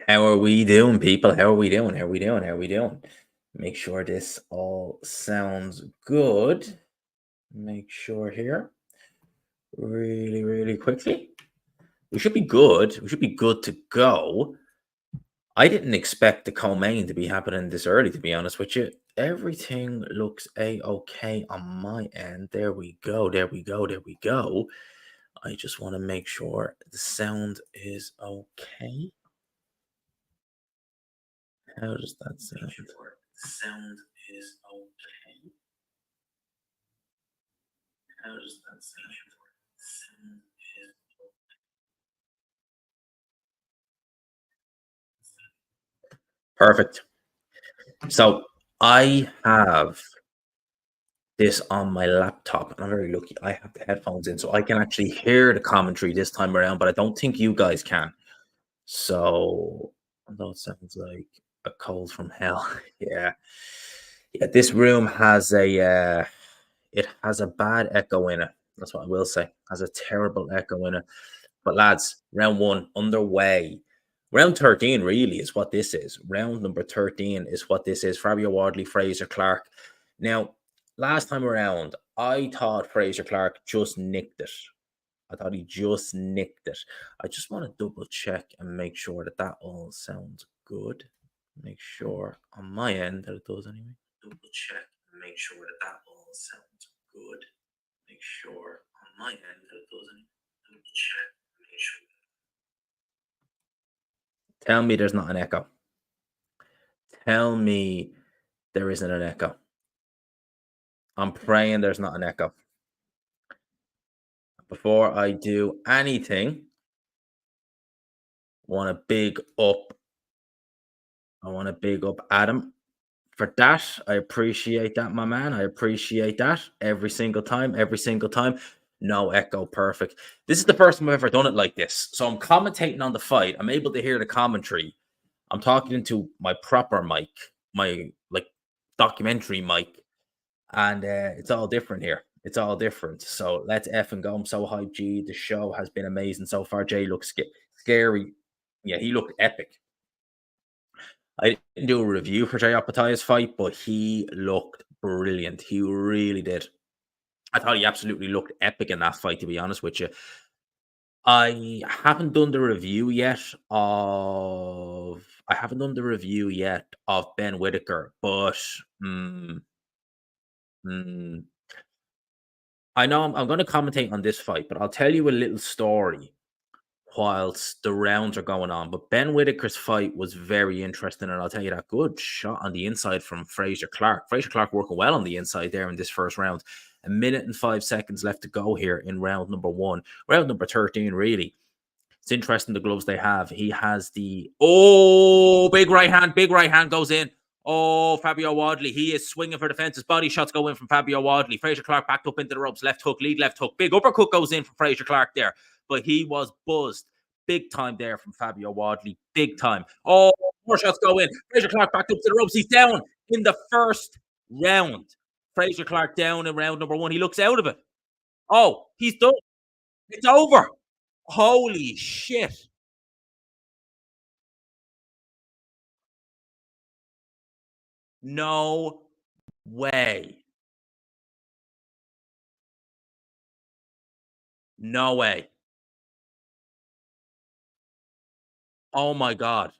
How are we doing, people? How are we doing? How are we doing? How are we doing? Make sure this all sounds good. Make sure here really, really quickly. We should be good. We should be good to go. I didn't expect the co-main to be happening this early, to be honest with you. Everything looks a-okay on my end. There we go. There we go. There we go. I just want to make sure the sound is okay. How does that sound? Sure the sound is okay. How does that sound? Sound is perfect. So I have this on my laptop, and I'm very lucky. I have the headphones in, so I can actually hear the commentary this time around, but I don't think you guys can. So although it sounds like a cold from hell. Yeah. Yeah, this room has it has a bad echo in it. That's what I will say. Has a terrible echo in it. But lads, round one underway. Round 13 really is what this is. Round number 13 is what this is. Fabio Wardley, Fraser Clark. Now, last time around, I thought Fraser Clark just nicked it. I thought he just nicked it. I just want to double check and make sure that that all sounds good. Make sure on my end that it does anyway. Double check and make sure that that all sounds good. Make sure on my end that it does anyway. Double check and make sure. Tell me there's not an echo. Tell me there isn't an echo. I'm praying there's not an echo. Before I do anything, want to big up. I want to big up Adam for that. I appreciate that, my man. I appreciate that every single time. Every single time. No echo, perfect. This is the first time I've ever done it like this. So I'm commentating on the fight. I'm able to hear the commentary. I'm talking into my proper mic, my like documentary mic, and it's all different here. It's all different. So let's F and go. I'm so hyped. G. The show has been amazing so far. Jay looks scary. Yeah, he looked epic. I didn't do a review for Jay Apatai's fight, but he looked brilliant. He really did. I thought he absolutely looked epic in that fight, to be honest with you. I haven't done the review yet of I haven't done the review yet of Ben Whitaker, but mm, I know I'm going to commentate on this fight, but I'll tell you a little story whilst the rounds are going on. But Ben Whitaker's fight was very interesting, and I'll tell you that good shot on the inside from Fraser Clark. Fraser Clark working well on the inside there in this first round. A minute and 5 seconds left to go here in round number one. Round number 13, really. It's interesting the gloves they have. He has the big right hand goes in. Oh, Fabio Wadley. He is swinging for the fences. Body shots go in from Fabio Wadley. Fraser Clark backed up into the ropes. Left hook, lead left hook. Big uppercut goes in from Fraser Clark there. But he was buzzed. Big time there from Fabio Wadley. Big time. Oh, more shots go in. Fraser Clark backed up to the ropes. He's down in the first round. Fraser Clark down in round number one. He looks out of it. Oh, he's done. It's over. Holy shit. No way. No way. Oh my god.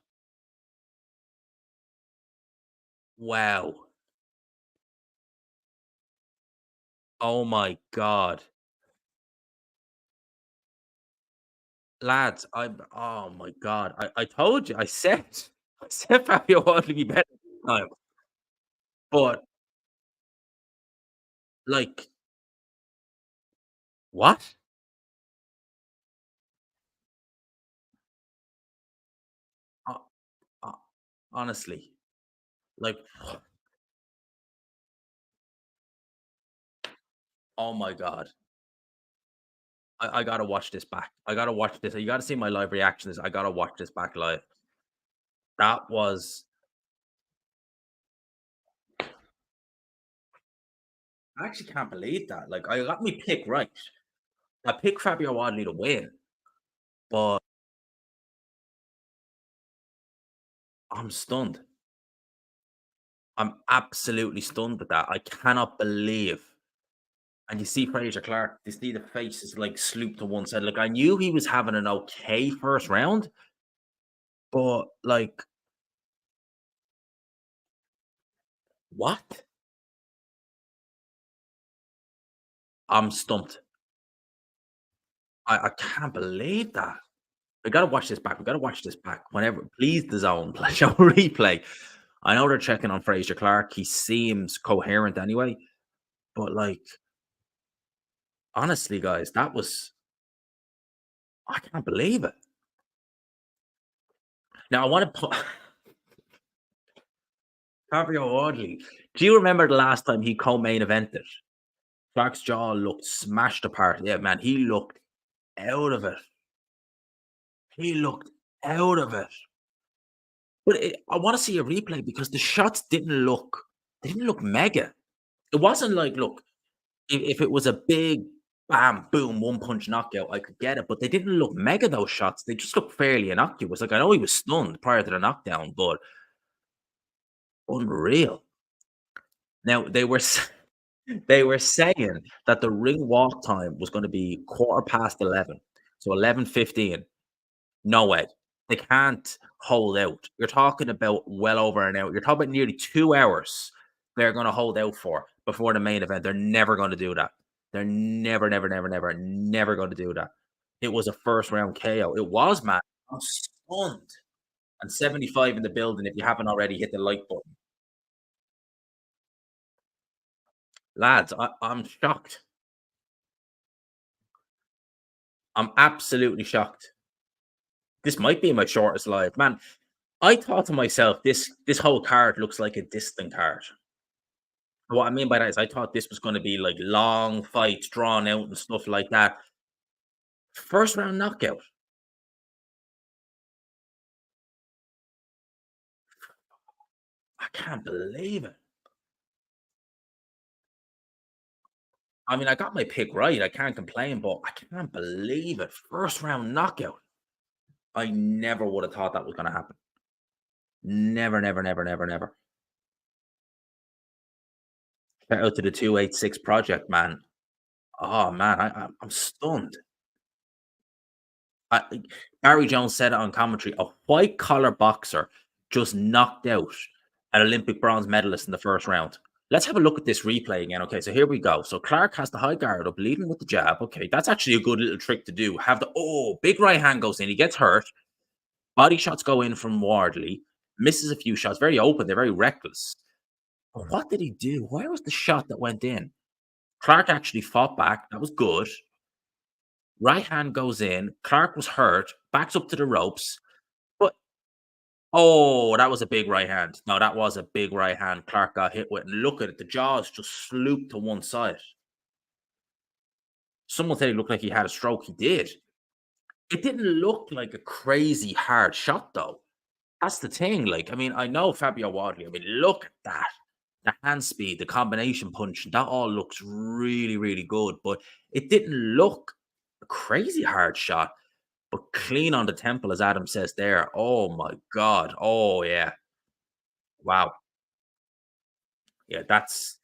Wow. Oh my god. Lads, I'm oh my god. I told you. I said Fabio wanted to be better this time. But like, what? Uh, uh, honestly, like, oh my god. I gotta watch this back. I gotta watch this. You gotta see my live reactions. I gotta watch this back live. That was I actually can't believe that. Like, I got me pick right. I picked Fabio Wadley to win, but I'm stunned. I'm absolutely stunned with that. I cannot believe. And you see Fraser Clark, you see the face is like slooped to one side. Like I knew he was having an okay first round, but like what? I'm stumped. I can't believe that. We gotta watch this back. We gotta watch this back. Whenever, please, the zone, play show replay. I know they're checking on Fraser Clark. He seems coherent anyway, but like honestly, guys, that was I can't believe it. Now I want to put Fabio Audley. Do you remember the last time he co-main evented? Clark's jaw looked smashed apart. Yeah, man, he looked out of it. He looked out of it. But I want to see a replay because the shots didn't look mega. It wasn't like, look, if it was a big bam, boom, one punch knockout, I could get it. But they didn't look mega, those shots. They just looked fairly innocuous. Like I know he was stunned prior to the knockdown, but unreal. Now they were saying that the ring walk time was gonna be 11:15, so 11:15. No way. They can't hold out. You're talking about well over an hour. You're talking about nearly 2 hours they're gonna hold out for before the main event. They're never gonna do that. They're never, never, never, never, never gonna do that. It was a first round KO. It was, man. I'm stunned. And 75 in the building if you haven't already hit the like button. Lads, I'm shocked. I'm absolutely shocked. This might be my shortest live. Man, I thought to myself, this whole card looks like a distant card. What I mean by that is I thought this was gonna be like long fights drawn out and stuff like that. First round knockout. I can't believe it. I mean, I got my pick right. I can't complain, but I can't believe it. First round knockout. I never would have thought that was gonna happen. Never, never, never, never, never. Shout out to the 286 project, man. Oh man, I'm stunned. I Barry Jones said it on commentary. A white collar boxer just knocked out an Olympic bronze medalist in the first round. Let's have a look at this replay again. Okay, so here we go. So Clark has the high guard up, leading with the jab. Okay, that's actually a good little trick to do. Have the big right hand goes in. He gets hurt. Body shots go in from Wardley. Misses a few shots. Very open. They're very reckless. But what did he do? Where was the shot that went in? Clark actually fought back. That was good. Right hand goes in. Clark was hurt. Backs up to the ropes. But that was a big right hand. No, that was a big right hand Clark got hit with. And look at it. The jaws just slooped to one side. Someone said he looked like he had a stroke. He did. It didn't look like a crazy hard shot, though. That's the thing. Like, I mean, I know Fabio Wadley. I mean, look at that. The hand speed, the combination punch, that all looks really, really good. But it didn't look a crazy hard shot. But clean on the temple, as Adam says there. Oh my God. Oh yeah. Wow. Yeah, that's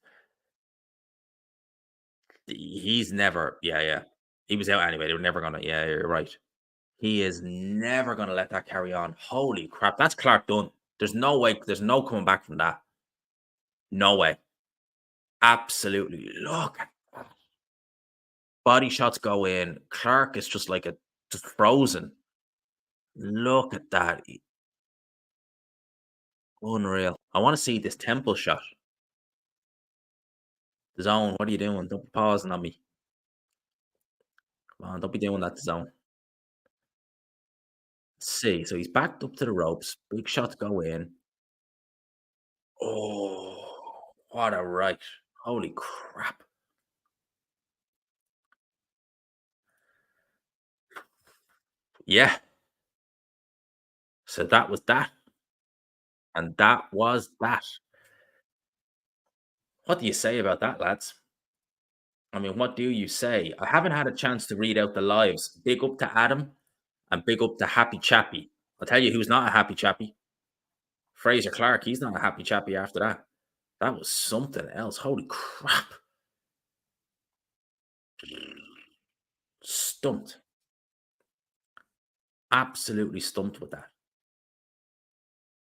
he's never, yeah, yeah. He was out anyway. They were never gonna, yeah, you're right. He is never gonna let that carry on. Holy crap. That's Clark done. There's no way, there's no coming back from that. No way. Absolutely. Look at that. Body shots go in. Clark is just like a just frozen. Look at that. Unreal. I want to see this temple shot. The zone. What are you doing? Don't be pausing on me. Come on, don't be doing that, the zone. Let's see. So he's backed up to the ropes. Big shots go in. Oh, what a right. Holy crap. Yeah. So that was that. And that was that. What do you say about that, lads? I mean, what do you say? I haven't had a chance to read out the lives. Big up to Adam and big up to Happy Chappy. I'll tell you who's not a happy chappy. Fraser Clark, he's not a happy chappy after that. That was something else. Holy crap. Stumped. Absolutely stumped with that.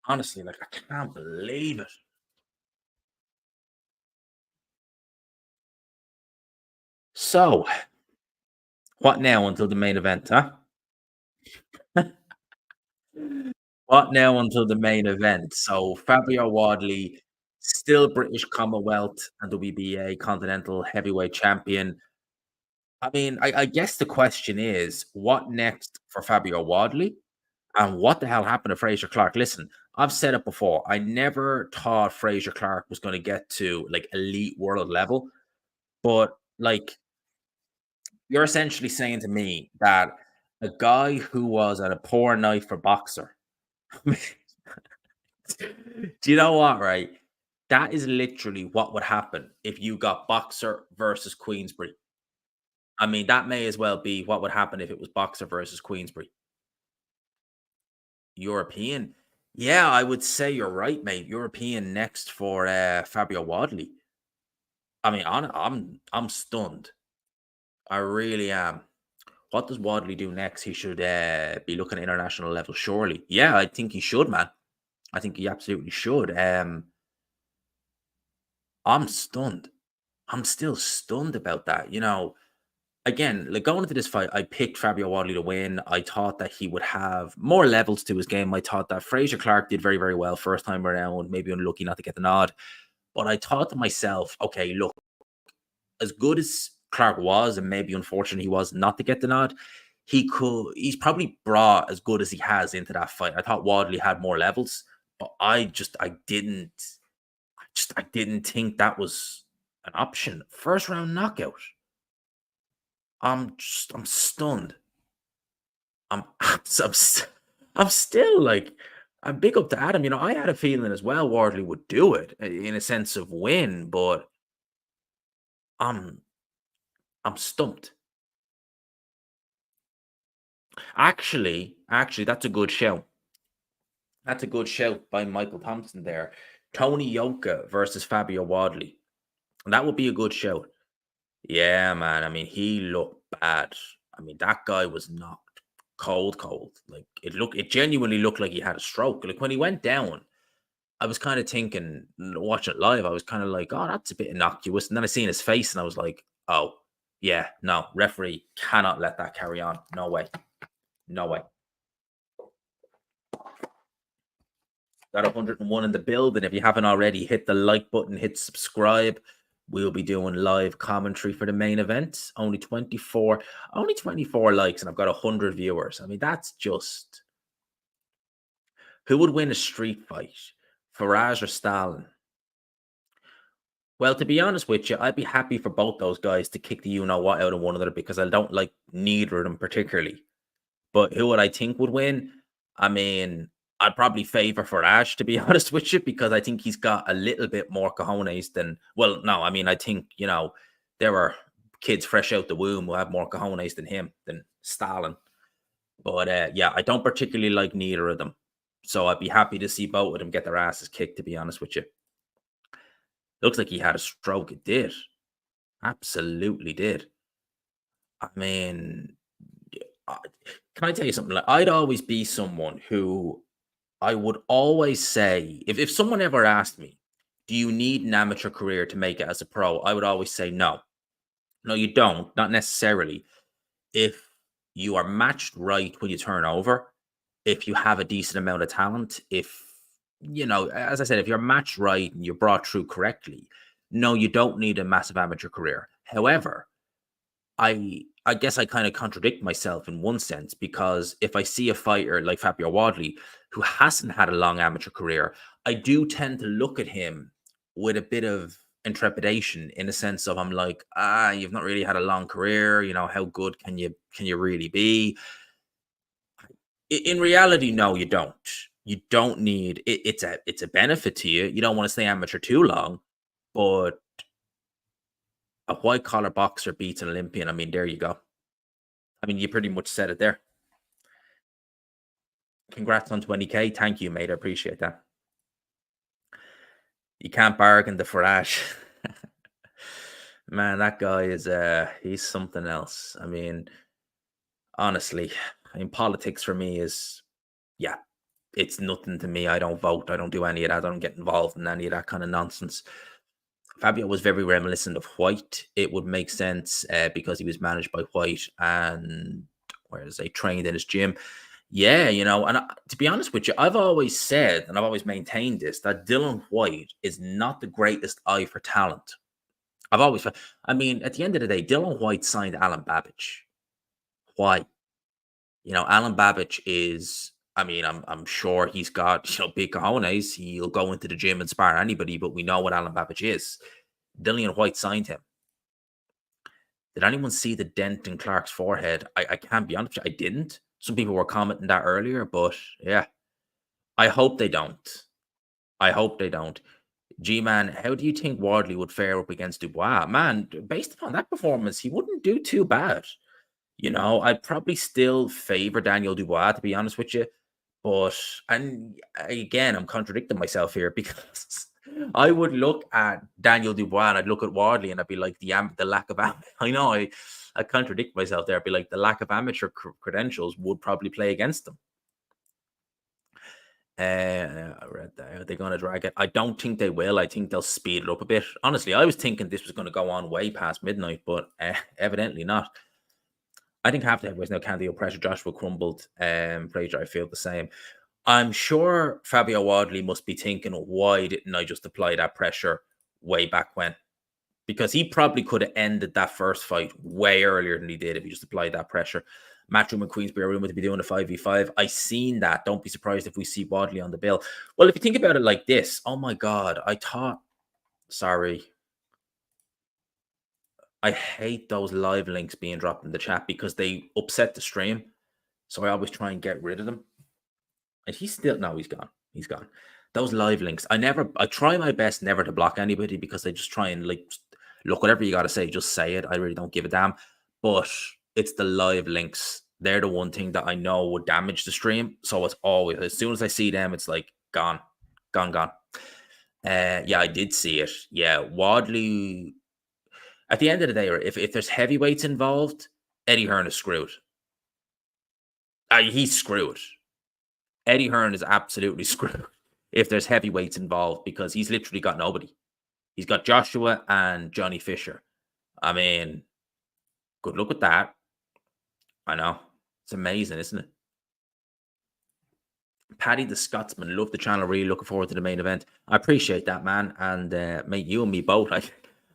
Honestly, like, I can't believe it. So, what now until the main event, huh? What now until the main event? So, Fabio Wadley, still British Commonwealth and WBA Continental Heavyweight Champion. I mean, I guess the question is, what next for Fabio Wadley? And what the hell happened to Fraser Clark? Listen, I've said it before. I never thought Fraser Clark was going to get to like elite world level, but like you're essentially saying to me that a guy who was at a poor night for boxer. Do you know what, right? That is literally what would happen if you got boxer versus Queensbury. I mean, that may as well be what would happen if it was boxer versus Queensbury. European. Yeah, I would say you're right, mate. European next for Fabio Wadley. I mean, I'm stunned. I really am. What does Wadley do next? He should be looking at international level, surely. Yeah, I think he should, man. I think he absolutely should. I'm stunned. I'm still stunned about that. Again, like going into this fight, I picked Fabio Wadley to win. I thought that he would have more levels to his game. I thought that Fraser Clark did very, very well first time around, maybe unlucky not to get the nod. But I thought to myself, okay, look, as good as Clark was, and maybe unfortunate he was not to get the nod, he's probably brought as good as he has into that fight. I thought Wadley had more levels, but I didn't think that was an option. First round knockout. I'm stunned. I'm abs- I'm, st- I'm still like I'm big up to Adam. I had a feeling as well Wardley would do it in a sense of win, but I'm I'm stumped. Actually, that's a good show. That's a good shout by Michael Thompson there. Tony Yoka versus Fabio Wadley. And that would be a good shout. Yeah, man. I mean, he looked bad. I mean, that guy was knocked cold, cold. Like it genuinely looked like he had a stroke. Like when he went down, I was kind of thinking, watching it live, I was kind of like, oh, that's a bit innocuous. And then I seen his face and I was like, oh, yeah, no, referee cannot let that carry on. No way. No way. Got 101 in the building. If you haven't already, hit the like button, hit subscribe. We'll be doing live commentary for the main event. Only 24 likes, and I've got 100 viewers. I mean, that's just who would win a street fight, Farage or Stalin? Well, to be honest with you, I'd be happy for both those guys to kick the you know what out of one another because I don't like neither of them particularly. But who would I think would win? I mean, I'd probably favor Farage to be honest with you because I think he's got a little bit more cojones than. Well, no, I mean I think there are kids fresh out the womb who have more cojones than him than Stalin. But yeah, I don't particularly like neither of them. So I'd be happy to see both of them get their asses kicked. To be honest with you, looks like he had a stroke. It did, absolutely did. I mean, I- can I tell you something? Like I'd always be someone who I would always say, if someone ever asked me, do you need an amateur career to make it as a pro? I would always say no. No, you don't. Not necessarily. If you are matched right when you turn over, if you have a decent amount of talent, if as I said, if you're matched right and you're brought through correctly, no, you don't need a massive amateur career. However, I guess I kind of contradict myself in one sense because if I see a fighter like Fabio Wadley who hasn't had a long amateur career, I do tend to look at him with a bit of intrepidation in the sense of I'm like, you've not really had a long career, how good can you really be? In reality, no, you don't. You don't need it, it's a benefit to you. You don't want to stay amateur too long, but a white collar boxer beats an Olympian. I mean, there you go. I mean, you pretty much said it there. Congrats on 20K. Thank you, mate. I appreciate that. You can't bargain the Farage. Man, that guy is he's something else. I mean, honestly, I mean politics for me is yeah, it's nothing to me. I don't vote. I don't do any of that. I don't get involved in any of that kind of nonsense. Fabio was very reminiscent of White. It would make sense because he was managed by White and whereas they trained in his gym. Yeah, and to be honest with you, I've always said and I've always maintained this that Dylan White is not the greatest eye for talent. I've always, I mean, at the end of the day, Dylan White signed Alan Babbage. Why? Alan Babbage is. I mean, I'm sure he's got big cojones. He'll go into the gym and spar anybody, but we know what Alan Babbage is. Dillian White signed him. Did anyone see the dent in Clark's forehead? I can't be honest with you, I didn't. Some people were commenting that earlier, but yeah, I hope they don't. I hope they don't. G-Man, how do you think Wardley would fare up against Dubois? Man, based upon that performance, he wouldn't do too bad. I'd probably still favor Daniel Dubois, to be honest with you. But, and again, I'm contradicting myself here because I would look at Daniel Dubois and I'd look at Wardley and I'd be like, the lack of, I know I contradict myself there. I'd be like, the lack of amateur credentials would probably play against them. I read that. Are they going to drag it? I don't think they will. I think they'll speed it up a bit. Honestly, I was thinking this was going to go on way past midnight, but evidently not. I think half the heavyweights now can't deal pressure. Joshua crumbled. Fraser, I feel the same. I'm sure Fabio Wadley must be thinking, why didn't I just apply that pressure way back when? Because he probably could have ended that first fight way earlier than he did if he just applied that pressure. Matchroom and Queensbury are rumored to be doing a 5v5. I seen that. Don't be surprised if we see Wadley on the bill. Well, if you think about it like this, oh my God, sorry. I hate those live links being dropped in the chat because they upset the stream. So I always try and get rid of them. And he's gone. He's gone. Those live links, I try my best never to block anybody because I just try and look, whatever you got to say, just say it. I really don't give a damn. But it's the live links. They're the one thing that I know would damage the stream. So it's always, as soon as I see them, it's like gone. Yeah, I did see it. Yeah, Wadley. At the end of the day, if there's heavyweights involved, Eddie Hearn is screwed. He's screwed. Eddie Hearn is absolutely screwed if there's heavyweights involved because he's literally got nobody. He's got Joshua and Johnny Fisher. I mean, good luck with that. I know. It's amazing, isn't it? Paddy the Scotsman, love the channel. Really looking forward to the main event. I appreciate that, man. And mate, you and me both.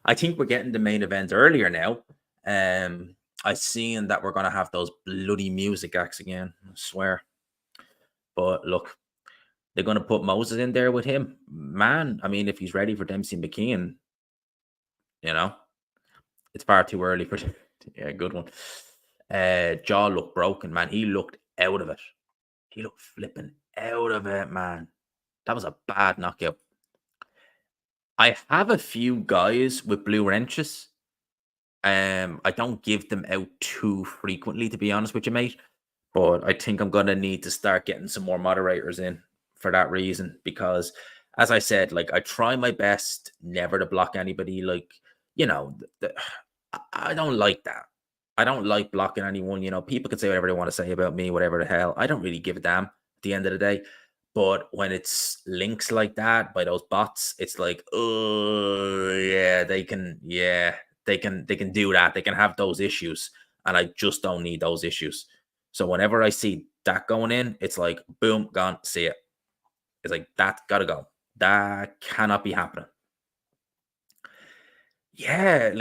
I think we're getting the main event earlier now. I seen that we're gonna have those bloody music acts again. I swear. But look, they're gonna put Moses in there with him. Man, I mean, if he's ready for Dempsey McKeon, it's far too early for yeah, good one. Jaw looked broken, man. He looked out of it. He looked flipping out of it, man. That was a bad knockout. I have a few guys with blue wrenches. I don't give them out too frequently, to be honest with you, mate. But I think I'm gonna need to start getting some more moderators in for that reason. Because as I said, I try my best never to block anybody. I don't like that. I don't like blocking anyone. People can say whatever they want to say about me, whatever the hell. I don't really give a damn at the end of the day. But when it's links like that by those bots, it's like, oh yeah, they can do that. They can have those issues. And I just don't need those issues. So whenever I see that going in, it's like, boom, gone, see it. It's like, that gotta go. That cannot be happening. Yeah,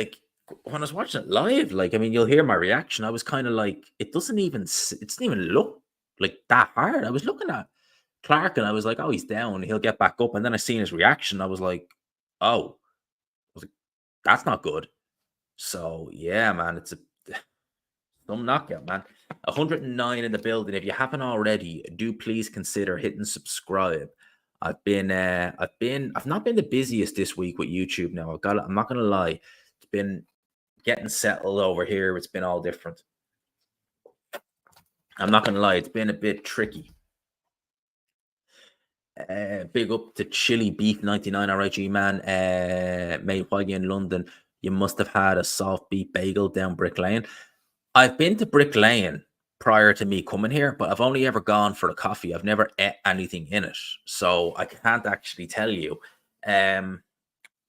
when I was watching it live, I mean, you'll hear my reaction. I was kind of like, it doesn't even look like that hard. I was looking at Clark and I was like, oh, he's down. He'll get back up. And then I seen his reaction. I was like, oh, that's not good. So yeah, man, it's some knockout, man. 109 in the building. If you haven't already, do please consider hitting subscribe. I've not been the busiest this week with YouTube now. I'm not gonna lie. It's been getting settled over here. It's been all different. I'm not gonna lie, it's been a bit tricky. Big up to Chili Beef 99 RIG, man. Mate, while you're in London, you must have had a soft beef bagel down Brick Lane. I've been to Brick Lane prior to me coming here, but I've only ever gone for a coffee. I've never ate anything in it. So I can't actually tell you. Um,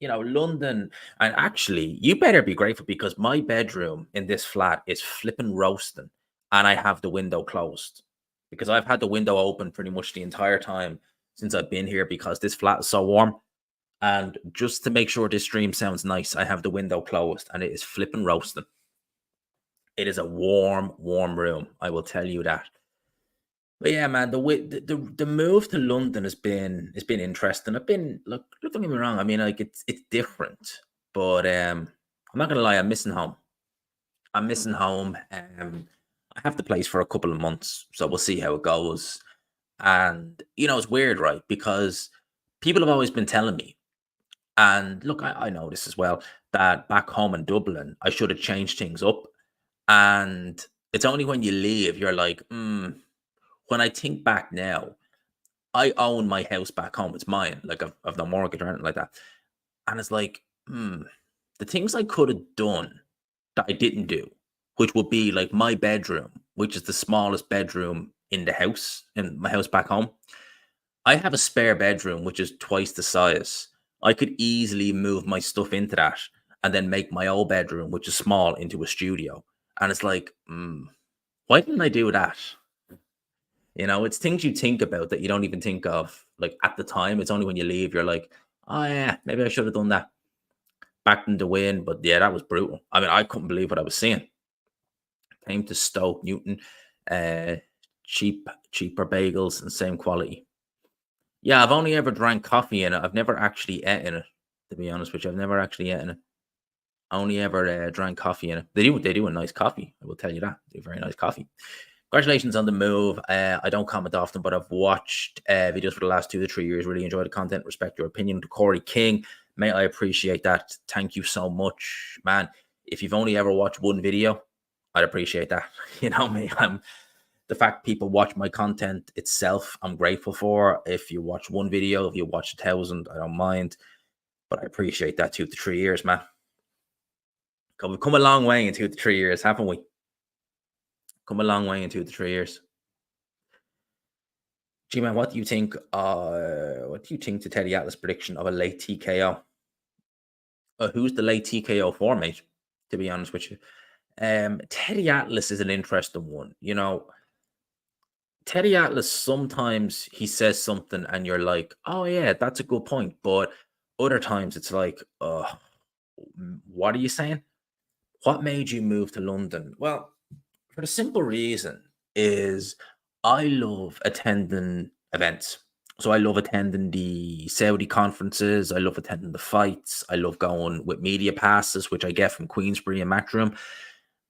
London, and actually, you better be grateful because my bedroom in this flat is flipping roasting, and I have the window closed because I've had the window open pretty much the entire time since I've been here because this flat is so warm. And just to make sure this stream sounds nice, I have the window closed and it is flipping roasting. It is a warm, warm room. I will tell you that. But yeah, man, the move to London has been interesting. I've been look, don't get me wrong. I mean, like it's different, but I'm not gonna lie. I'm missing home. I'm missing home. I have the place for a couple of months, so we'll see how it goes. And it's weird, right? Because people have always been telling me, and look, I know this as well, that back home in Dublin, I should have changed things up. And it's only when you leave, you're like, when I think back now, I own my house back home. It's mine. Like I've no mortgage or anything like that. And it's like, the things I could have done that I didn't do, which would be like my bedroom, which is the smallest bedroom in the house, in my house back home. I have a spare bedroom, which is twice the size. I could easily move my stuff into that and then make my old bedroom, which is small, into a studio. And it's like, why didn't I do that? It's things you think about that you don't even think of like at the time. It's only when you leave you're like, oh yeah, maybe I should have done that back in the wind. But yeah, that was brutal. I mean, I couldn't believe what I was seeing. Came to Stoke Newton, uh, cheaper bagels and same quality. Yeah, I've only ever drank coffee in it. I've never actually ate in it. To be honest with you, I've never actually ate in it. I only ever drank coffee in it. They do a nice coffee. I will tell you that. They do very nice coffee. Congratulations on the move. I don't comment often, but I've watched videos for the last 2 to 3 years. Really enjoy the content. Respect your opinion. To Corey King, mate, I appreciate that. Thank you so much, man. If you've only ever watched one video, I'd appreciate that. Me, the fact people watch my content itself, I'm grateful for. If you watch one video, if you watch 1,000, I don't mind. But I appreciate that 2 to 3 years, man. We've come a long way in 2 to 3 years, haven't we? Come a long way in 2 to 3 years. G-Man, what do you think? What do you think to Teddy Atlas' prediction of a late TKO? Who's the late TKO for, mate? To be honest with you, Teddy Atlas is an interesting one. Teddy Atlas, sometimes he says something and you're like, oh yeah, that's a good point. But other times it's like, what are you saying? What made you move to London? Well, for the simple reason is I love attending events. So I love attending the Saudi conferences. I love attending the fights. I love going with media passes, which I get from Queensbury and Matchroom.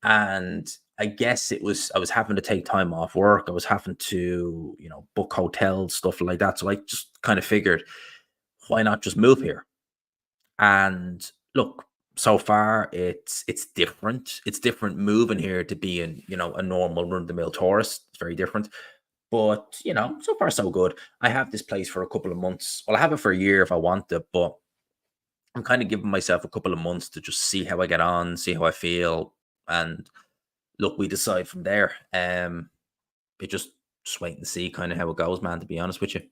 And I guess I was having to take time off work. I was having to, book hotels, stuff like that. So I just kind of figured, why not just move here? And look, so far it's different. It's different moving here to being, a normal run-of-the-mill tourist. It's very different. But, so far so good. I have this place for a couple of months. Well, I have it for a year if I want it, but I'm kind of giving myself a couple of months to just see how I get on, see how I feel, and look, we decide from there. It just wait and see kind of how it goes, man, to be honest with you.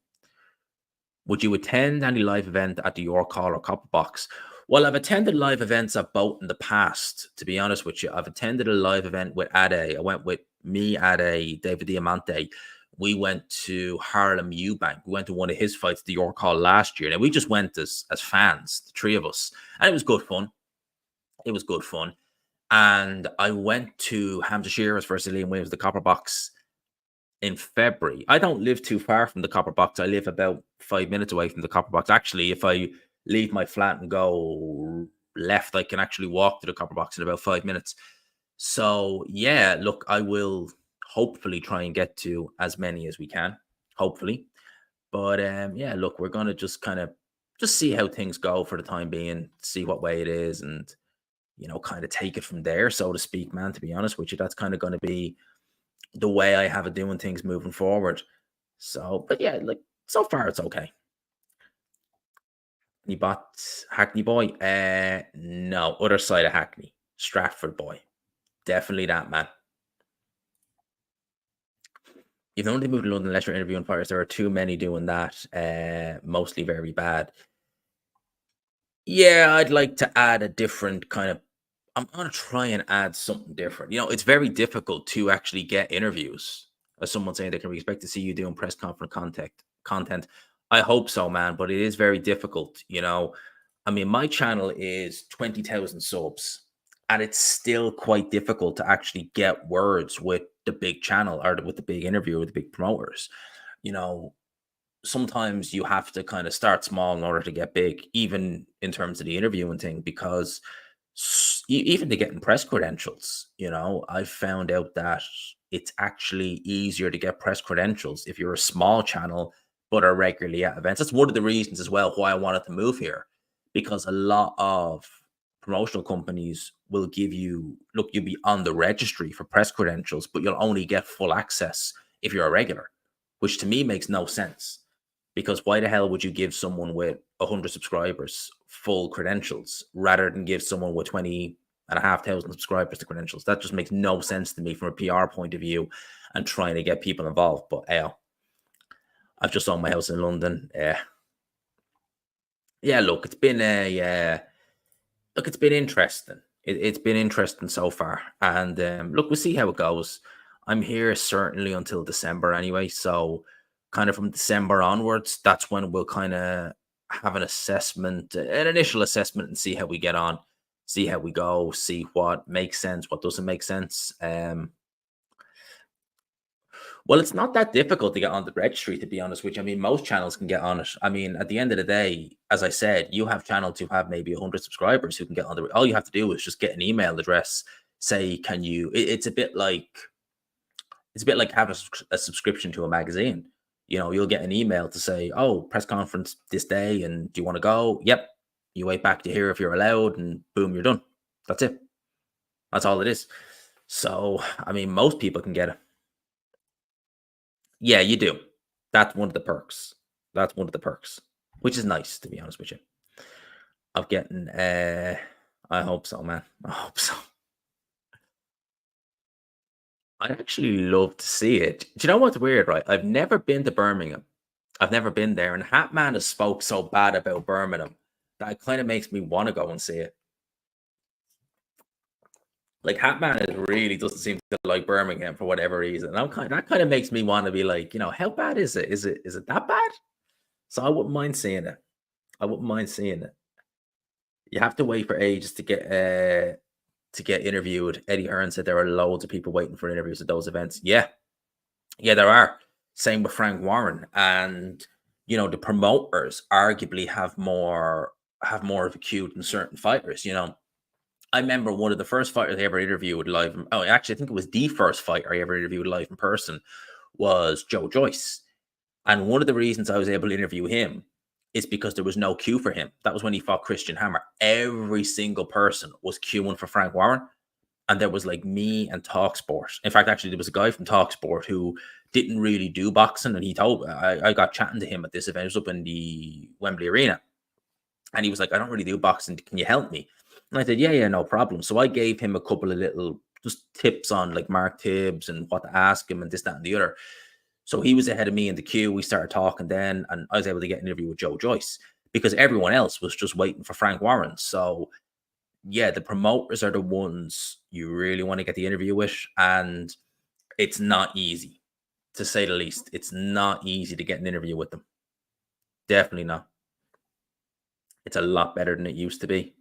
Would you attend any live event at the York Hall or Copper Box? Well, I've attended live events at both in the past, to be honest with you. I've attended a live event with Ade. I went with me, Ade, David Diamante. We went to Harlem Eubank. We went to one of his fights at the York Hall last year. And we just went as fans, the three of us. And it was good fun. It was good fun. And I went to Hamza Shearer's versus Liam Williams, the Copper Box, in February. I don't live too far from the Copper Box. I live about 5 minutes away from the Copper Box. Actually, if I leave my flat and go left, I can actually walk to the Copper Box in about 5 minutes. So yeah, look, I will hopefully try and get to as many as we can, hopefully. But yeah, look, we're gonna just kind of just see how things go for the time being, see what way it is, and kind of take it from there, so to speak, man. To be honest with you, that's kind of going to be the way I have it doing things moving forward. So, but yeah, like So far, it's okay. You bought Hackney boy? No, other side of Hackney, Stratford boy. Definitely that man. You've only moved to London unless you're interviewing fires. There are too many doing that. Mostly very bad. Yeah, I'd like to add a different kind of. I'm gonna try and add something different. It's very difficult to actually get interviews. As someone saying they can expect to see you doing press conference content. I hope so, man, but it is very difficult. I mean, my channel is 20,000 subs, and it's still quite difficult to actually get words with the big channel or with the big interviewer with the big promoters. You know, Sometimes you have to kind of start small in order to get big, even in terms of the interviewing thing, because even to getting press credentials, I found out that it's actually easier to get press credentials if you're a small channel but are regularly at events. That's one of the reasons as well why I wanted to move here, because a lot of promotional companies will give you, look, you'll be on the registry for press credentials, but you'll only get full access if you're a regular, which to me makes no sense, because why the hell would you give someone with 100 subscribers full credentials rather than give someone with 20,500 subscribers the credentials? That just makes no sense to me from a PR point of view and trying to get people involved. But I've just owned my house in London. Yeah, look, it's been interesting. It's been interesting so far, and look, we'll see how it goes. I'm here certainly until December anyway, so kind of from December onwards, that's when we'll kind of have an initial assessment, and see how we get on, see how we go, see what makes sense, what doesn't make sense. Well, it's not that difficult to get on the registry, to be honest with you. I mean, most channels can get on it. I mean, at the end of the day, as I said, you have channels who have maybe 100 subscribers who can get on the. All you have to do is just get an email address. Say, can you? It's a bit like having a subscription to a magazine. You'll get an email to say, "Oh, press conference this day, and do you want to go?" Yep. You wait back to hear if you're allowed, and boom, you're done. That's it. That's all it is. So, I mean, most people can get it. Yeah, you do. That's one of the perks. That's one of the perks, which is nice, to be honest with you. Of getting I hope so, man. I hope so. I'd actually love to see it. Do you know what's weird, right? I've never been to Birmingham. I've never been there, and Hatman has spoke so bad about Birmingham that it kind of makes me want to go and see it. Like, Hatman is really doesn't seem to like Birmingham for whatever reason. That kind of makes me want to be like, how bad is it? Is it that bad? So I wouldn't mind seeing it. I wouldn't mind seeing it. You have to wait for ages to get interviewed. Eddie Hearn said there are loads of people waiting for interviews at those events. Yeah, yeah, there are. Same with Frank Warren, and the promoters arguably have more of a queue than certain fighters. I remember one of the first fighters I ever interviewed live. Oh, actually, I think it was the first fighter I ever interviewed live in person was Joe Joyce. And one of the reasons I was able to interview him is because there was no queue for him. That was when he fought Christian Hammer. Every single person was queuing for Frank Warren. And there was like me and Talksport. In fact, actually, there was a guy from Talksport who didn't really do boxing. And he told I got chatting to him at this event. It was up in the Wembley Arena. And he was like, I don't really do boxing. Can you help me? And I said, yeah, no problem. So I gave him a couple of little just tips on like Mark Tibbs and what to ask him and this, that, and the other. So he was ahead of me in the queue. We started talking then, and I was able to get an interview with Joe Joyce because everyone else was just waiting for Frank Warren. So yeah, the promoters are the ones you really want to get the interview with, and it's not easy, to say the least. It's not easy to get an interview with them. Definitely not. It's a lot better than it used to be.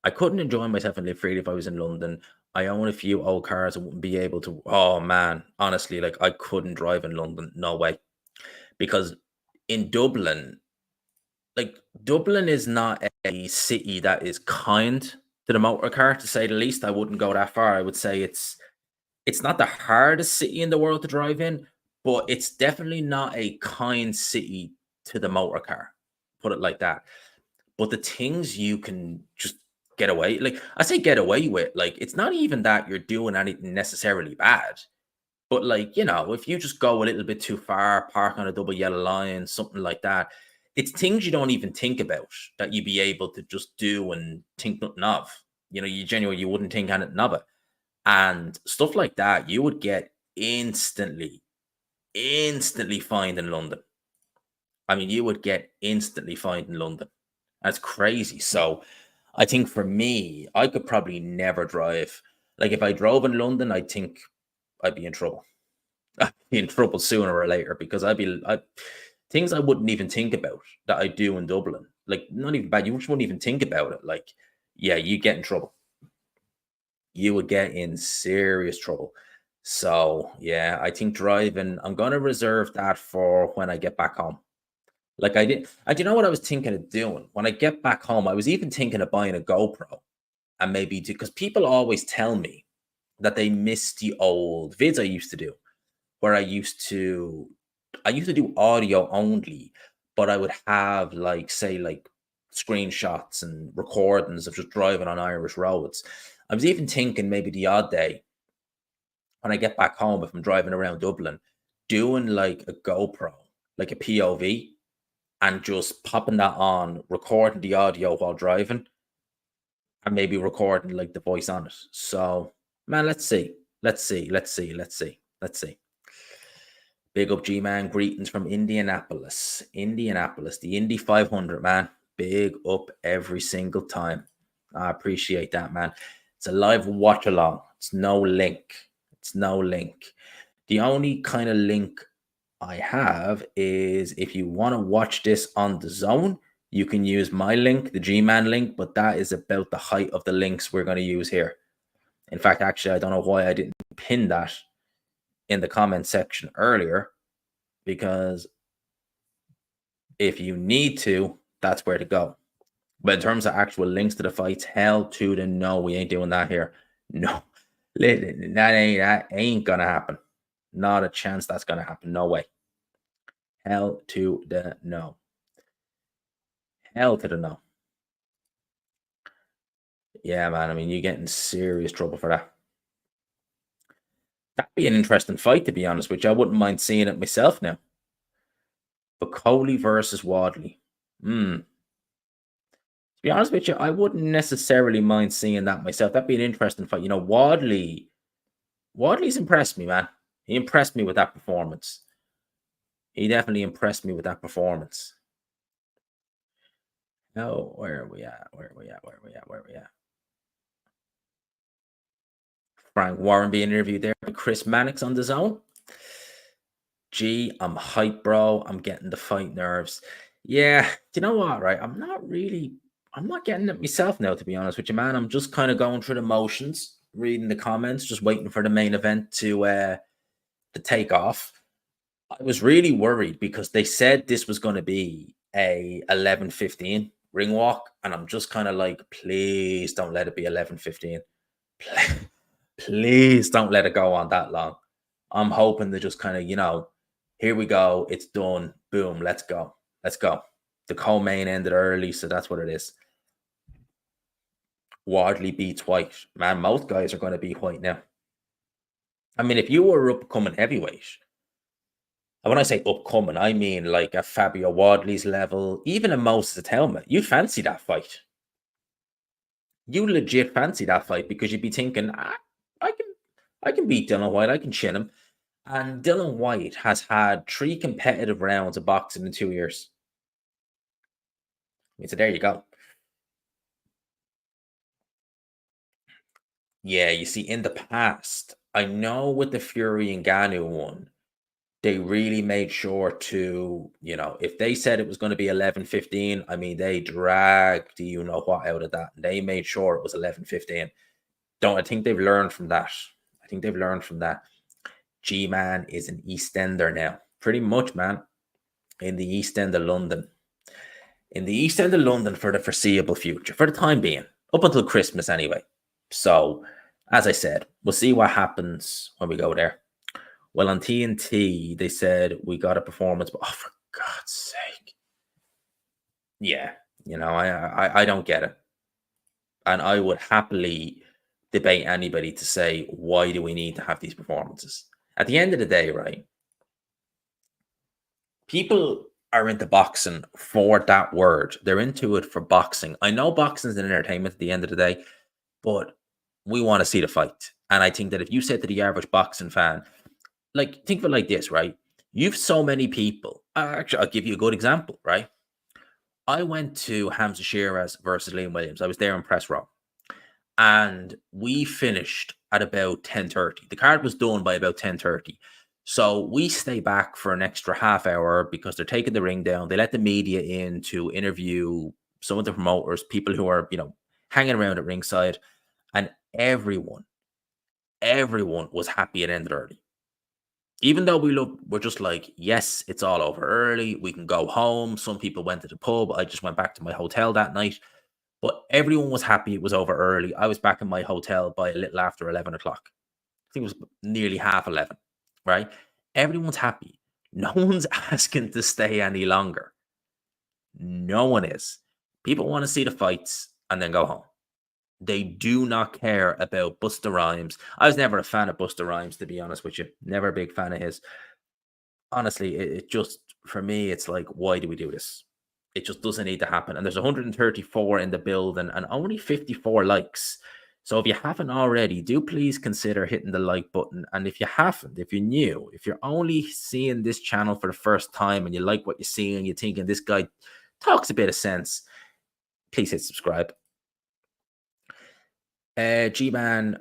I couldn't enjoy myself and live freely if I was in London. I own a few old cars. I wouldn't be able to. Oh man, honestly, like I couldn't drive in London. No way. Because in Dublin, like Dublin is not a city that is kind to the motor car, to say the least. I wouldn't go that far. I would say it's not the hardest city in the world to drive in, but it's definitely not a kind city to the motor car. Put it like that. But the things you can just get away, like I say get away with, like it's not even that you're doing anything necessarily bad. But like, if you just go a little bit too far, park on a double yellow line, something like that, it's things you don't even think about that you'd be able to just do and think nothing of. You genuinely you wouldn't think anything of it. And stuff like that, you would get instantly fined in London. I mean, you would get instantly fined in London. That's crazy. So I think for me, I could probably never drive. Like if I drove in London, I think I'd be in trouble. I'd be in trouble sooner or later because things I wouldn't even think about that I do in Dublin. Like not even bad. You just wouldn't even think about it. Like, yeah, you get in trouble. You would get in serious trouble. So yeah, I think driving, I'm gonna reserve that for when I get back home. Like I did. Do you know what I was thinking of doing? When I get back home, I was even thinking of buying a GoPro and maybe do because people always tell me that they miss the old vids I used to do, where I used to do audio only, but I would have like say like screenshots and recordings of just driving on Irish roads. I was even thinking maybe the odd day when I get back home, if I'm driving around Dublin, doing like a GoPro, like a POV, and just popping that on, recording the audio while driving, and maybe recording like the voice on it. So, man, let's see. Let's see. Big up G Man. Greetings from Indianapolis. Indianapolis, the Indy 500, man. Big up every single time. I appreciate that, man. It's a live watch along. It's no link. It's no link. The only kind of link I have is if you want to watch this on the zone, you can use my link, the G Man link, but that is about the height of the links we're going to use here. In fact, actually, I don't know why I didn't pin that in the comment section earlier, because if you need to, that's where to go. But in terms of actual links to the fights, hell to the no, we ain't doing that here. No, that ain't gonna happen. Not a chance that's gonna happen. No way. Hell to the no. Hell to the no. Yeah, man. I mean, you get in serious trouble for that. That'd be an interesting fight, to be honest with you. I wouldn't mind seeing it myself now. But Coley versus Wadley. To be honest with you, I wouldn't necessarily mind seeing that myself. That'd be an interesting fight. Wadley's impressed me, man. He impressed me with that performance. He definitely impressed me with that performance. Oh, where are we at? Where are we at? Where are we at? Where are we at? Frank Warren being interviewed there by Chris Mannix on the zone. Gee, I'm hyped, bro. I'm getting the fight nerves. Yeah, do you know what, right? I'm not getting it myself now, to be honest with you, man. I'm just kind of going through the motions, reading the comments, just waiting for the main event to take off. I was really worried because they said this was going to be a 11:15 ring walk, and I'm just kind of like, please don't let it be 11:15. Please don't let it go on that long. I'm hoping to just kind of, here we go. It's done. Boom. Let's go. Let's go. The co-main ended early, so that's what it is. Wadley beats White. Man, most guys are going to beat White now. I mean, if you were upcoming heavyweight, and when I say upcoming, I mean like a Fabio Wadley's level, even a Moses Helmet, you'd fancy that fight. You legit fancy that fight because you'd be thinking, I can beat Dylan White, I can chin him. And Dylan White has had 3 competitive rounds of boxing in 2 years. I mean, so there you go. Yeah, you see, in the past, I know with the Fury and Ganu one, they really made sure to, if they said it was going to be 11:15, I mean, they dragged the what out of that. They made sure it was 11:15. I think they've learned from that. G-Man is an East Ender now. Pretty much, man. In the East End of London. In the East End of London for the foreseeable future. For the time being. Up until Christmas, anyway. So, as I said, we'll see what happens when we go there. Well, on TNT, they said we got a performance, but for God's sake. Yeah, I don't get it. And I would happily debate anybody to say, why do we need to have these performances? At the end of the day, right? People are into boxing for that word. They're into it for boxing. I know boxing is an entertainment at the end of the day, but we want to see the fight. And I think that if you said to the average boxing fan, like, think of it like this, right? You've so many people. Actually, I'll give you a good example, right? I went to Hamza Shearaz versus Liam Williams. I was there in press row, and we finished at about 10:30. The card was done by about 10:30. So we stay back for an extra half hour because they're taking the ring down. They let the media in to interview some of the promoters, people who are, hanging around at ringside, and everyone was happy it ended early. Even though we're just like, yes, it's all over early. We can go home. Some people went to the pub. I just went back to my hotel that night. But everyone was happy it was over early. I was back in my hotel by a little after 11 o'clock. I think it was nearly half 11, right? Everyone's happy. No one's asking to stay any longer. No one is. People want to see the fights and then go home. They do not care about Busta Rhymes. I was never a fan of Busta Rhymes, to be honest with you. Never a big fan of his. Honestly, it just, for me, it's like, why do we do this? It just doesn't need to happen. And there's 134 in the building and only 54 likes. So if you haven't already, do please consider hitting the like button. And if you haven't, if you're new, if you're only seeing this channel for the first time and you like what you see and you're thinking this guy talks a bit of sense, please hit subscribe. G-Man,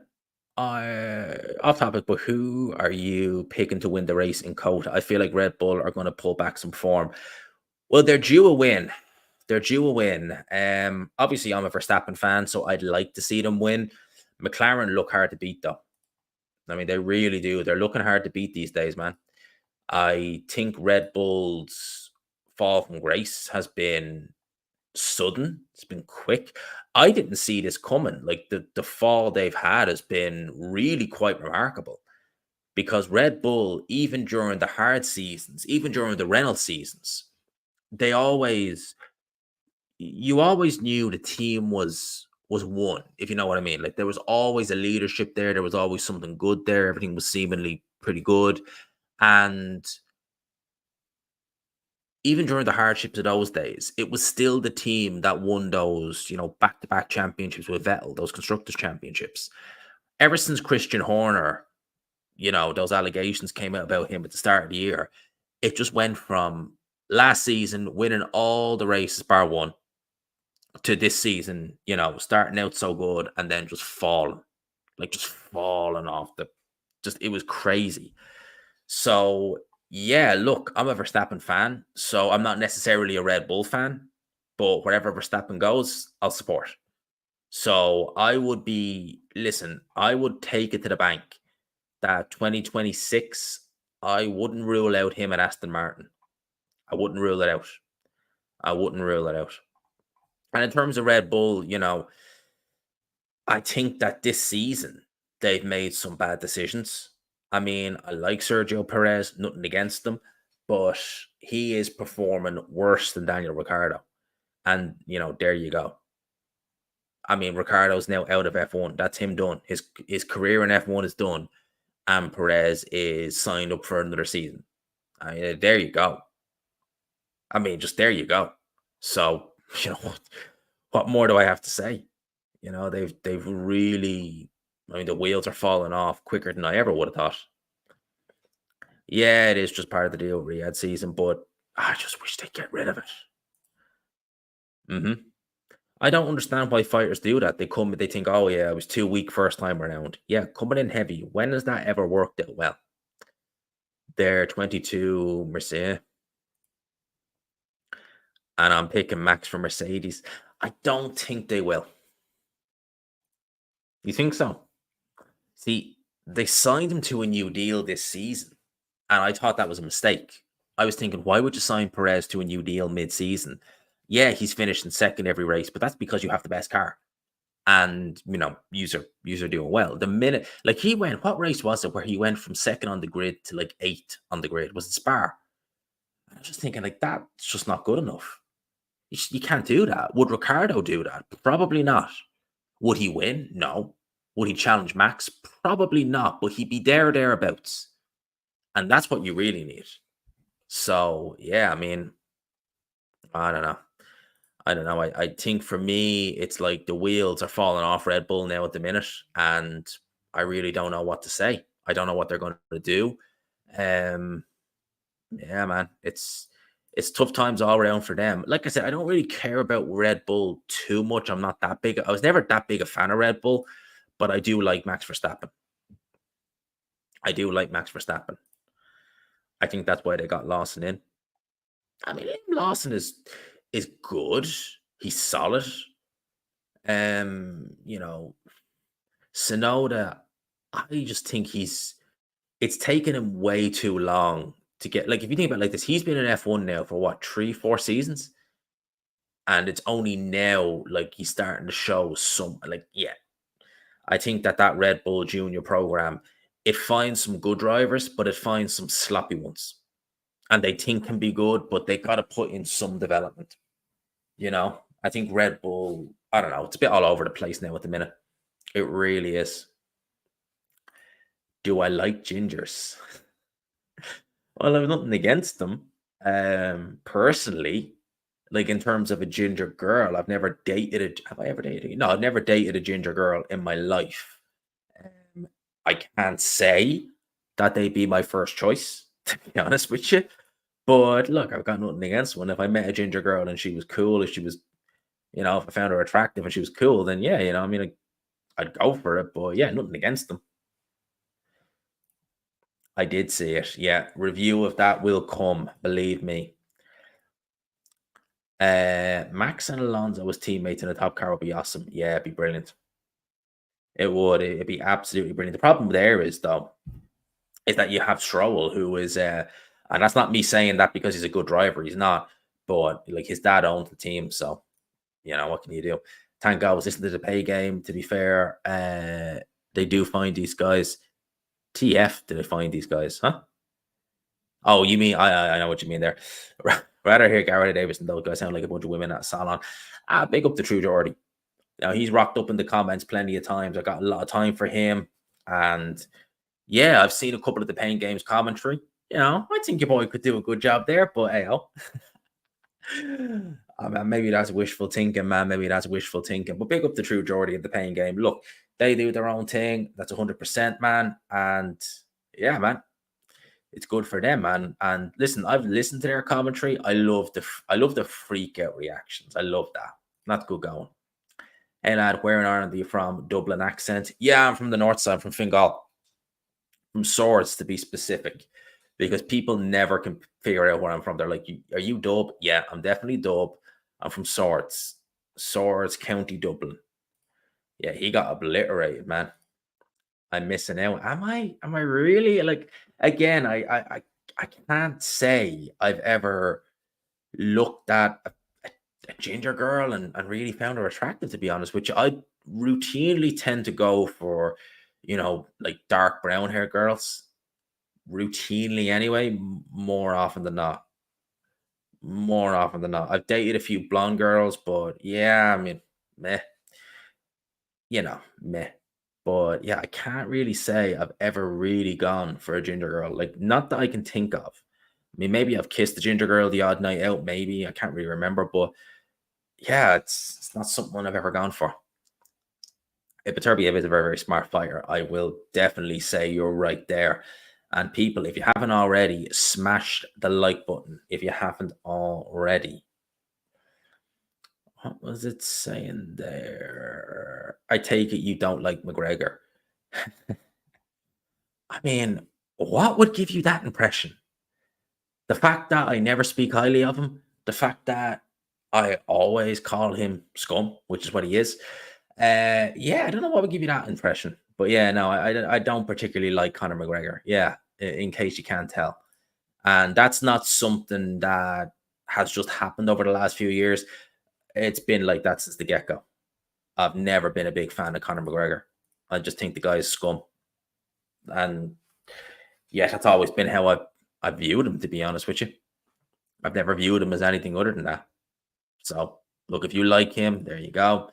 off topic, but who are you picking to win the race in Kota? I feel like Red Bull are going to pull back some form. Well, they're due a win. They're due a win. Obviously, I'm a Verstappen fan, so I'd like to see them win. McLaren look hard to beat, though. I mean, they really do. They're looking hard to beat these days, man. I think Red Bull's fall from grace has been sudden. It's been quick. I didn't see this coming. Like the fall they've had has been really quite remarkable because Red Bull, even during the hard seasons, even during the Reynolds seasons, they always you always knew the team was one, if you know what I mean. Like there was always a leadership there. There was always something good there. Everything was seemingly pretty good. And even during the hardships of those days, it was still the team that won those, back-to-back championships with Vettel, those constructors championships. Ever since Christian Horner, those allegations came out about him at the start of the year, it just went from last season winning all the races bar one to this season, starting out so good and then just falling off it was crazy. So yeah, look, I'm a Verstappen fan, so I'm not necessarily a Red Bull fan, but wherever Verstappen goes, I'll support. So I would take it to the bank that 2026, I wouldn't rule out him at Aston Martin. I wouldn't rule it out. And in terms of Red Bull, I think that this season they've made some bad decisions. I mean, I like Sergio Perez, nothing against him, but he is performing worse than Daniel Ricciardo. And, there you go. I mean, Ricciardo's now out of F1. That's him done. His career in F1 is done. And Perez is signed up for another season. I mean, there you go. I mean, just there you go. So, what more do I have to say? They've really, I mean, the wheels are falling off quicker than I ever would have thought. Yeah, it is just part of the deal, Riyadh season, but I just wish they'd get rid of it. I don't understand why fighters do that. They think, oh yeah, I was too weak first time around. Yeah, coming in heavy. When has that ever worked out well? They're 22 Mercedes, and I'm picking Max for Mercedes. I don't think they will. You think so? See, they signed him to a new deal this season, and I thought that was a mistake. I was thinking, why would you sign Perez to a new deal mid-season? Yeah, he's finished in second every race, but that's because you have the best car. And, user doing well. The minute, like what race was it where he went from second on the grid to like 8th on the grid? Was it Spa? I was just thinking, like, that's just not good enough. You can't do that. Would Ricardo do that? Probably not. Would he win? No. Would he challenge Max? Probably not, but he'd be thereabouts. and that's what you really need. So yeah, I mean, I don't know. I don't know. I think for me, it's like the wheels are falling off Red Bull now at the minute, and I really don't know what to say. I don't know what they're going to do. Um, yeah, man, it's tough times all around for them. Like I said, I don't really care about Red Bull too much. I'm not that big. I was never that big a fan of Red Bull, but I do like Max Verstappen. I do like Max Verstappen. I think that's why they got Lawson in. I mean, Lawson is good. He's solid. You know, Sonoda, I just think it's taken him way too long to get, like, if you think about it like this, he's been in F1 now for what, 3, 4 seasons? And it's only now, like, he's starting to show some, like, yeah. I think that Red Bull Junior program, it finds some good drivers, but it finds some sloppy ones. And they think can be good, but they got to put in some development. I think Red Bull, I don't know, it's a bit all over the place now at the minute. It really is. Do I like gingers? Well, I've nothing against them. Personally, like in terms of a ginger girl, I've never dated it. Have I ever dated? No, I've never dated a ginger girl in my life. Um, I can't say that they'd be my first choice, to be honest with you. But look, I've got nothing against one. If I met a ginger girl and she was cool, if she was, if I found her attractive and she was cool, then yeah, I mean, I'd go for it. But yeah, nothing against them. I did see it. Yeah, review of that will come. Believe me. Max and Alonso as teammates in a top car would be awesome. Yeah, it'd be brilliant. It would. It'd be absolutely brilliant. The problem there is though, is that you have Stroll, who is, and that's not me saying that because he's a good driver. He's not, but like his dad owns the team, so what can you do? Thank God I was listening to the pay game. To be fair, they do find these guys. TF, do they find these guys? Huh? Oh, you mean I know what you mean there. Rather hear Garrett Davis and those guys sound like a bunch of women at a salon. Big up to True Geordie. Now he's rocked up in the comments plenty of times. I got a lot of time for him, and yeah, I've seen a couple of the Pain Games commentary. I think your boy could do a good job there, but hey, maybe that's wishful thinking, man. Maybe that's wishful thinking. But big up the True Geordie at the Pain Game. Look, they do their own thing. That's 100%, man. And yeah, man, it's good for them, man. And listen, I've listened to their commentary. I love the freak out reactions. I love that. That's good going. Hey lad, where in Ireland are you from? Dublin accent. Yeah, I'm from the north side, from Fingal. From Swords to be specific. Because people never can figure out where I'm from. They're like, are you Dub? Yeah, I'm definitely Dub. I'm from Swords. Swords, County Dublin. Yeah, he got obliterated, man. I'm missing out. Am I really, like, again, I can't say I've ever looked at a ginger girl and really found her attractive, to be honest, which I routinely tend to go for, like dark brown hair girls. Routinely anyway, more often than not. More often than not. I've dated a few blonde girls, but yeah, I mean, meh, meh. But yeah, I can't really say I've ever really gone for a ginger girl. Like, not that I can think of. I mean, maybe I've kissed a ginger girl the odd night out, maybe. I can't really remember. But yeah, it's not something I've ever gone for. If Beterbiev is a very, very smart fighter, I will definitely say you're right there. And people, if you haven't already, smash the like button. If you haven't already. What was it saying there? I take it you don't like McGregor. I mean, what would give you that impression? The fact that I never speak highly of him, the fact that I always call him scum, which is what he is. Yeah, I don't know what would give you that impression, but yeah, no, I don't particularly like Conor McGregor. Yeah, in case you can't tell, and that's not something that has just happened over the last few years. It's been like that since the get go. I've never been a big fan of Conor McGregor. I just think the guy is scum, and yeah, that's always been how I viewed him. To be honest with you, I've never viewed him as anything other than that. So, look, if you like him, there you go.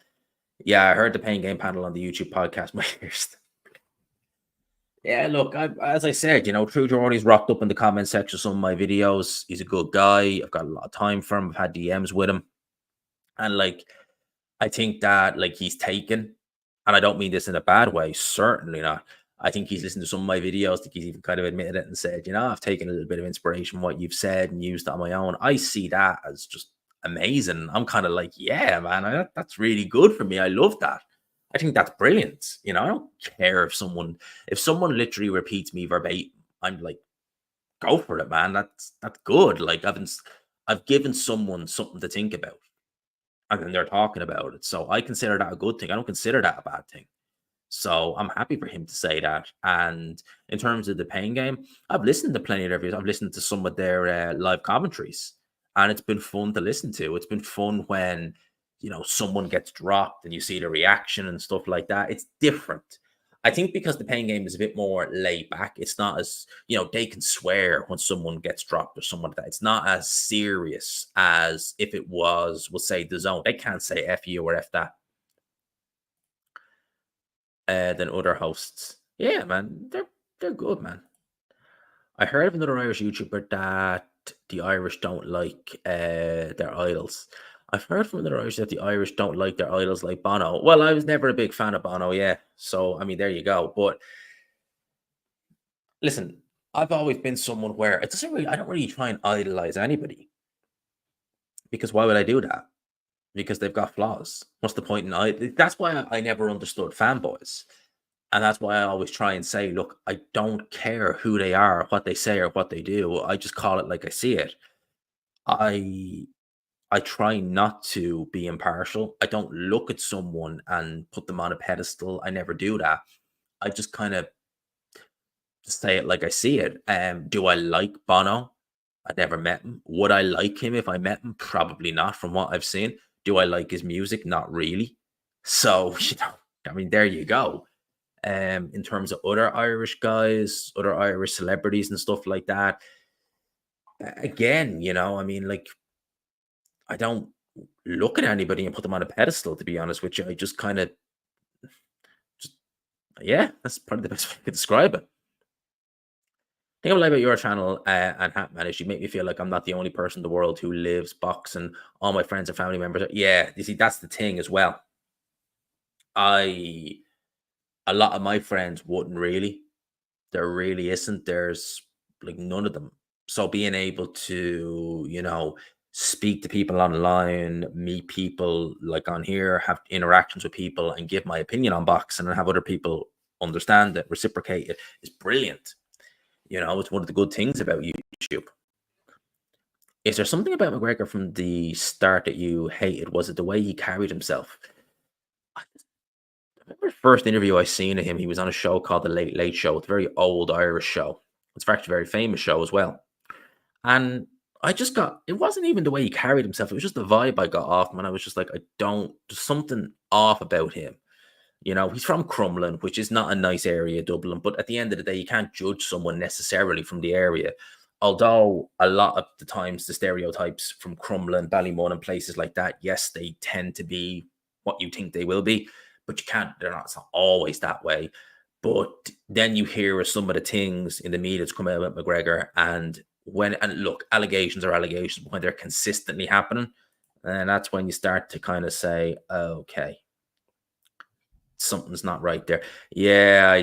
Yeah, I heard the Pain Game panel on the YouTube podcast. My ears. Yeah, look, as I said, True Geordie's rocked up in the comment section of some of my videos. He's a good guy. I've got a lot of time for him. I've had DMs with him. And like, I think that like he's taken, and I don't mean this in a bad way, certainly not. I think he's listened to some of my videos. I think he's even kind of admitted it and said, I've taken a little bit of inspiration from what you've said and used it on my own. I see that as just amazing. I'm kind of like, yeah, man, that's really good for me. I love that. I think that's brilliant. I don't care if someone literally repeats me verbatim. I'm like, go for it, man. That's good. Like I've given someone something to think about, and then they're talking about it. So I consider that a good thing. I don't consider that a bad thing. So I'm happy for him to say that. And in terms of the pain game, I've listened to plenty of their videos. I've listened to some of their live commentaries, and it's been fun to listen to. It's been fun when someone gets dropped and you see the reaction and stuff like that. It's different. I think because the pain game is a bit more laid back. It's not as they can swear when someone gets dropped or someone like that. It's not as serious as if it was, we'll say, the zone. They can't say F you or F that than other hosts. Yeah, man, they're good, man. I heard of another Irish YouTuber that the Irish don't like their idols. I've heard from another Irish that the Irish don't like their idols like Bono. Well, I was never a big fan of Bono, yeah. So I mean, there you go. But listen, I've always been someone where I don't really try and idolize anybody, because why would I do that? Because they've got flaws. What's the point in that's why I never understood fanboys. And that's why I always try and say, look, I don't care who they are, what they say, or what they do. I just call it like I see it. I I try not to be impartial. I don't look at someone and put them on a pedestal. I never do that. I just kind of say it like I see it. Do I like Bono? I never met him. Would I like him if I met him? Probably not, from what I've seen. Do I like his music? Not really. So, I mean, there you go. In terms of other Irish guys, other Irish celebrities and stuff like that. Again, I mean, like, I don't look at anybody and put them on a pedestal, to be honest with you. I just kind of, just, yeah, that's probably the best way to describe it. Thing I like about your channel and Hatman is you make me feel like I'm not the only person in the world who lives boxing. All my friends and family members. Yeah, you see, that's the thing as well. I, a lot of my friends wouldn't really. There really isn't. There's like none of them. So being able to, speak to people online, meet people like on here, have interactions with people, and give my opinion on boxing and have other people understand it, reciprocate it is brilliant. It's one of the good things about YouTube. Is there something about McGregor from the start that you hated? Was it the way he carried himself? I remember the first interview I seen of him, he was on a show called The Late Late Show. It's a very old Irish show. It's actually a very famous show as well. And I just got it wasn't even the way he carried himself, it was just the vibe I got off him, and I was just like, there's something off about him. He's from Crumlin, which is not a nice area, Dublin, but at the end of the day, you can't judge someone necessarily from the area. Although a lot of the times the stereotypes from Crumlin, Ballymun, and places like that, yes, they tend to be what you think they will be, but it's not always that way. But then you hear of some of the things in the media that's come out about McGregor, and look, allegations are allegations, but when they're consistently happening, and that's when you start to kind of say, okay, something's not right there. Yeah,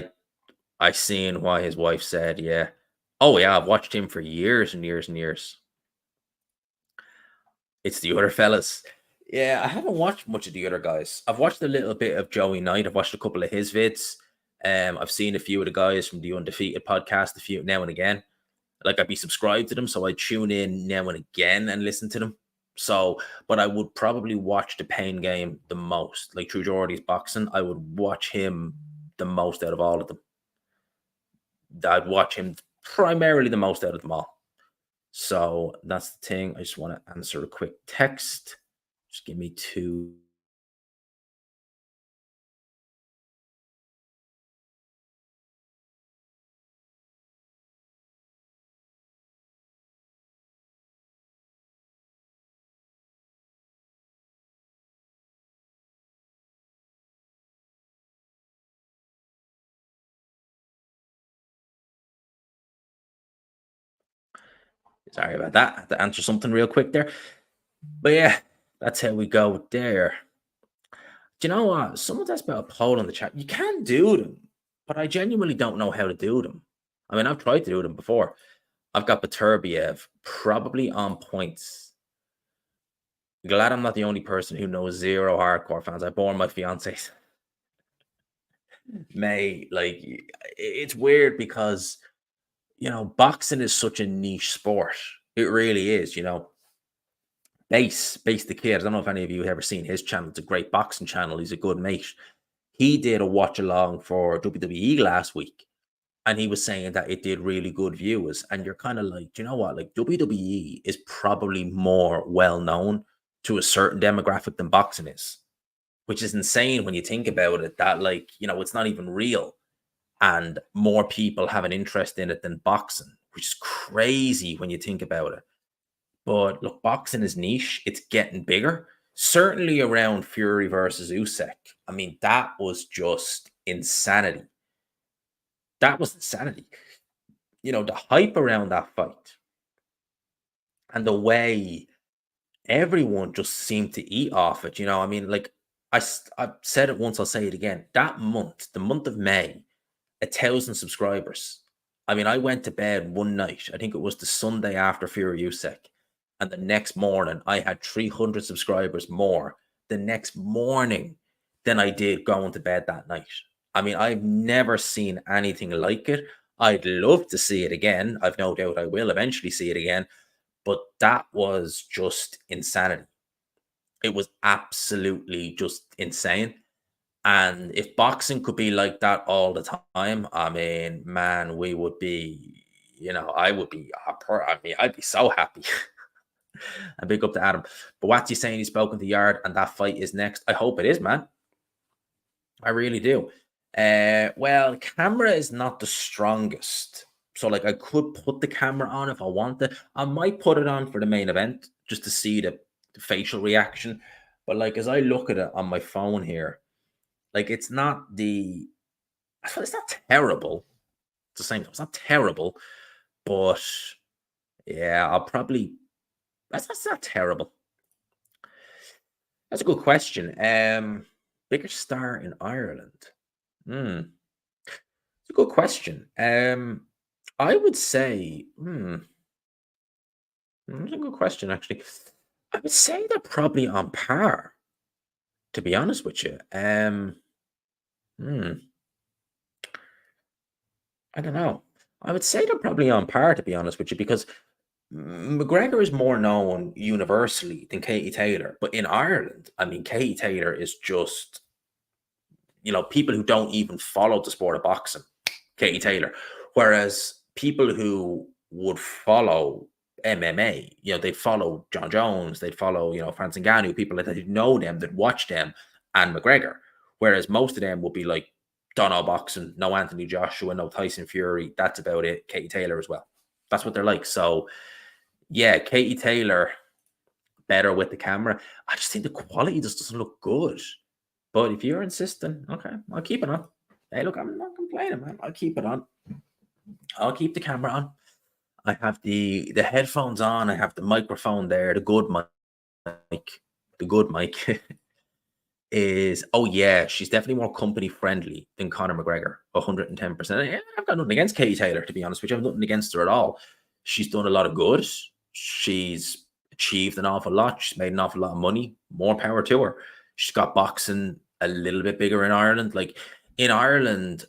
I seen why his wife said, yeah. Oh yeah, I've watched him for years and years and years. It's the other fellas. Yeah, I haven't watched much of the other guys. I've watched a little bit of Joey Knight. I've watched a couple of his vids. I've seen a few of the guys from the Undefeated podcast, a few now and again. Like I'd be subscribed to them, so I tune in now and again and listen to them. So, but I would probably watch the Pain Game the most. Like True Geordie's boxing, I would watch him the most out of all of them. I'd watch him primarily the most out of them all. So that's the thing. I just want to answer a quick text. Just give me two. Sorry about that. I had to answer something real quick there. But yeah, that's how we go there. Do you know what? Someone's asked about a poll in the chat. You can do them, but I genuinely don't know how to do them. I mean, I've tried to do them before. I've got Beterbiev probably on points. Glad I'm not the only person who knows zero hardcore fans. I bore my fiance's May. Like, it's weird because, boxing is such a niche sport. It really is, Base the Kid. I don't know if any of you have ever seen his channel. It's a great boxing channel. He's a good mate. He did a watch along for WWE last week, and he was saying that it did really good viewers. And you're kind of like, do you know what? Like, WWE is probably more well known to a certain demographic than boxing is, which is insane when you think about it. That, like, it's not even real, and more people have an interest in it than boxing, which is crazy when you think about it. But look, boxing is niche. It's getting bigger. Certainly around Fury versus Usyk. I mean, that was just insanity. That was insanity. The hype around that fight and the way everyone just seemed to eat off it. I mean, like I've said it once, I'll say it again. That month, the month of May, 1,000 subscribers. I mean, I went to bed one night. I think it was the Sunday after Fury Usyk, and the next morning I had 300 subscribers more the next morning than I did going to bed that night. I mean, I've never seen anything like it. I'd love to see it again. I've no doubt I will eventually see it again, but that was just insanity. It was absolutely just insane. And if boxing could be like that all the time, I mean, man, we would be, I would be, I mean, I'd be so happy. And big up to Adam. But what's he saying? He's spoken to Yard, and that fight is next. I hope it is, man. I really do. Well, camera is not the strongest. So, like, I could put the camera on if I wanted. I might put it on for the main event just to see the facial reaction. But, like, as I look at it on my phone here, like, it's not terrible. It's the same. It's not terrible, but yeah, I'll probably. That's not terrible. That's a good question. Biggest star in Ireland. Hmm. It's a good question. I would say, that's a good question, actually. I would say they're probably on par, to be honest with you. Hmm, I don't know. I would say they're probably on par, to be honest with you, because McGregor is more known universally than Katie Taylor. But in Ireland, I mean, Katie Taylor is just, people who don't even follow the sport of boxing, Katie Taylor. Whereas people who would follow MMA, they'd follow John Jones, they'd follow, Francis Ngannou, people like that who know them, that watch them, and McGregor. Whereas most of them would be like, don't know boxing, no Anthony Joshua, no Tyson Fury. That's about it. Katie Taylor as well. That's what they're like. So, yeah, Katie Taylor better with the camera. I just think the quality just doesn't look good. But if you're insisting, okay, I'll keep it on. Hey, look, I'm not complaining, man. I'll keep it on. I'll keep the camera on. I have the headphones on. I have the microphone there. The good mic. The good mic is, oh yeah, she's definitely more company friendly than Conor McGregor. 110%. Yeah, I've got nothing against Katie Taylor, to be honest, which I've nothing against her at all. She's done a lot of good. She's achieved an awful lot. She's made an awful lot of money. More power to her. She's got boxing a little bit bigger in Ireland. Like, in Ireland,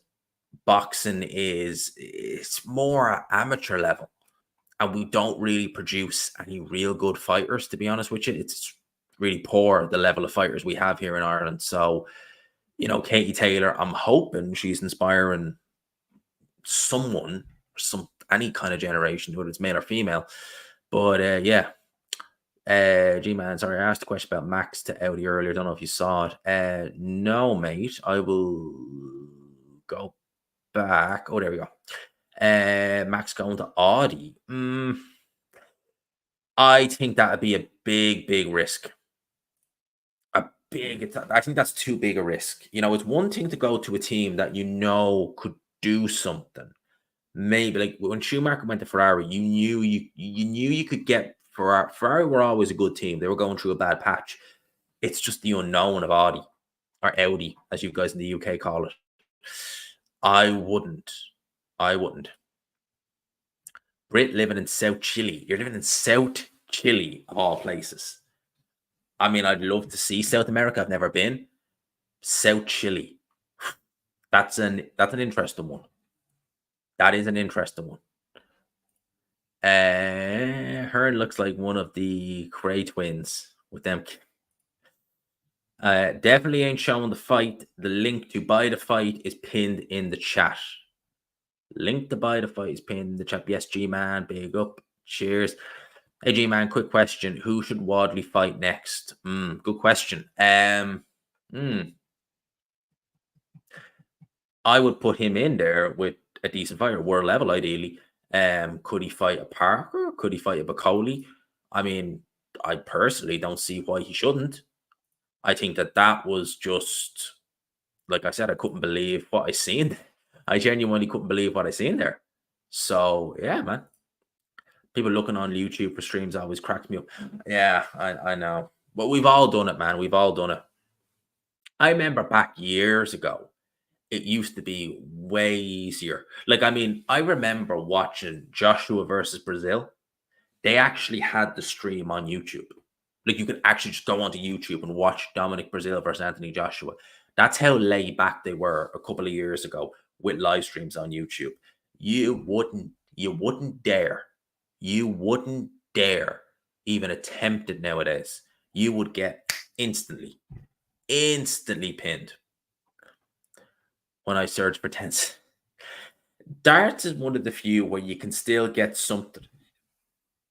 boxing it's more amateur level, and we don't really produce any real good fighters, to be honest with you. It's really poor, the level of fighters we have here in Ireland. So, Katie Taylor, I'm hoping she's inspiring someone, any kind of generation, whether it's male or female. But yeah. G-Man, sorry, I asked a question about Max to Audi earlier. Don't know if you saw it. No, mate. I will go back. Oh, there we go. Max going to Audi. I think that would be a big, big risk. I think that's too big a risk. It's one thing to go to a team that could do something, Maybe like when Schumacher went to Ferrari, you knew you could get Ferrari. Ferrari were always a good team. They were going through a bad patch. It's just the unknown of Audi or Audi, as you guys in the UK call it. I wouldn't. I wouldn't. Brit living in South Chile. You're living in South Chile, of all places. I mean, I'd love to see South America. I've never been. South Chile. That's an interesting one. That is an interesting one. Her looks like one of the Cray twins with them. Definitely ain't showing the fight. The link to buy the fight is pinned in the chat. Link to buy the fight is pinned in the chat. Yes, G-Man, big up. Cheers. Hey, G-Man, quick question. Who should Wadley fight next? Good question. I would put him in there with a decent fighter, world level, ideally. Could he fight a Parker? Could he fight a Bacoli? I mean, I personally don't see why he shouldn't. I think that was just, like I said, I couldn't believe what I seen. I genuinely couldn't believe what I seen there. So yeah, man. People looking on YouTube for streams always cracks me up. Yeah, I know. But we've all done it, man. We've all done it. I remember back years ago, it used to be way easier. Like, I mean, I remember watching Joshua versus Brazil. They actually had the stream on YouTube. Like, you could actually just go onto YouTube and watch Dominic Brazil versus Anthony Joshua. That's how laid back they were a couple of years ago with live streams on YouTube. You wouldn't dare even attempt it nowadays. You would get instantly pinned. When I search for tens, darts is one of the few where you can still get something.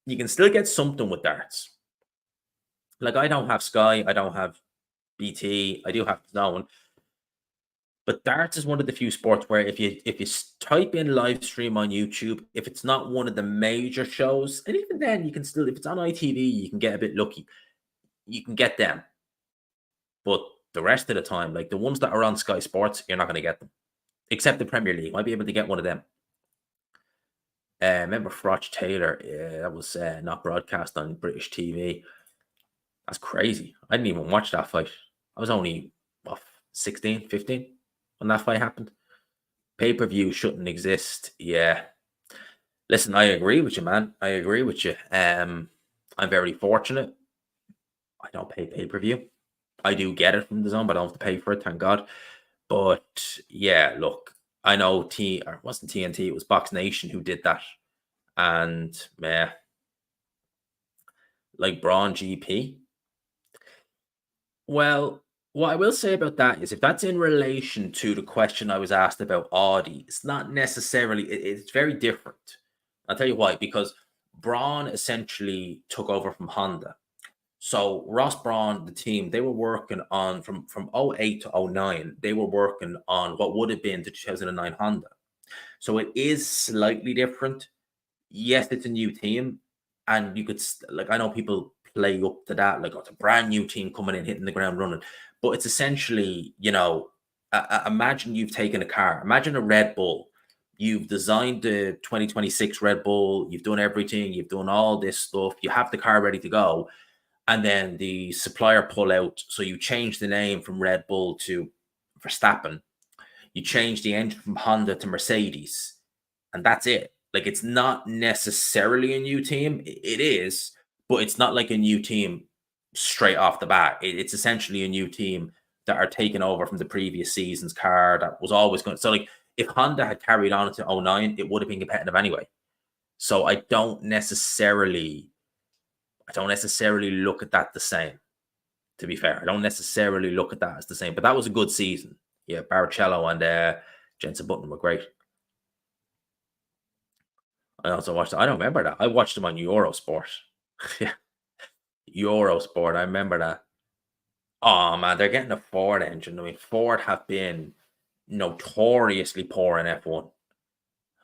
You can still get something with darts. Like, I don't have Sky, I don't have BT, I do have Zone. But darts is one of the few sports where if you type in live stream on YouTube, if it's not one of the major shows, and even then you can still, if it's on ITV, you can get a bit lucky. You can get them. But the rest of the time, like the ones that are on Sky Sports, you're not going to get them. Except the Premier League. Might be able to get one of them. Remember Froch Taylor? Yeah, that was not broadcast on British TV. That's crazy. I didn't even watch that fight. I was only, 16, 15 when that fight happened. Pay-per-view shouldn't exist. Yeah. Listen, I agree with you, man. I agree with you. I'm very fortunate. I don't pay pay-per-view. I do get it from the zone, but I don't have to pay for it, thank God. But yeah, look, I know or it wasn't TNT, it was Box Nation who did that. And like Braun GP. Well, what I will say about that is if that's in relation to the question I was asked about Audi, it's not necessarily, it's very different. I'll tell you why, because Braun essentially took over from Honda. So Ross Braun, the team, they were working on from 08 to 09, they were working on what would have been the 2009 Honda. So it is slightly different. Yes, it's a new team, and you could like, I know people play up to that, like, oh, it's a brand new team coming in, hitting the ground running. But it's essentially, imagine you've taken a car, imagine a Red Bull. You've designed the 2026 Red Bull, you've done everything, you've done all this stuff, you have the car ready to go, and then the supplier pull out. So you change the name from Red Bull to Verstappen. You change the engine from Honda to Mercedes, and that's it. Like, it's not necessarily a new team. It is, but it's not like a new team straight off the bat. It's essentially a new team that are taking over from the previous season's car that was always going. So, like, if Honda had carried on to 09, it would have been competitive anyway. So I don't necessarily look at that the same. To be fair, I don't necessarily look at that as the same. But that was a good season. Yeah, Barrichello and Jensen Button were great. I also watched. I don't remember that. I watched them on Eurosport. Yeah, Eurosport. I remember that. Oh man, they're getting a Ford engine. I mean, Ford have been notoriously poor in F1.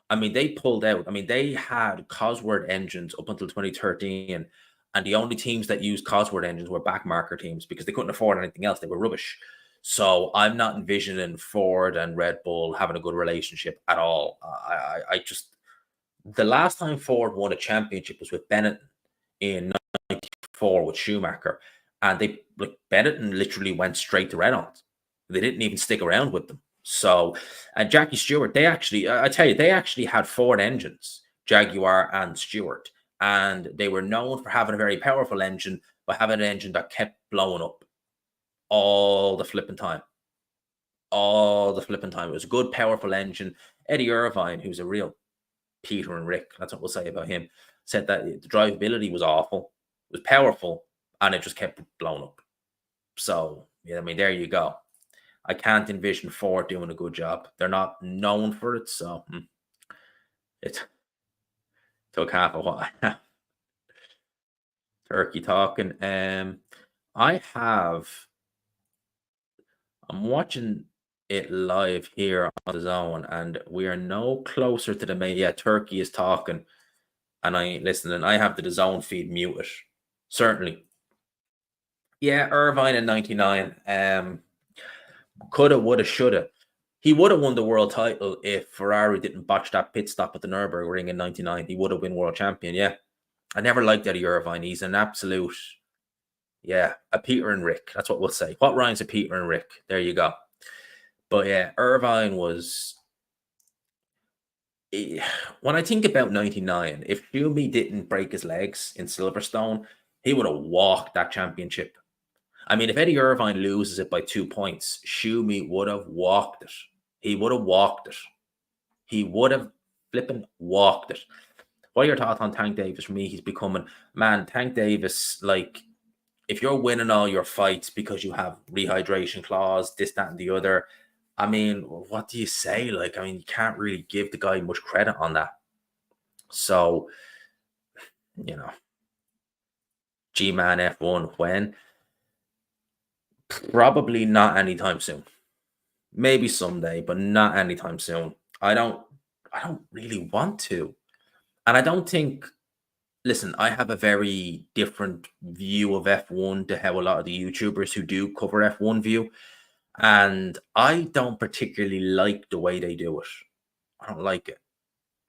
I mean, they pulled out. I mean, they had Cosworth engines up until 2013, and the only teams that used Cosworth engines were backmarker teams because they couldn't afford anything else. They were rubbish. So I'm not envisioning Ford and Red Bull having a good relationship at all. I just the last time Ford won a championship was with Benetton in '94 with Schumacher, and they like Benetton literally went straight to Renault. They didn't even stick around with them. So, and Jackie Stewart, they actually, I tell you, they actually had Ford engines, Jaguar and Stewart, and they were known for having a very powerful engine, but having an engine that kept blowing up all the flipping time, all the flipping time. It was a good, powerful engine. Eddie Irvine, who's a real Peter and Rick, that's what we'll say about him, said that the drivability was awful, it was powerful, and it just kept blowing up. So, yeah, I mean, there you go. I can't envision Ford doing a good job. They're not known for it, so it took half a while. Turkey talking. I have. I'm watching it live here on the zone, and we are no closer to the main. Yeah, Turkey is talking, and I ain't listening. I have the zone feed muted. Certainly. Yeah, Irvine in '99. Coulda, woulda, shoulda. He would have won the world title if Ferrari didn't botch that pit stop at the Nürburgring in '99. He would have been world champion. Yeah, I never liked Eddie Irvine. He's an absolute, yeah, a Peter and Rick. That's what we'll say. What rhymes with Peter and Rick? There you go. But yeah, Irvine was. When I think about '99, if Schumi didn't break his legs in Silverstone, he would have walked that championship. I mean, if Eddie Irvine loses it by 2 points, Schumi would have walked it. He would have walked it. He would have flipping walked it. What are your thoughts on Tank Davis? For me, he's becoming, man, Tank Davis, like, if you're winning all your fights because you have rehydration clause, this, that, and the other, I mean, what do you say? Like, I mean, you can't really give the guy much credit on that. So, you know, G-Man F1, when? Probably not anytime soon. Maybe someday, but not anytime soon. I don't really want to. And I don't think, listen, I have a very different view of F1 to how a lot of the YouTubers who do cover F1 view. And I don't particularly like the way they do it. I don't like it.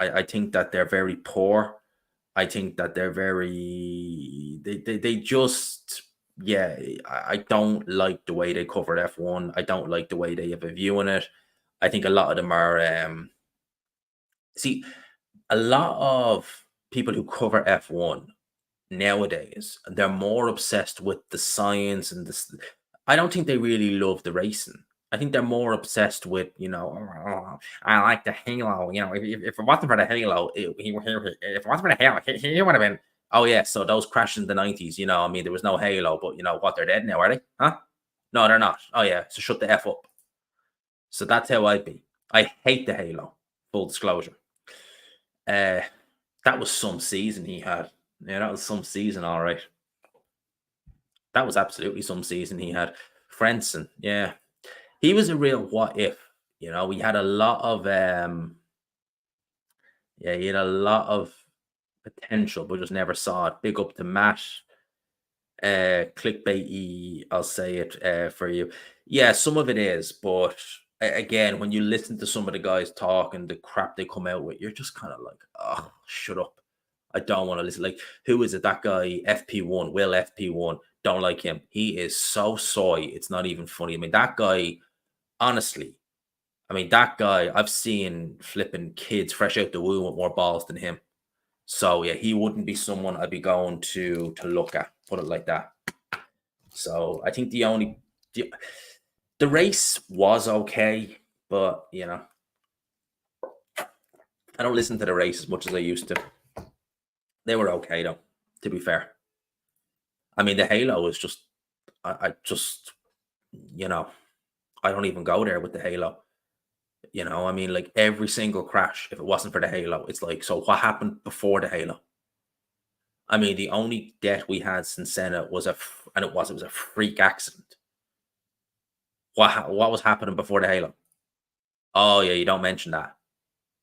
I think that they're very poor. I think that they're very they just, yeah, I don't like the way they covered F1. I don't like the way they have a view on it. I think a lot of them are see, a lot of people who cover F1 nowadays, they're more obsessed with the science and this. I don't think they really love the racing. I think they're more obsessed with, "Oh, I like the halo. If it wasn't for the halo, if it wasn't for the halo, he would have been." Oh yeah, so those crashes in the '90s. I mean, there was no halo, but what? They're dead now, are they? Huh? No, they're not. Oh yeah, so shut the f up. So that's how I'd be. I hate the halo. Full disclosure. Uh, that was some season he had. Yeah, that was some season, all right. That was absolutely some season he had. Frentzen, yeah. He was a real what if. He had a lot of yeah, he had a lot of potential, but just never saw it. Big up to Matt. Clickbaity, I'll say it for you. Yeah, some of it is, but again, when you listen to some of the guys talk and the crap they come out with, you're just kind of like, oh, shut up. I don't want to listen. Like, who is it? That guy, FP1, Will FP1. Don't like him. He is so soy. It's not even funny. I mean, that guy, honestly, that guy, I've seen flipping kids fresh out the womb with more balls than him. So yeah, he wouldn't be someone I'd be going to look at, put it like that. So I think the race was okay, but I don't listen to the race as much as I used to. They were okay though, to be fair. I mean, the halo is just, I just, I don't even go there with the halo. I mean, like every single crash, if it wasn't for the halo, it's like, so what happened before the halo? I mean, the only death we had since Senna was it was a freak accident. What was happening before the halo? Oh yeah, you don't mention that.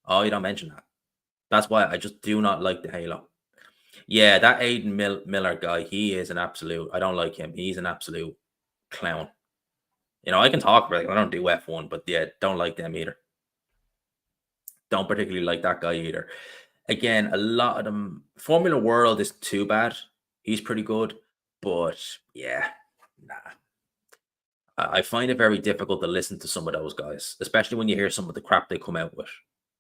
Oh, you don't mention that. That's why I just do not like the halo. Yeah, that Miller guy, he is an absolute. I don't like him. He's an absolute clown. I can talk about it. I don't do F1, but yeah, don't like them either. Don't particularly like that guy either. Again, a lot of them. Formula World is too bad. He's pretty good, but yeah, nah. I find it very difficult to listen to some of those guys, especially when you hear some of the crap they come out with.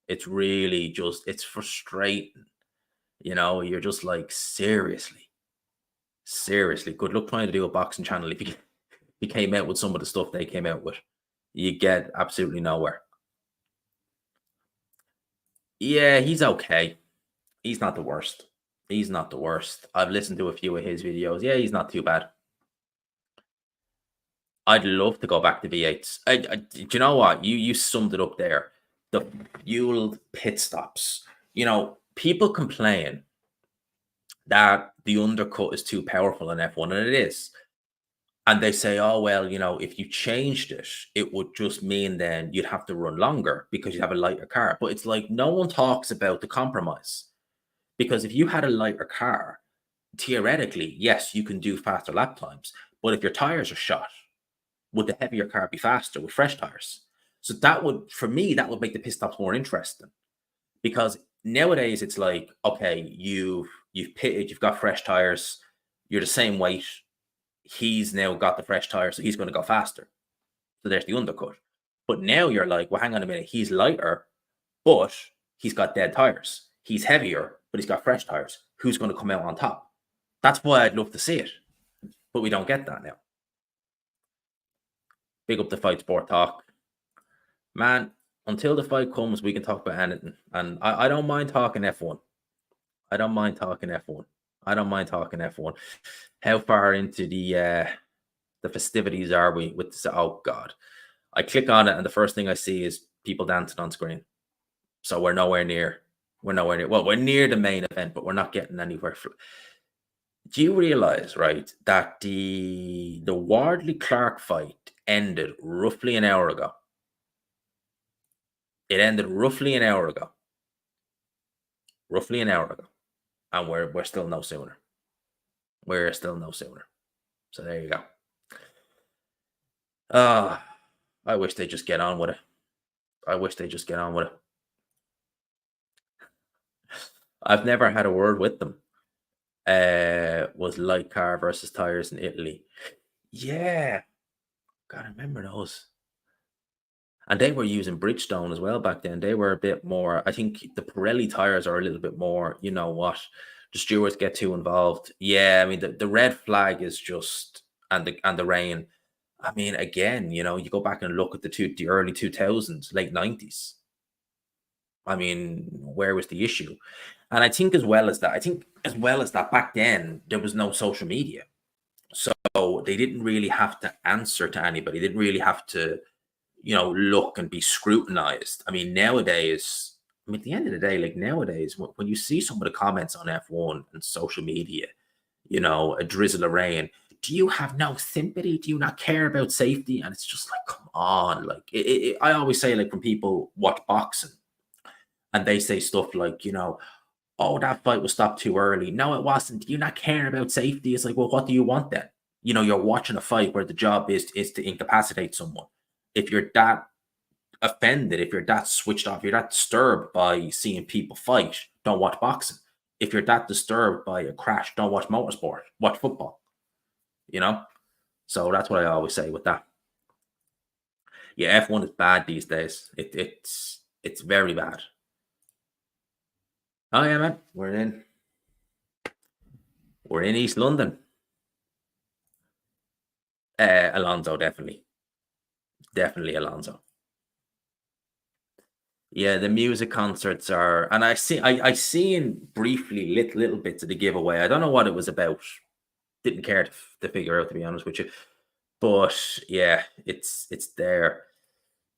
It's really just it's frustrating. You're just like, seriously, seriously. Good luck trying to do a boxing channel if you came out with some of the stuff they came out with. You get absolutely nowhere. Yeah, he's okay. He's not the worst. He's not the worst. I've listened to a few of his videos. Yeah, he's not too bad. I'd love to go back to V8s. Do you know what? You summed it up there. The fueled pit stops. People complain that the undercut is too powerful in F1, and it is. And they say, oh, well, if you changed it, it would just mean then you'd have to run longer because you have a lighter car. But it's like no one talks about the compromise. Because if you had a lighter car, theoretically, yes, you can do faster lap times. But if your tires are shot, would the heavier car be faster with fresh tires? So for me, that would make the pit stops more interesting. Because nowadays it's like, okay, you've pitted, you've got fresh tires, you're the same weight. He's now got the fresh tires, so he's going to go faster. So there's the undercut. But now you're like, well, hang on a minute, he's lighter, but he's got dead tires. He's heavier, but he's got fresh tires. Who's going to come out on top? That's why I'd love to see it. But we don't get that now. Big up the Fight Sport Talk. Man, until the fight comes, we can talk about anything. And I don't mind talking F1. I don't mind talking F1. I don't mind talking F1. How far into the festivities are we with this? Oh God. I click on it and the first thing I see is people dancing on screen. So we're nowhere near. Well, we're near the main event, but we're not getting anywhere. Do you realize, right, that the Wardley Clark fight ended roughly an hour ago? It ended roughly an hour ago. Roughly an hour ago. And we're still no sooner. We're still no sooner. So there you go. I wish they just get on with it. I wish they just get on with it. I've never had a word with them. Was light car versus tires in Italy. Yeah. God, I remember those. And they were using Bridgestone as well back then. They were a bit more, I think the Pirelli tires are a little bit more, you know what, the stewards get too involved. Yeah, I mean the red flag is just and the rain. I mean, again, you go back and look at the early 2000s, late 90s. I mean, where was the issue? And I think as well as that, back then there was no social media. So they didn't really have to answer to anybody. They didn't really have to, look and be scrutinized. I mean, nowadays, at the end of the day, like nowadays, when you see some of the comments on F1 and social media, a drizzle of rain, do you have no sympathy? Do you not care about safety? And it's just like, come on. Like, I always say, like, when people watch boxing and they say stuff like, oh, that fight was stopped too early. No, it wasn't. Do you not care about safety? It's like, well, what do you want then? You're watching a fight where the job is to incapacitate someone. If you're that offended, if you're that switched off, you're that disturbed by seeing people fight, don't watch boxing. If you're that disturbed by a crash, don't watch motorsport, watch football. So that's what I always say with that. Yeah, F1 is bad these days. It's very bad. Oh yeah, man. We're in East London. Alonso, definitely Alonso. Yeah, the music concerts are, and I seen briefly little bits of the giveaway. I don't know what it was about. Didn't care to figure out, to be honest with you. But yeah, it's there.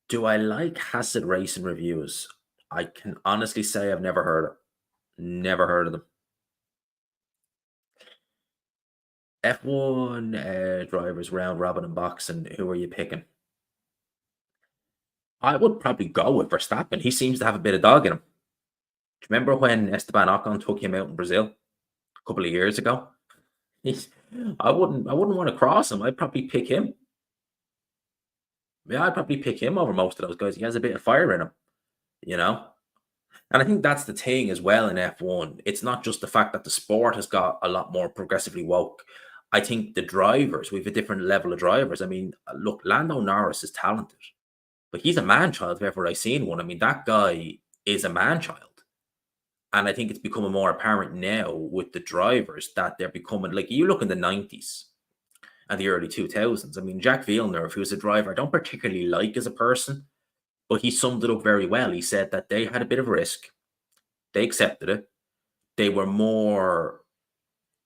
Do I like Hasid Racing reviews? I can honestly say I've never heard of. Never heard of them. F1 drivers round robin and boxing. Who are you picking? I would probably go with Verstappen. He seems to have a bit of dog in him. Do you remember when Esteban Ocon took him out in Brazil a couple of years ago? I wouldn't want to cross him. I'd probably pick him. Yeah, I'd probably pick him over most of those guys. He has a bit of fire in him, you know? And I think that's the thing as well in F1. It's not just the fact that the sport has got a lot more progressively woke. I think the drivers, we have a different level of drivers. I mean, look, Lando Norris is talented, but he's a man child if ever I seen one. I mean, that guy is a man child. And I think it's becoming more apparent now with the drivers that they're becoming like you look in the 90s and the early 2000s. I mean, Jack Villeneuve, who's a driver I don't particularly like as a person, but he summed it up very well. He said that they had a bit of risk, they accepted it, they were more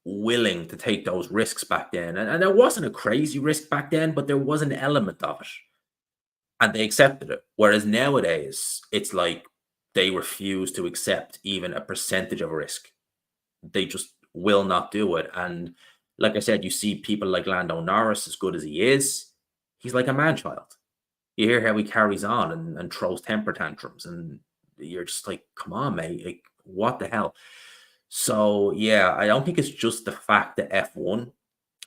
willing to take those risks back then. And there wasn't a crazy risk back then, but there was an element of it. And they accepted it. Whereas nowadays, it's like they refuse to accept even a percentage of risk. They just will not do it. And like I said, you see people like Lando Norris, as good as he is, he's like a man child. You hear how he carries on and throws temper tantrums, and you're just like, come on, mate, like, what the hell? So yeah, I don't think it's just the fact that F1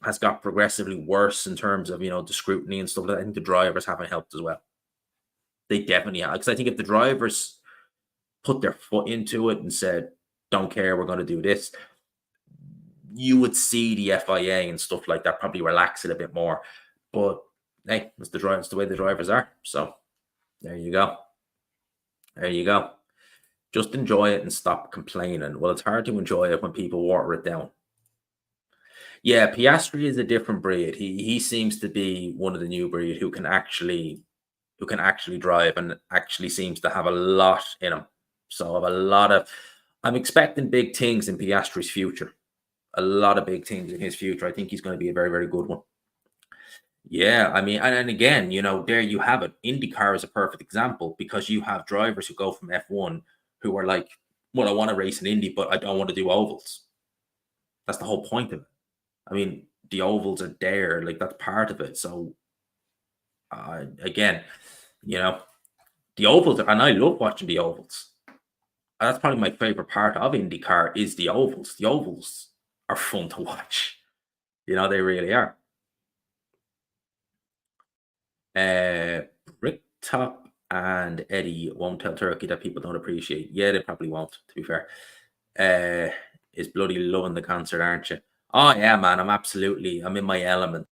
has got progressively worse in terms of the scrutiny and stuff like that. I think the drivers haven't helped as well. They definitely have, because I think if the drivers put their foot into it and said, "Don't care, we're going to do this," you would see the FIA and stuff like that probably relax it a bit more. But hey, it's the drive, it's the way the drivers are. So there you go. There you go. Just enjoy it and stop complaining. Well, it's hard to enjoy it when people water it down. Yeah, Piastri is a different breed. He seems to be one of the new breed who can actually drive and actually seems to have a lot in him. So I have a lot of I'm expecting big things in Piastri's future. A lot of big things in his future. I think he's going to be a very, very good one. Yeah, I mean, and again, there you have it. IndyCar is a perfect example because you have drivers who go from F1 who are like, well, I want to race in Indy, but I don't want to do ovals. That's the whole point of it. I mean, the ovals are there, like that's part of it. So again, you know, the ovals, and I love watching the ovals. That's probably my favorite part of IndyCar is the ovals. The ovals are fun to watch. They really are. Uh, Bricktop and Eddie won't tell Turkey that people don't appreciate. Yeah, they probably won't, to be fair. Is bloody loving the concert, aren't you? Oh yeah, man. I'm in my element.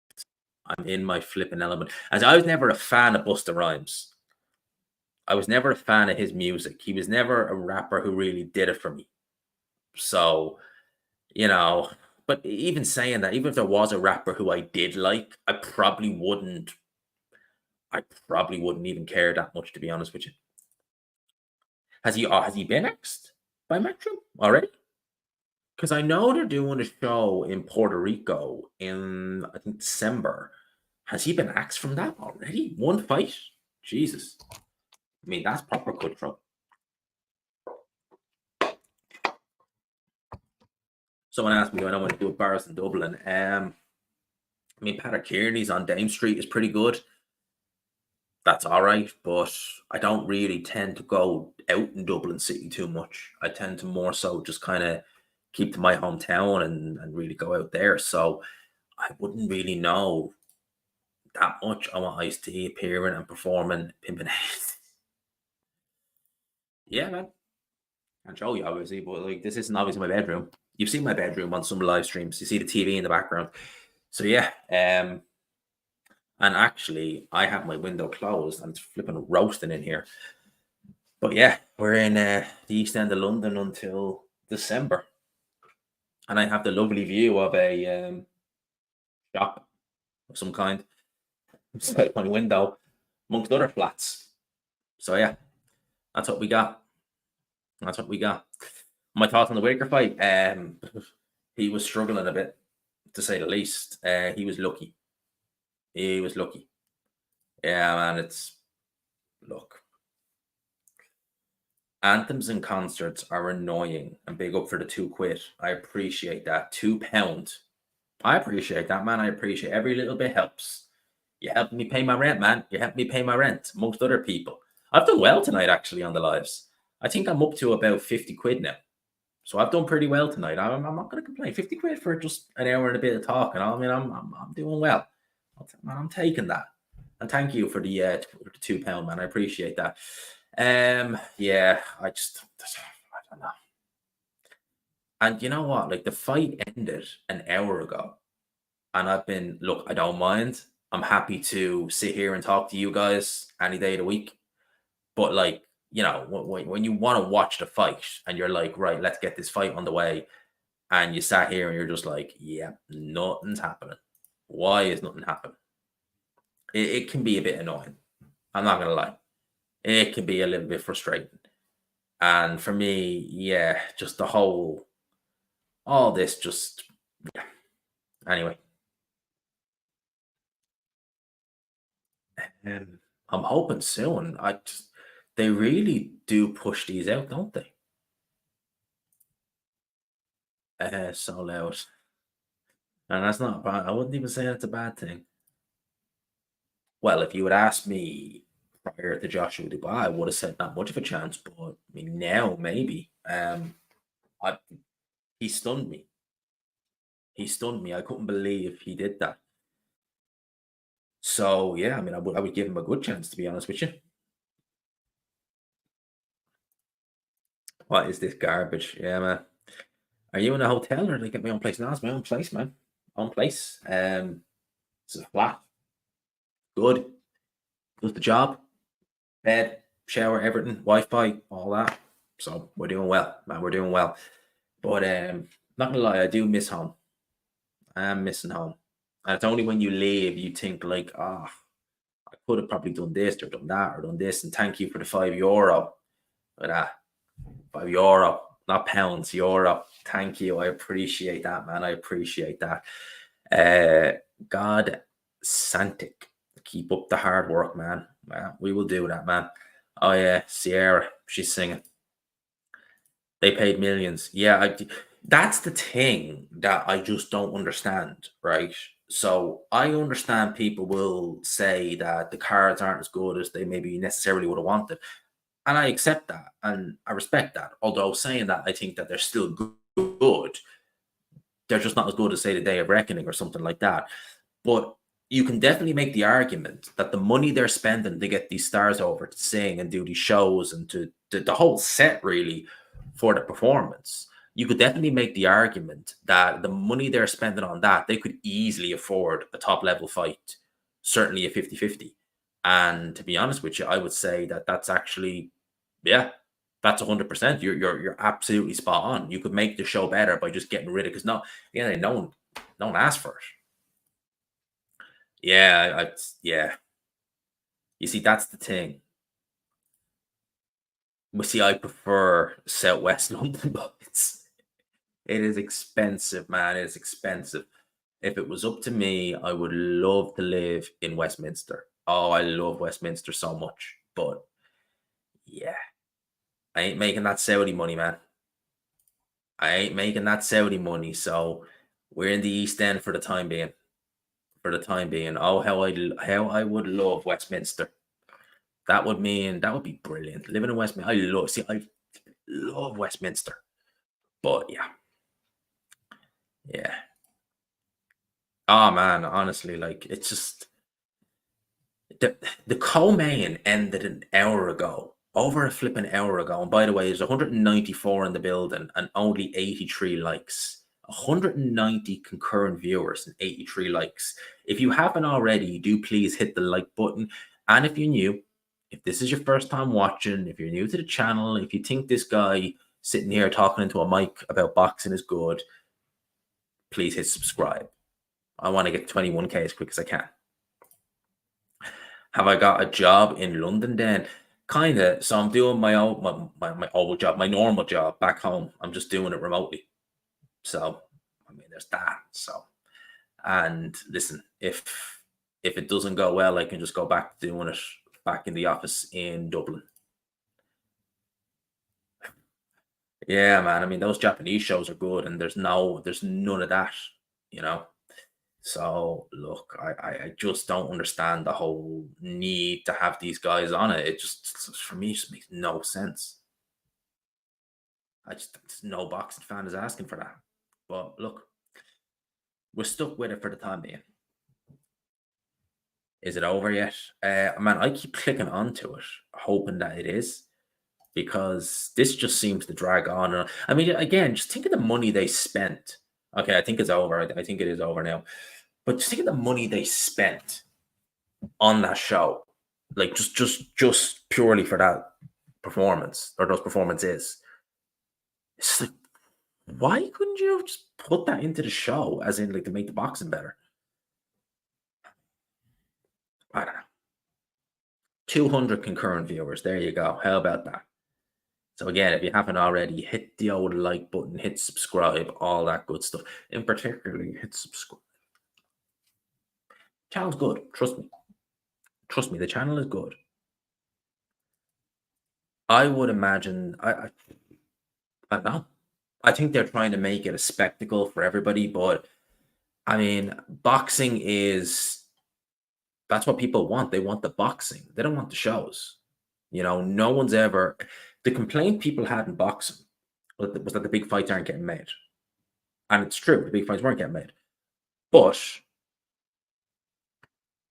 I'm in my flipping element. As I was never a fan of Busta Rhymes. I was never a fan of his music. He was never a rapper who really did it for me. So, you know, but even saying that, even if there was a rapper who I did like, I probably wouldn't even care that much, to be honest with you. Has he been axed by Metro already? Because I know they're doing a show in Puerto Rico in I think December. Has he been axed from that already? One fight? Jesus. I mean, that's proper cutthroat. Someone asked me when I want to do a bars in Dublin. I mean, Patrick Kearney's on Dame Street is pretty good. That's all right, but I don't really tend to go out in Dublin City too much. I tend to more so just kind of keep to my hometown and really go out there. So I wouldn't really know that much. I want Ice T appearing and performing, pimping. Yeah, man. Can't show you obviously, but like this isn't obviously my bedroom. You've seen my bedroom on some live streams. You see the TV in the background. So yeah, and actually I have my window closed and it's flipping roasting in here. But yeah, we're in the East End of London until December, and I have the lovely view of a shop of some kind outside my window, amongst other flats. So yeah, that's what we got. That's what we got. My thoughts on the Whitaker fight. He was struggling a bit, to say the least. He was lucky. He was lucky. Yeah, man. Look. Anthems and concerts are annoying, and big up for the £2. I appreciate that. £2. I appreciate that, man. I appreciate every little bit helps. You helped me pay my rent, man. You helped me pay my rent. Most other people. I've done well tonight, actually, on the lives. I think I'm up to about £50 now. So I've done pretty well tonight. I'm not going to complain. £50 for just an hour and a bit of talking. I mean, I'm doing well. I'm taking that. And thank you for the £2, man. I appreciate that. Yeah, I don't know. And you know what? Like the fight ended an hour ago, and I've been look. I don't mind. I'm happy to sit here and talk to you guys any day of the week. But like, when you want to watch the fight and you're like, right, let's get this fight on the way, and you sat here and you're just like, yeah, nothing's happening. Why is nothing happening? It can be a bit annoying. I'm not gonna lie. It can be a little bit frustrating. And for me, yeah, just all this just anyway. Um, I'm hoping soon. They really do push these out, don't they? So loud. And that's not bad. I wouldn't even say that's a bad thing. Well, if you had asked me prior to Joshua Dubai, I would have said not much of a chance, but I mean now maybe. I He stunned me. He stunned me. I couldn't believe he did that. So yeah, I mean I would give him a good chance to be honest with you. What is this garbage? Yeah, man. Are you in a hotel or like at my own place? No, it's my own place, man. Own place. It's a flat. Good. Does the job. Bed, shower, everything, Wi-Fi, all that. So we're doing well, man. We're doing well. But not gonna lie, I do miss home. I am missing home. And it's only when you leave you think like, ah, I could have probably done this or done that or done this. And thank you for the €5 for that. €5, not pounds, euro. Thank you. I appreciate that, man. I appreciate that. Uh God Santic. Keep up the hard work, man. We will do that, man. Oh yeah, Sierra, she's singing. They paid millions. Yeah, that's the thing that I just don't understand, right? So I understand people will say that the cards aren't as good as they maybe necessarily would have wanted. And I accept that and I respect that. Although saying that, I think that they're still good. They're just not as good as, say, the Day of Reckoning or something like that. But you can definitely make the argument that the money they're spending to get these stars over to sing and do these shows and to the whole set really for the performance, you could definitely make the argument that the money they're spending on that, they could easily afford a top level fight, certainly a 50-50. And to be honest with you, I would say that that's actually, yeah, that's 100%. You're absolutely spot on. You could make the show better by just getting rid of because no, yeah, no one asked for it. Yeah, yeah. You see, that's the thing. But see, I prefer Southwest London, but it is expensive, man. It is expensive. If it was up to me, I would love to live in Westminster. Oh, I love Westminster so much. But yeah, I ain't making that Saudi money, man. I ain't making that Saudi money. So we're in the East End for the time being. For the time being. Oh, how I would love Westminster. That would be brilliant. Living in Westminster, I love Westminster. But yeah, yeah. Oh man, honestly, like it's just the co-main ended an hour ago, over a flipping hour ago. And by the way, there's 194 in the building and only 83 likes. 190 concurrent viewers and 83 likes. If you haven't already, do please hit the like button. And if you're new, if this is your first time watching, if you're new to the channel, if you think this guy sitting here talking into a mic about boxing is good, please hit subscribe. I want to get 21K as quick as I can. Have I got a job in London then? Kinda. So I'm doing my old job, my normal job back home. I'm just doing it remotely. So I mean there's that. So and listen, if it doesn't go well, I can just go back to doing it back in the office in Dublin. Yeah, man. I mean those Japanese shows are good and there's none of that, you know. So look, I just don't understand the whole need to have these guys on it. It just for me just makes no sense. No boxing fan is asking for that. But look, we're stuck with it for the time being. Is it over yet? Man, I keep clicking onto it, hoping that it is, because this just seems to drag on. I mean, again, just think of the money they spent. Okay, I think it's over. I think it is over now. But just think of the money they spent on that show, like just purely for that performance or those performances. It's like, why couldn't you just put that into the show, as in like to make the boxing better? I don't know. 200 concurrent viewers. There you go. How about that? So again, if you haven't already, hit the old like button, hit subscribe, all that good stuff. In particularly, hit subscribe. Channel's good. Trust me. Trust me, the channel is good. I would imagine. I don't know. I think they're trying to make it a spectacle for everybody, but I mean, boxing is that's what people want. They want the boxing. They don't want the shows. No one's ever the complaint people had in boxing was that the big fights aren't getting made. And it's true, the big fights weren't getting made. But,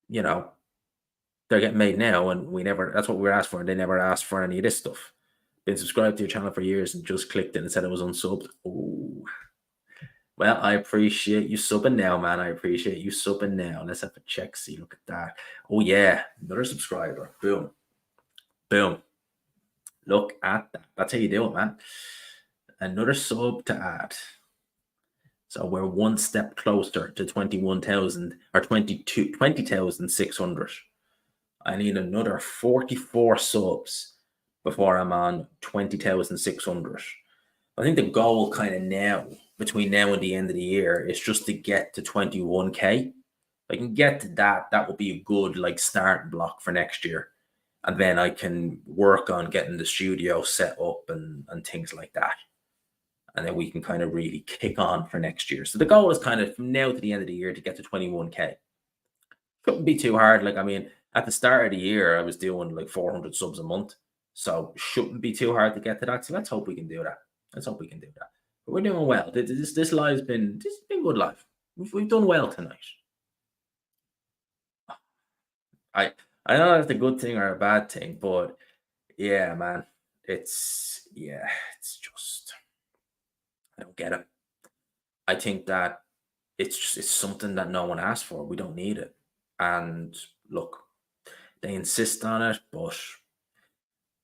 you know, they're getting made now, and that's what we were asked for, and they never asked for any of this stuff. Been subscribed to your channel for years and just clicked it and said it was unsubbed. Oh, well, I appreciate you subbing now, man. I appreciate you subbing now. Let's have a check. See, look at that. Oh, yeah. Another subscriber. Boom. Boom. Look at that. That's how you do it, man. Another sub to add. So we're one step closer to 21,000 or 20,600. I need another 44 subs before I'm on 20,600. I think the goal kind of now, between now and the end of the year, is just to get to 21K. If I can get to that, that will be a good like start block for next year. And then I can work on getting the studio set up and things like that. And then we can kind of really kick on for next year. So the goal is kind of from now to the end of the year to get to 21K. Shouldn't be too hard. Like, I mean, at the start of the year, I was doing like 400 subs a month. So shouldn't be too hard to get to that. So let's hope we can do that. Let's hope we can do that. But we're doing well. This live's been good live. We've done well tonight. I I don't know if it's a good thing or a bad thing, but yeah, man, it's just I don't get it. I think that it's something that no one asked for. We don't need it. And look, they insist on it, but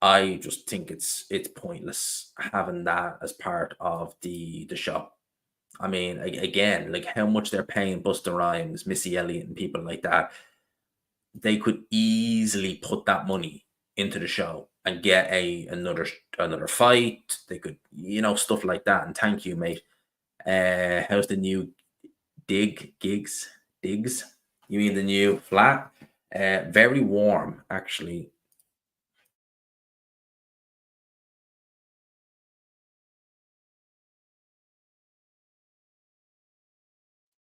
I just think it's pointless having that as part of the show. I mean, again, like how much they're paying Busta Rhymes, Missy Elliott, and people like that, they could easily put that money into the show and get another fight. They could, stuff like that. And thank you, mate. How's the new digs? You mean the new flat? Very warm, actually.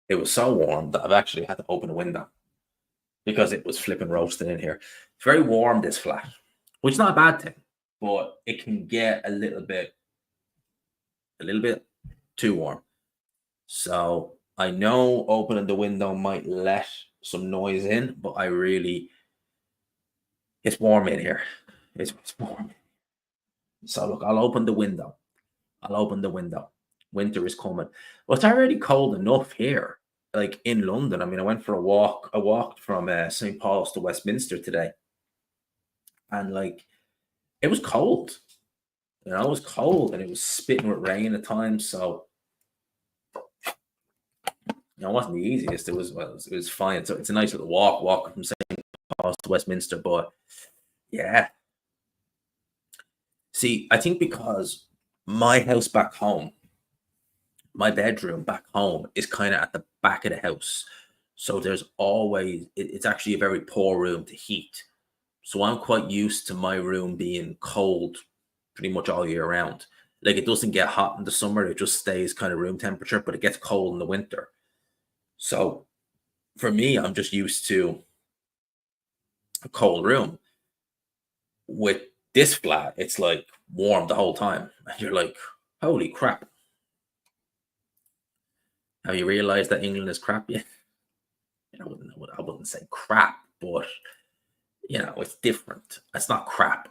It was so warm that I've actually had to open a window because it was flipping roasting in here. It's very warm, this flat, which is not a bad thing, but it can get a little bit too warm. So I know opening the window might let some noise in, but it's warm in here. It's warm. So look, I'll open the window. Winter is coming. Well, it's already cold enough here, like in London. I mean, I went for a walk. I walked from St. Paul's to Westminster today, and like it was cold. It was cold, and it was spitting with rain at times. So it wasn't the easiest. It was fine. So it's a nice little walk from St. Paul's to Westminster. But yeah, see, I think because my house back home, my bedroom back home is kind of at the back of the house. So there's always, it's actually a very poor room to heat. So I'm quite used to my room being cold pretty much all year round. Like it doesn't get hot in the summer, it just stays kind of room temperature, but it gets cold in the winter. So for me, I'm just used to a cold room. With this flat, it's like warm the whole time. And you're like, holy crap. Have you realized that England is crap yet? I wouldn't say crap, but it's different. It's not crap.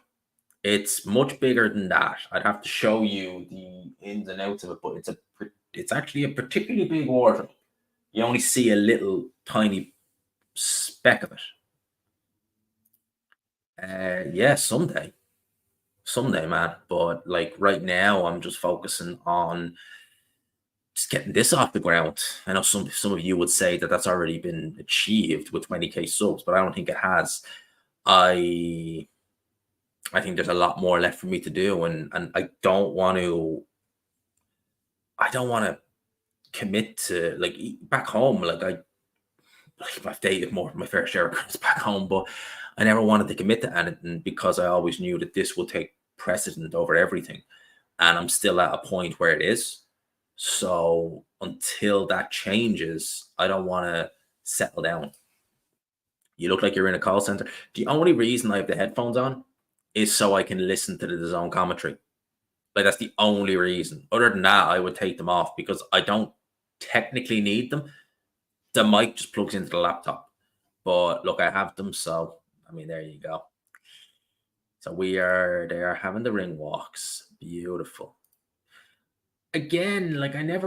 It's much bigger than that. I'd have to show you the ins and outs of it, but it's actually a particularly big wardrobe. You only see a little tiny speck of it. Yeah, someday, man. But like right now, I'm just focusing on just getting this off the ground. I know some of you would say that that's already been achieved with 20K subs, but I don't think it has. I I think there's a lot more left for me to do, and I don't want to commit to like back home. I've dated more than my fair share of girls back home, but I never wanted to commit to anything because I always knew that this will take precedent over everything. And I'm still at a point where it is. So until that changes, I don't want to settle down. You look like you're in a call center. The only reason I have the headphones on is so I can listen to the zone commentary. Like that's the only reason. Other than that, I would take them off because I don't technically need them. The mic just plugs into the laptop. But look, I have them, so I mean, there you go. So they are having the ring walks. Beautiful. Again, like it's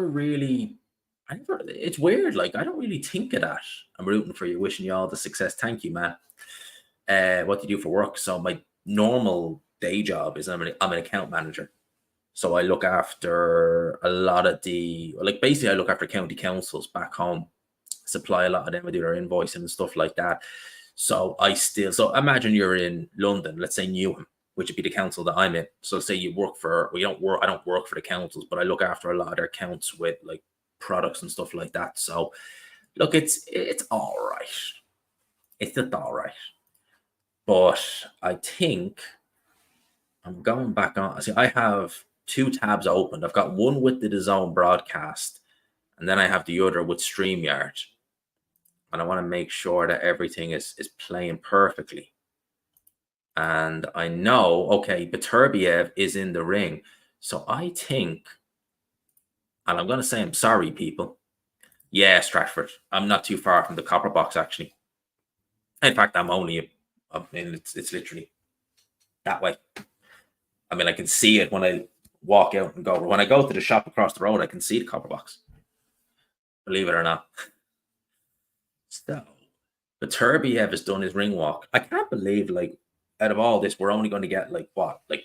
weird. Like, I don't really think of that. I'm rooting for you, wishing you all the success. Thank you, man. What do you do for work? So my normal day job is I'm an account manager. So I look after a lot of like basically I look after county councils back home, supply a lot of them, I do their invoicing and stuff like that. So imagine you're in London, let's say Newham, which would be the council that I'm in. So say you work for, well, you don't work, I don't work for the councils, but I look after a lot of their accounts with like products and stuff like that. So look, it's all right. It's just all right. But I think I'm going back on. See, I have two tabs open. I've got one with the DAZN broadcast, and then I have the other with StreamYard. And I want to make sure that everything is playing perfectly. And I know, okay, Beterbiev is in the ring. So I think, and I'm going to say I'm sorry, people. Yeah, Stratford. I'm not too far from the copper box, actually. In fact, I mean, it's literally that way. I mean, I can see it when I walk out and go. When I go to the shop across the road, I can see the copper box. Believe it or not. So, Beterbiev has done his ring walk. I can't believe, like, out of all this, we're only going to get like what, like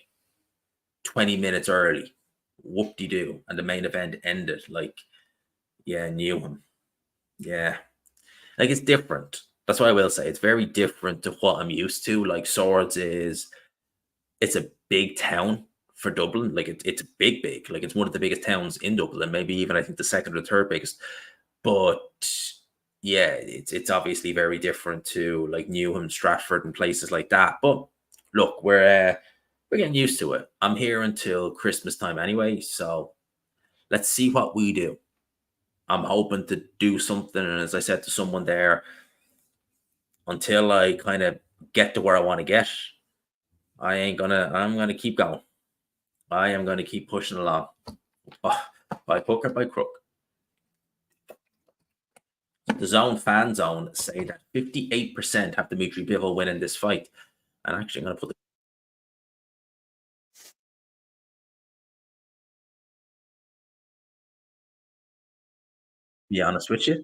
20 minutes early. Whoop de doo, and the main event ended. Like, yeah, knew him. Yeah, like it's different. That's what I will say. It's very different to what I'm used to. Like Swords it's a big town for Dublin. Like it's big. Like it's one of the biggest towns in Dublin, maybe even I think the second or third biggest. But yeah, it's obviously very different to like Newham, Stratford, and places like that. But look, we're getting used to it. I'm here until Christmas time anyway, so let's see what we do. I'm hoping to do something, and as I said to someone there, until I kind of get to where I want to get, I'm gonna keep going. I am gonna keep pushing along. Oh, by hook or by crook. The zone fan zone say that 58% have Dmitry Bivol winning this fight. And actually, I'm going to put be honest with you.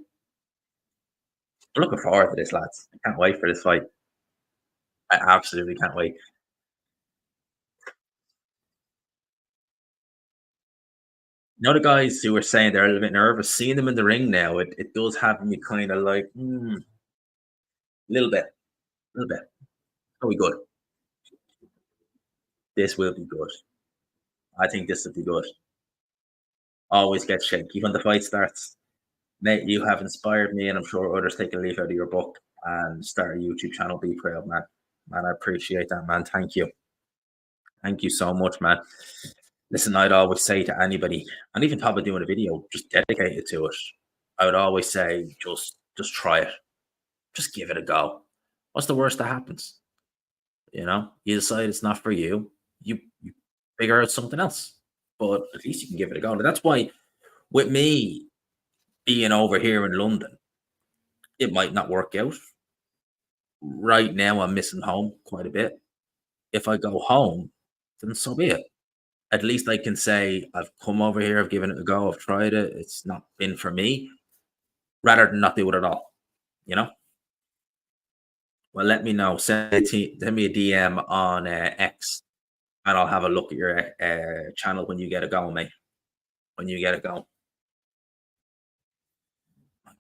I'm looking forward to this, lads. I can't wait for this fight. I absolutely can't wait. The guys who were saying they're a little bit nervous, seeing them in the ring now, it does have me kind of like, a little bit. It'll be good. This will be good. I think this will be good. Always get shaky when the fight starts. Mate, you have inspired me, and I'm sure others take a leaf out of your book and start a YouTube channel. Be proud, man. Man, I appreciate that, man. Thank you. Thank you so much, man. Listen, I'd always say to anybody, and even top of doing a video, just dedicated to it. I would always say, just try it. Just give it a go. What's the worst that happens? You decide it's not for you. You figure out something else. But at least you can give it a go. And that's why with me being over here in London, it might not work out. Right now, I'm missing home quite a bit. If I go home, then so be it. At least I can say, "I've come over here, I've given it a go, I've tried it, it's not been for me," rather than not do it at all, you know? Well, let me know. Send me a DM on, X, and I'll have a look at your, channel when you get it going, mate, when you get it going.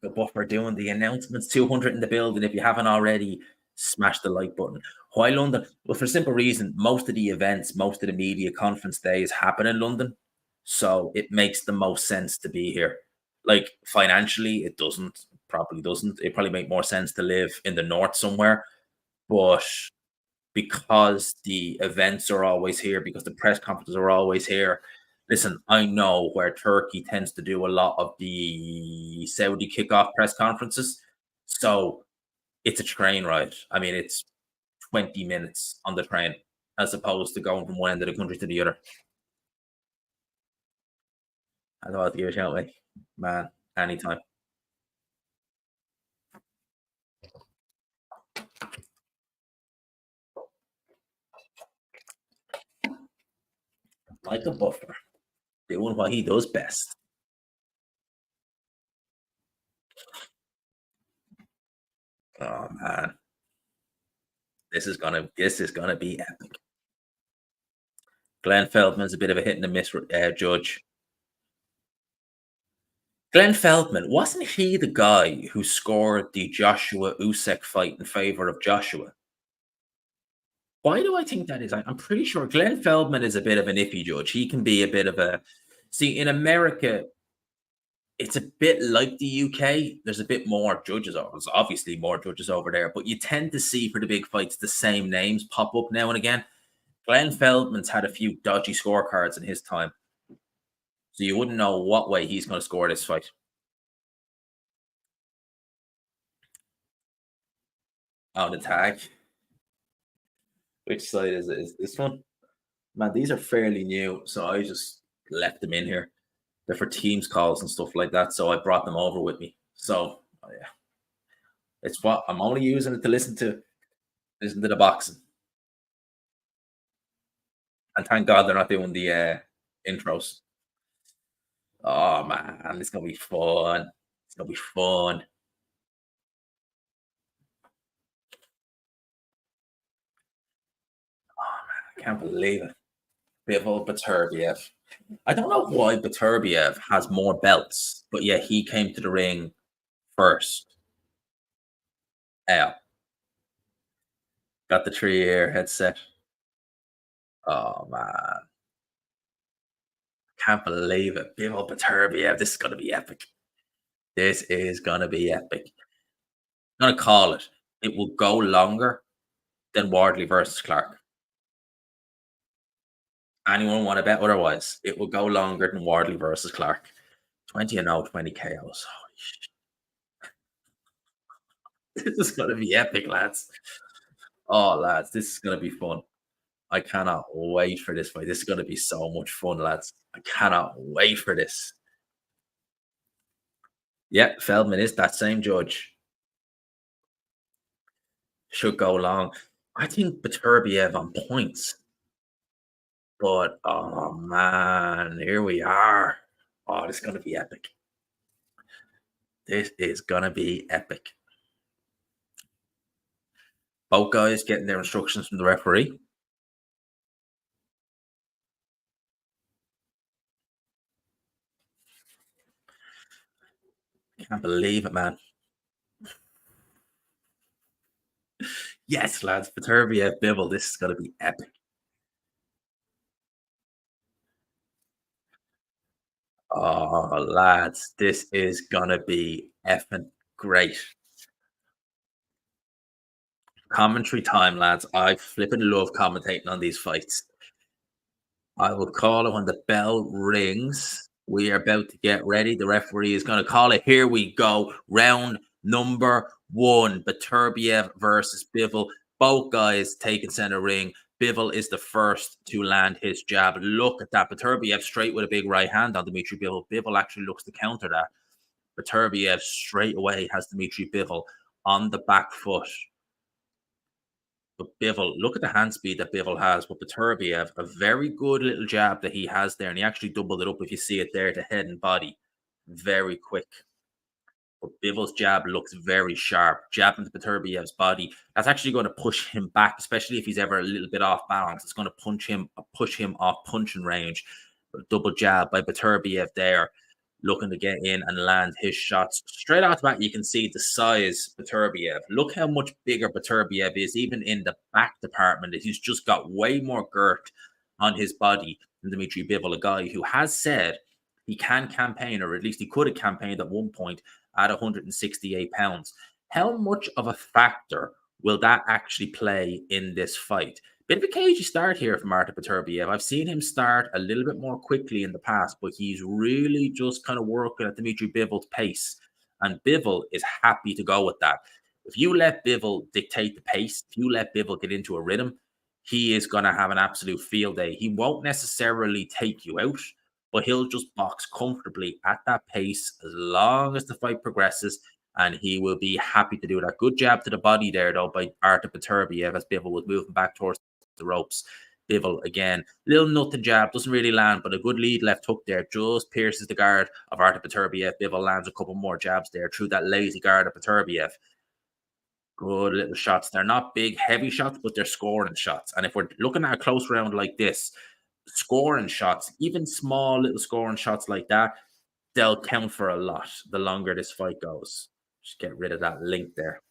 The buffer doing the announcements, 200 in the building. If you haven't already, smash the like button. Why London? Well, for a simple reason, most of the events, most of the media conference days happen in London. So it makes the most sense to be here. Like financially, it doesn't, probably doesn't. It probably make more sense to live in the north somewhere. But because the events are always here, because the press conferences are always here. Listen, I know where Turkey tends to do a lot of the Saudi kickoff press conferences. So it's a train ride. I mean, it's 20 minutes on the train as opposed to going from one end of the country to the other. I thought I'd give it a shout, mate. Man, anytime. Like a buffer, doing what he does best. Oh man, this is gonna be epic. Glenn Feldman's a bit of a hit and a miss judge. Glenn Feldman, wasn't he the guy who scored the Joshua Usyk fight in favor of Joshua? Why do I think that is? I'm pretty sure Glenn Feldman is a bit of an iffy judge. He can be a bit of a see in America. It's a bit like the UK. There's a bit more judges over. There's obviously more judges over there, but you tend to see for the big fights the same names pop up now and again. Glenn Feldman's had a few dodgy scorecards in his time, so you wouldn't know what way he's going to score this fight. On the tag, which side is it? Is this one? Man, these are fairly new, so I just left them in here. They're for Teams calls and stuff like that, so I brought them over with me. So yeah, it's what I'm only using it to listen to the boxing. And thank God they're not doing the intros. Oh man, it's gonna be fun. It's gonna be fun. Oh man, I can't believe it. Bivol Beterbiev. I don't know why Beterbiev has more belts, but yeah, he came to the ring first. Yeah, got the 3 year headset. Oh man, can't believe it. Bivol Beterbiev. This is gonna be epic. This is gonna be epic. I'm gonna call it. It will go longer than Wardley versus Clark. Anyone want to bet otherwise? It will go longer than Wardley versus Clark. 20 and 0, 20 KOs. Holy shit. This is gonna be epic, lads. Oh, lads, this is gonna be fun. I cannot wait for this fight. This is gonna be so much fun, lads. I cannot wait for this. Yeah, Feldman is that same judge. Should go long. I think Beterbiev on points, but oh man, here we are. Oh, this is gonna be epic. This is gonna be epic. Both guys getting their instructions from the referee. Can't believe it, man. Yes, lads, Beterbiev, Bivol. This is gonna be epic. Oh, lads, this is gonna be effing great. Commentary time, lads. I flipping love commentating on these fights. I will call it when the bell rings. We are about to get ready. The referee is going to call it. Here we go. Round number one. Beterbiev versus Bivol. Both guys taking center ring. Bivol is the first to land his jab. Look at that. Beterbiev straight with a big right hand on Dmitry Bivol. Bivol actually looks to counter that. Beterbiev straight away has Dmitry Bivol on the back foot. But Bivol, look at the hand speed that Bivol has. But Beterbiev, a very good little jab that he has there, and he actually doubled it up if you see it there to head and body. Very quick. But Bivol's jab looks very sharp. Jab into Beterbiev's body. That's actually going to push him back, especially if he's ever a little bit off balance. It's going to push him off punching range. Double jab by Beterbiev there, looking to get in and land his shots. Straight off the bat, you can see the size Beterbiev. Look how much bigger Beterbiev is, even in the back department. He's just got way more girth on his body than Dmitry Bivol, a guy who has said he can campaign, or at least he could have campaigned at one point at 168 pounds. How much of a factor will that actually play in this fight? Bit of a cagey start here from Artur Beterbiev. I've seen him start a little bit more quickly in the past, but he's really just kind of working at Dmitry Bivol's pace. And Bivol is happy to go with that. If you let Bivol dictate the pace, if you let Bivol get into a rhythm, he is going to have an absolute field day. He won't necessarily take you out, but he'll just box comfortably at that pace as long as the fight progresses, and he will be happy to do that. Good jab to the body there, though, by Artur Beterbiev as Bivol was moving back towards the ropes. Bivol, again, little nothing jab, doesn't really land, but a good lead left hook there just pierces the guard of Artur Beterbiev. Bivol lands a couple more jabs there through that lazy guard of Beterbiev. Good little shots. They're not big, heavy shots, but they're scoring shots. And if we're looking at a close round like this, scoring shots, even small little scoring shots like that, they'll count for a lot the longer this fight goes. Just get rid of that link there.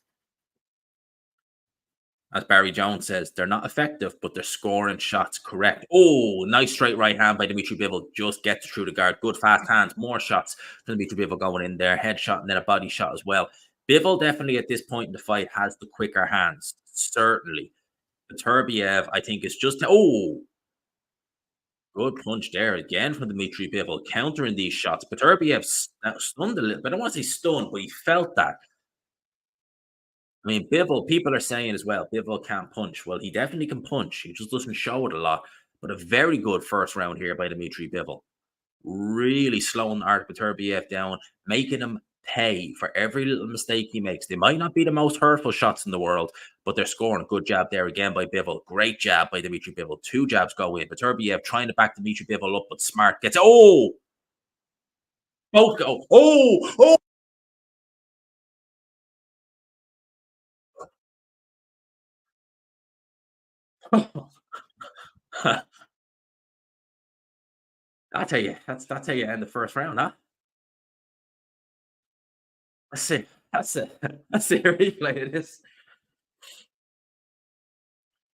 As Barry Jones says, they're not effective, but they're scoring shots correct. Oh, nice straight right hand by Dmitry Bivol. Just gets through the guard. Good fast hands. More shots from Dmitry Bivol going in there. Headshot and then a body shot as well. Bivol definitely at this point in the fight has the quicker hands. Certainly. Beterbiev, I think, is just... Oh, good punch there again from Dmitry Bivol, countering these shots. Beterbiev stunned a little bit. I don't want to say stunned, but he felt that. I mean, Bivol, people are saying as well, Bivol can't punch. Well, he definitely can punch. He just doesn't show it a lot. But a very good first round here by Dmitry Bivol. Really slowing Artur Beterbiev down, making him pay for every little mistake he makes. They might not be the most hurtful shots in the world, but they're scoring. Good jab there again by Bivol. Great jab by Dmitry Bivol. Two jabs go in. Beterbiev trying to back Dmitry Bivol up, but smart gets... Oh! Both go. Oh! Oh! I tell you, that's how you end the first round, huh? That's it. That's it. That's the replay it is.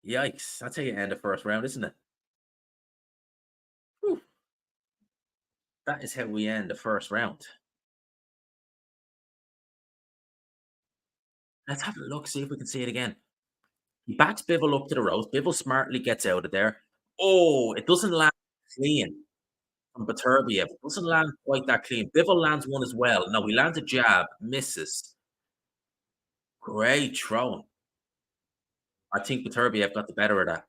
Yikes. That's how you end the first round, isn't it? Whew. That is how we end the first round. Let's have a look, see if we can see it again. He backs Bivol up to the ropes. Bivol smartly gets out of there. Oh, it doesn't land clean from Beterbiev. It doesn't land quite that clean. Bivol lands one as well. No, he lands a jab, misses. Great throwing. I think Beterbiev got the better of that.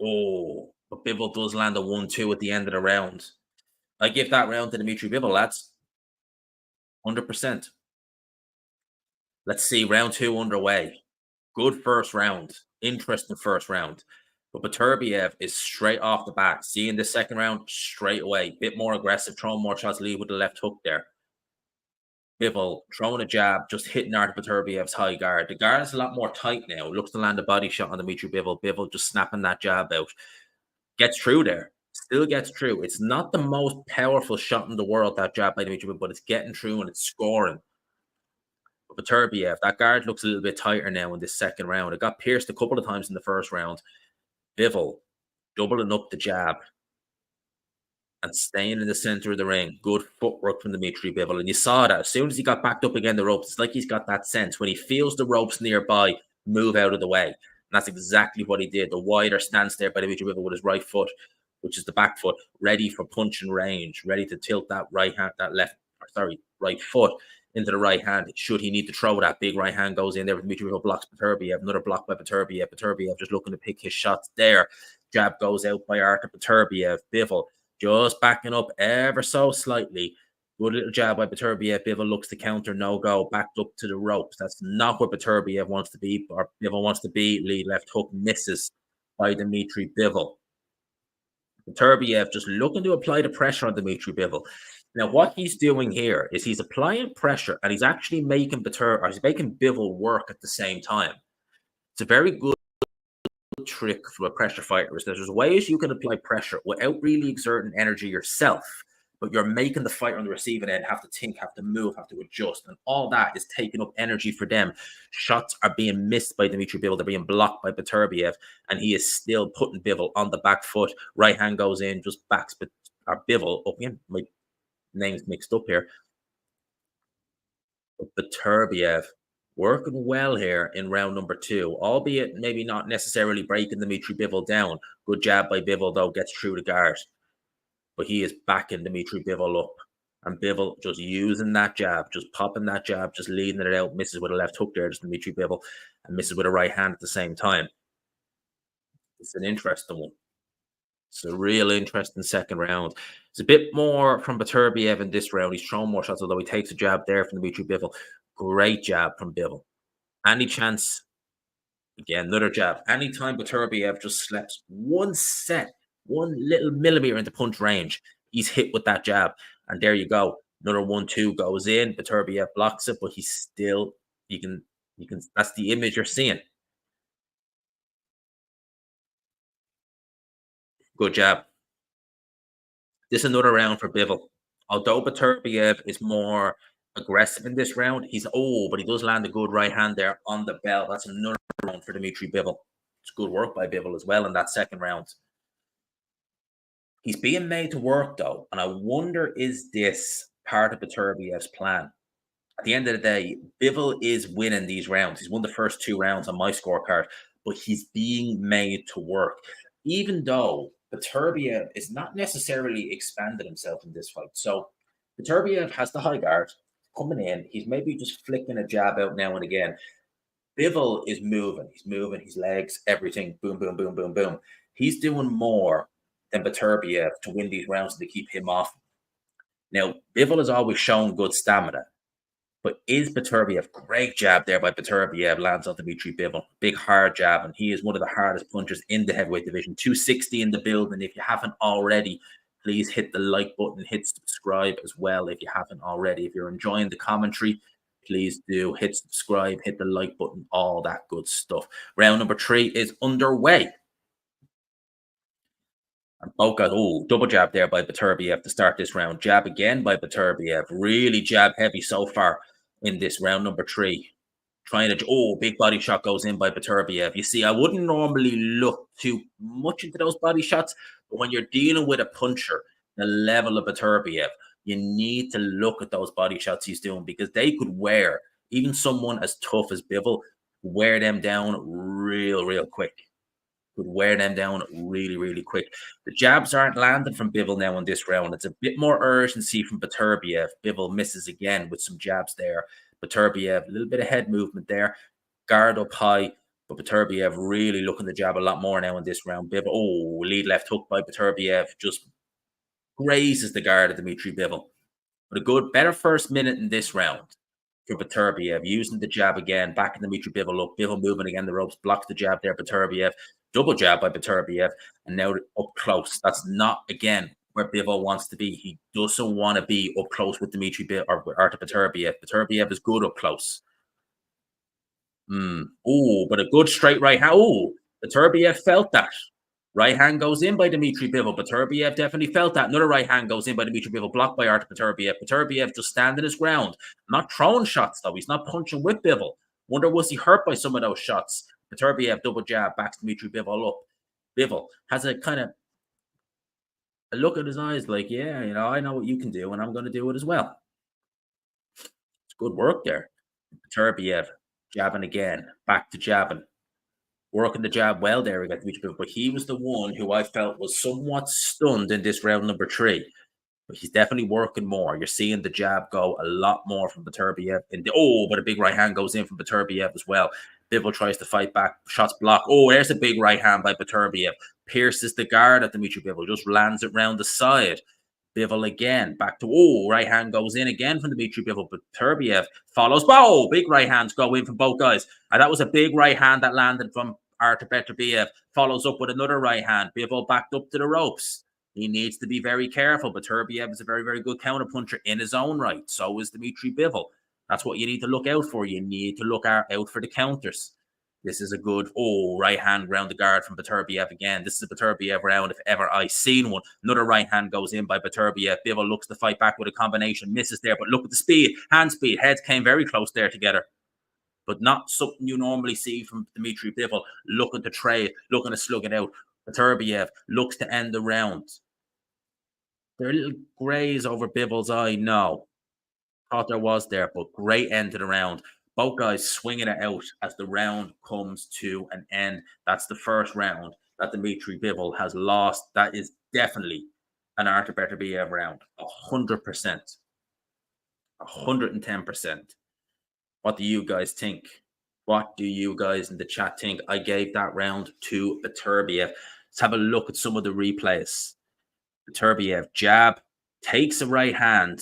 Oh, but Bivol does land a 1-2 at the end of the round. I give that round to Dmitry Bivol, lads. 100%. Let's see, round two underway. Good first round. Interesting first round. But Beterbiev is straight off the bat. Seeing the second round straight away. Bit more aggressive, throwing more shots, lead with the left hook there. Bivol throwing a jab, just hitting Artur Beterbiev's high guard. The guard is a lot more tight now. Looks to land a body shot on Dmitry Bivol. Bivol just snapping that jab out. Gets through there. Still gets through. It's not the most powerful shot in the world, that jab by Dmitry Bivol, but it's getting through and it's scoring. But Beterbiev, that guard looks a little bit tighter now in this second round. It got pierced a couple of times in the first round. Bivol doubling up the jab and staying in the center of the ring. Good footwork from Dmitry Bivol. And you saw that as soon as he got backed up again the ropes, it's like he's got that sense. When he feels the ropes nearby, move out of the way. And that's exactly what he did. The wider stance there by Dmitry Bivol with his right foot, which is the back foot, ready for punch and range, ready to tilt that right hand, right foot into the right hand. Should he need to throw that big right hand goes in there with Dmitry Bivol, blocks Beterbiev. Another block by Beterbiev. Beterbiev just looking to pick his shots there. Jab goes out by Artur Beterbiev. Bivol just backing up ever so slightly. Good little jab by Beterbiev. Bivol looks to counter, no go, backed up to the ropes. That's not where Beterbiev wants to be, or Bivol wants to be. Lead left hook misses by Dmitry Bivol. Beterbiev just looking to apply the pressure on Dmitry Bivol. Now, what he's doing here is he's applying pressure and he's actually making he's making Bivol work at the same time. It's a very good trick for a pressure fighter is that there's ways you can apply pressure without really exerting energy yourself, but you're making the fighter on the receiving end have to think, have to move, have to adjust, and all that is taking up energy for them. Shots are being missed by Dmitry Bivol, they're being blocked by Beterbiev, and he is still putting Bivol on the back foot. Right hand goes in, just backs Bivol up again. My name's mixed up here. But Beterbiev working well here in round number 2, albeit maybe not necessarily breaking Dmitry Bivol down. Good jab by Bivol, though, gets through the guard. But he is backing Dmitry Bivol up. And Bivol just using that jab, just popping that jab, just leading it out, misses with a left hook there, just Dmitry Bivol, and misses with a right hand at the same time. It's an interesting one. It's a real interesting second round. It's a bit more from Beterbiev in this round. He's thrown more shots, although he takes a jab there from Dmitry Bivol. Great jab from Bivol. Any chance, again, another jab. Anytime Beterbiev just slips one little millimeter into punch range, he's hit with that jab. And there you go. Another 1-2 goes in. Beterbiev blocks it, but he's still, that's the image you're seeing. Good jab. This is another round for Bivol. Although Beterbiev is more aggressive in this round, but he does land a good right hand there on the bell. That's another round for Dmitry Bivol. It's good work by Bivol as well in that second round. He's being made to work though, and I wonder, is this part of Beterbiev's plan? At the end of the day, Bivol is winning these rounds. He's won the first 2 rounds on my scorecard, but he's being made to work. Even though Beterbiev is not necessarily expanded himself in this fight. So Beterbiev has the high guard coming in. He's maybe just flicking a jab out now and again. Bivol is moving. He's moving his legs, everything. Boom, boom, boom, boom, boom. He's doing more than Beterbiev to win these rounds to keep him off. Now, Bivol has always shown good stamina. But is Beterbiev, great jab there by Beterbiev, lands on Dmitry Bivol. Big hard jab, and he is one of the hardest punchers in the heavyweight division. 260 in the building. If you haven't already, please hit the like button, hit subscribe as well if you haven't already. If you're enjoying the commentary, please do hit subscribe, hit the like button, all that good stuff. Round number 3 is underway. And double jab there by Beterbiev to start this round. Jab again by Beterbiev. Really jab heavy so far in this round number 3. Trying to, big body shot goes in by Beterbiev. You see, I wouldn't normally look too much into those body shots, but when you're dealing with a puncher, the level of Beterbiev, you need to look at those body shots he's doing because they could wear, even someone as tough as Bivol, wear them down real quick. Could wear them down really, really quick. The jabs aren't landing from Bivol now in this round. It's a bit more urgency from Beterbiev. Bivol misses again with some jabs there. Beterbiev, a little bit of head movement there. Guard up high, but Beterbiev really looking to jab a lot more now in this round. Bivol, lead left hook by Beterbiev, just grazes the guard of Dmitry Bivol. But a better first minute in this round for Beterbiev, using the jab again, back in Dmitry Bivol up. Bivol moving again, the ropes, blocks the jab there, Beterbiev. Double jab by Beterbiev, and now up close. That's not, again, where Bivol wants to be. He doesn't want to be up close with Dmitry Bivol or Artur Beterbiev. Beterbiev is good up close. But a good straight right hand. Beterbiev felt that. Right hand goes in by Dmitry Bivol. Beterbiev definitely felt that. Another right hand goes in by Dmitry Bivol, blocked by Artur Beterbiev. Beterbiev just standing his ground. Not throwing shots, though. He's not punching with Bivol. Wonder, was he hurt by some of those shots? Beterbiev double jab, backs Dmitry Bivol up. Bivol has a kind of a look at his eyes like, yeah, I know what you can do, and I'm going to do it as well. It's good work there. Beterbiev jabbing again, back to jabbing. Working the jab well there, we got Dmitry Bivol, but he was the one who I felt was somewhat stunned in this round number 3. But he's definitely working more. You're seeing the jab go a lot more from Beterbiev. But a big right hand goes in from Beterbiev as well. Bivol tries to fight back. Shots blocked. There's a big right hand by Beterbiev. Pierces the guard at Dmitry Bivol. Just lands it round the side. Bivol again, back to, oh, right hand goes in again from Dmitry Bivol, but Beterbiev follows. Oh, big right hands go in from both guys. And that was a big right hand that landed from Artur Beterbiev. Follows up with another right hand. Bivol backed up to the ropes. He needs to be very careful. Beterbiev is a very, very good counterpuncher in his own right. So is Dmitry Bivol. That's what you need to look out for. You need to look out for the counters. This is a good, oh, right hand round the guard from Beterbiev again. This is a Beterbiev round if ever I seen one. Another right hand goes in by Beterbiev. Bivol looks to fight back with a combination, misses there, but look at the speed, hand speed. Heads came very close there together, but not something you normally see from Dmitry Bivol. Looking to trade, looking to slug it out. Beterbiev looks to end the round. There are little grays over Bivol's eye. No, thought there was there, but great end to the round. Both guys swinging it out as the round comes to an end. That's the first round that Dmitry Bivol has lost. That is definitely an Artur Beterbiev round. 100%. 110%. What do you guys think? What do you guys in the chat think? I gave that round to Beterbiev. Let's have a look at some of the replays. Beterbiev jab, takes a right hand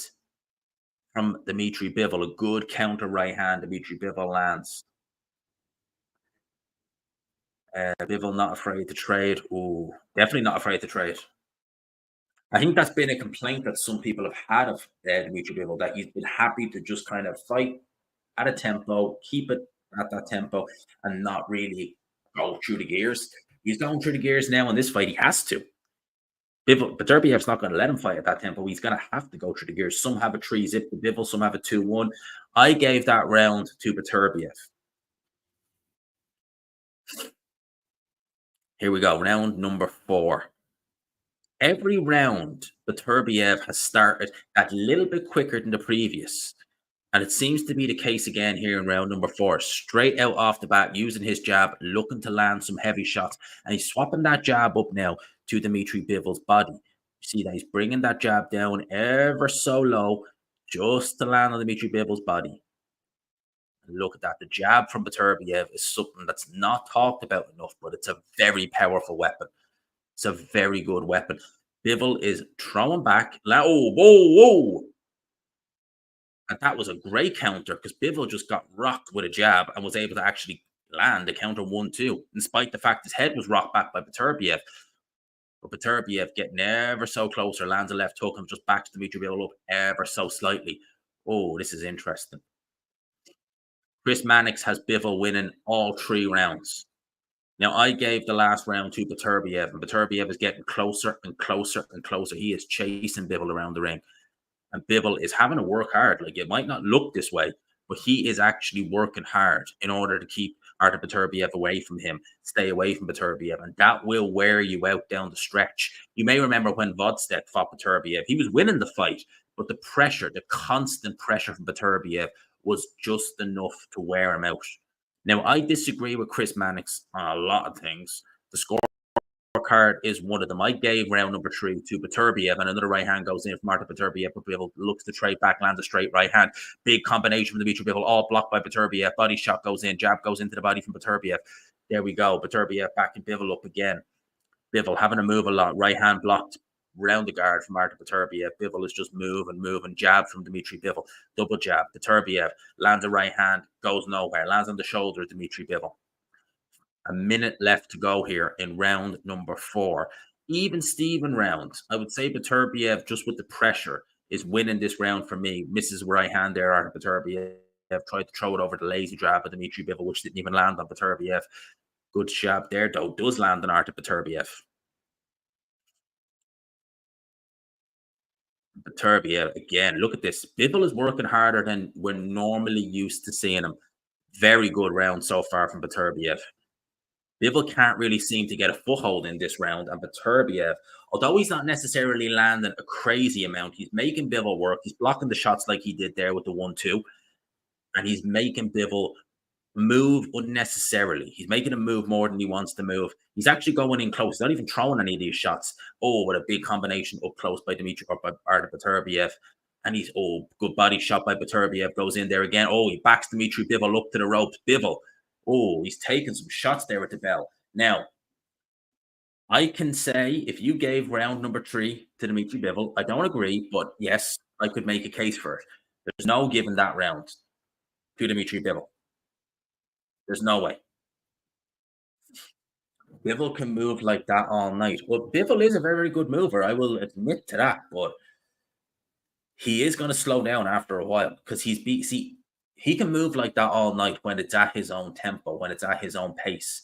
from Dmitry Bivol, a good counter right hand. Dmitry Bivol lands. Bivol not afraid to trade. Ooh, definitely not afraid to trade. I think that's been a complaint that some people have had of Dmitry Bivol, that he's been happy to just kind of fight at a tempo, keep it at that tempo, and not really go through the gears. He's going through the gears now in this fight. He has to. Beterbiev's not going to let him fight at that tempo. He's going to have to go through the gears. Some have a 3-zip to Bivol, some have a 2-1. I gave that round to Beterbiev. Here we go, round number 4. Every round, Beterbiev has started that little bit quicker than the previous. And it seems to be the case again here in round number 4. Straight out off the bat, using his jab, looking to land some heavy shots. And he's swapping that jab up now to Dmitry Bivol's body. You see that he's bringing that jab down ever so low, just to land on Dmitry Bivol's body. And look at that. The jab from Beterbiev is something that's not talked about enough, but it's a very powerful weapon. It's a very good weapon. Bivol is throwing back. Oh, whoa, whoa. And that was a great counter because Bivol just got rocked with a jab and was able to actually land the counter 1-2, in spite the fact his head was rocked back by Beterbiev. But Beterbiev getting ever so closer, lands a left hook and just backs Dmitry Bivol up ever so slightly. Oh, this is interesting. Chris Mannix has Bivol winning all 3 rounds. Now, I gave the last round to Beterbiev, and Beterbiev is getting closer and closer and closer. He is chasing Bivol around the ring. And Bivol is having to work hard. Like, it might not look this way, but he is actually working hard in order to keep Artur Beterbiev away from him, stay away from Beterbiev, and that will wear you out down the stretch. You may remember when Vodstedt fought Beterbiev. He was winning the fight, but the pressure, the constant pressure from Beterbiev was just enough to wear him out. Now, I disagree with Chris Mannix on a lot of things. The scorecard is one of them. I gave round number 3 to Beterbiev, and another right hand goes in from Artur Beterbiev. Bivol looks to trade back, lands a straight right hand. Big combination from Dmitry Bivol, all blocked by Beterbiev. Body shot goes in, jab goes into the body from Beterbiev. There we go. Beterbiev backing Bivol up again. Bivol having to move a lot. Right hand blocked round the guard from Artur Beterbiev. Bivol is just moving. Jab from Dmitry Bivol. Double jab. Beterbiev lands a right hand, goes nowhere. Lands on the shoulder of Dmitry Bivol. A minute left to go here in round number 4. Even Steven rounds. I would say Beterbiev, just with the pressure, is winning this round for me. Misses right hand there, Artur Beterbiev. Tried to throw it over the lazy jab of Dmitry Bivol, which didn't even land on Beterbiev. Good jab there, though. Does land on Artur Beterbiev. Beterbiev, again, look at this. Bivol is working harder than we're normally used to seeing him. Very good round so far from Beterbiev. Bivol can't really seem to get a foothold in this round, and Beterbiev, although he's not necessarily landing a crazy amount, he's making Bivol work. He's blocking the shots like he did there with the 1-2, and he's making Bivol move unnecessarily. He's making him move more than he wants to move. He's actually going in close. He's not even throwing any of these shots. Oh, with a big combination up close by Dmitry or by Artur Beterbiev. And he's, oh, good body shot by Beterbiev. Goes in there again. Oh, he backs Dmitry Bivol up to the ropes. Bivol. Oh, he's taking some shots there at the bell. Now, I can say if you gave round number 3 to Dmitry Bivol, I don't agree, but yes, I could make a case for it. There's no giving that round to Dmitry Bivol. There's no way. Bivol can move like that all night. Well, Bivol is a very, very good mover. I will admit to that, but he is going to slow down after a while because see, he can move like that all night when it's at his own tempo, when it's at his own pace.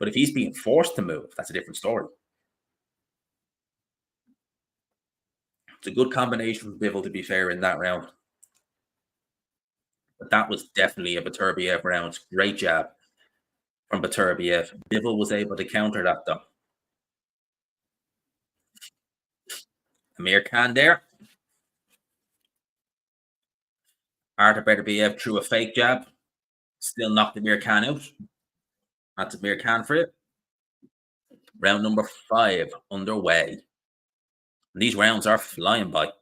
But if he's being forced to move, that's a different story. It's a good combination for Bivol, to be fair, in that round. But that was definitely a Beterbiev round. Great jab from Beterbiev. Bivol was able to counter that, though. Amir Khan there. Artur Beterbiev threw a fake jab. Still knocked Amir Khan out. That's Amir Khan for it. Round number 5 underway. And these rounds are flying by.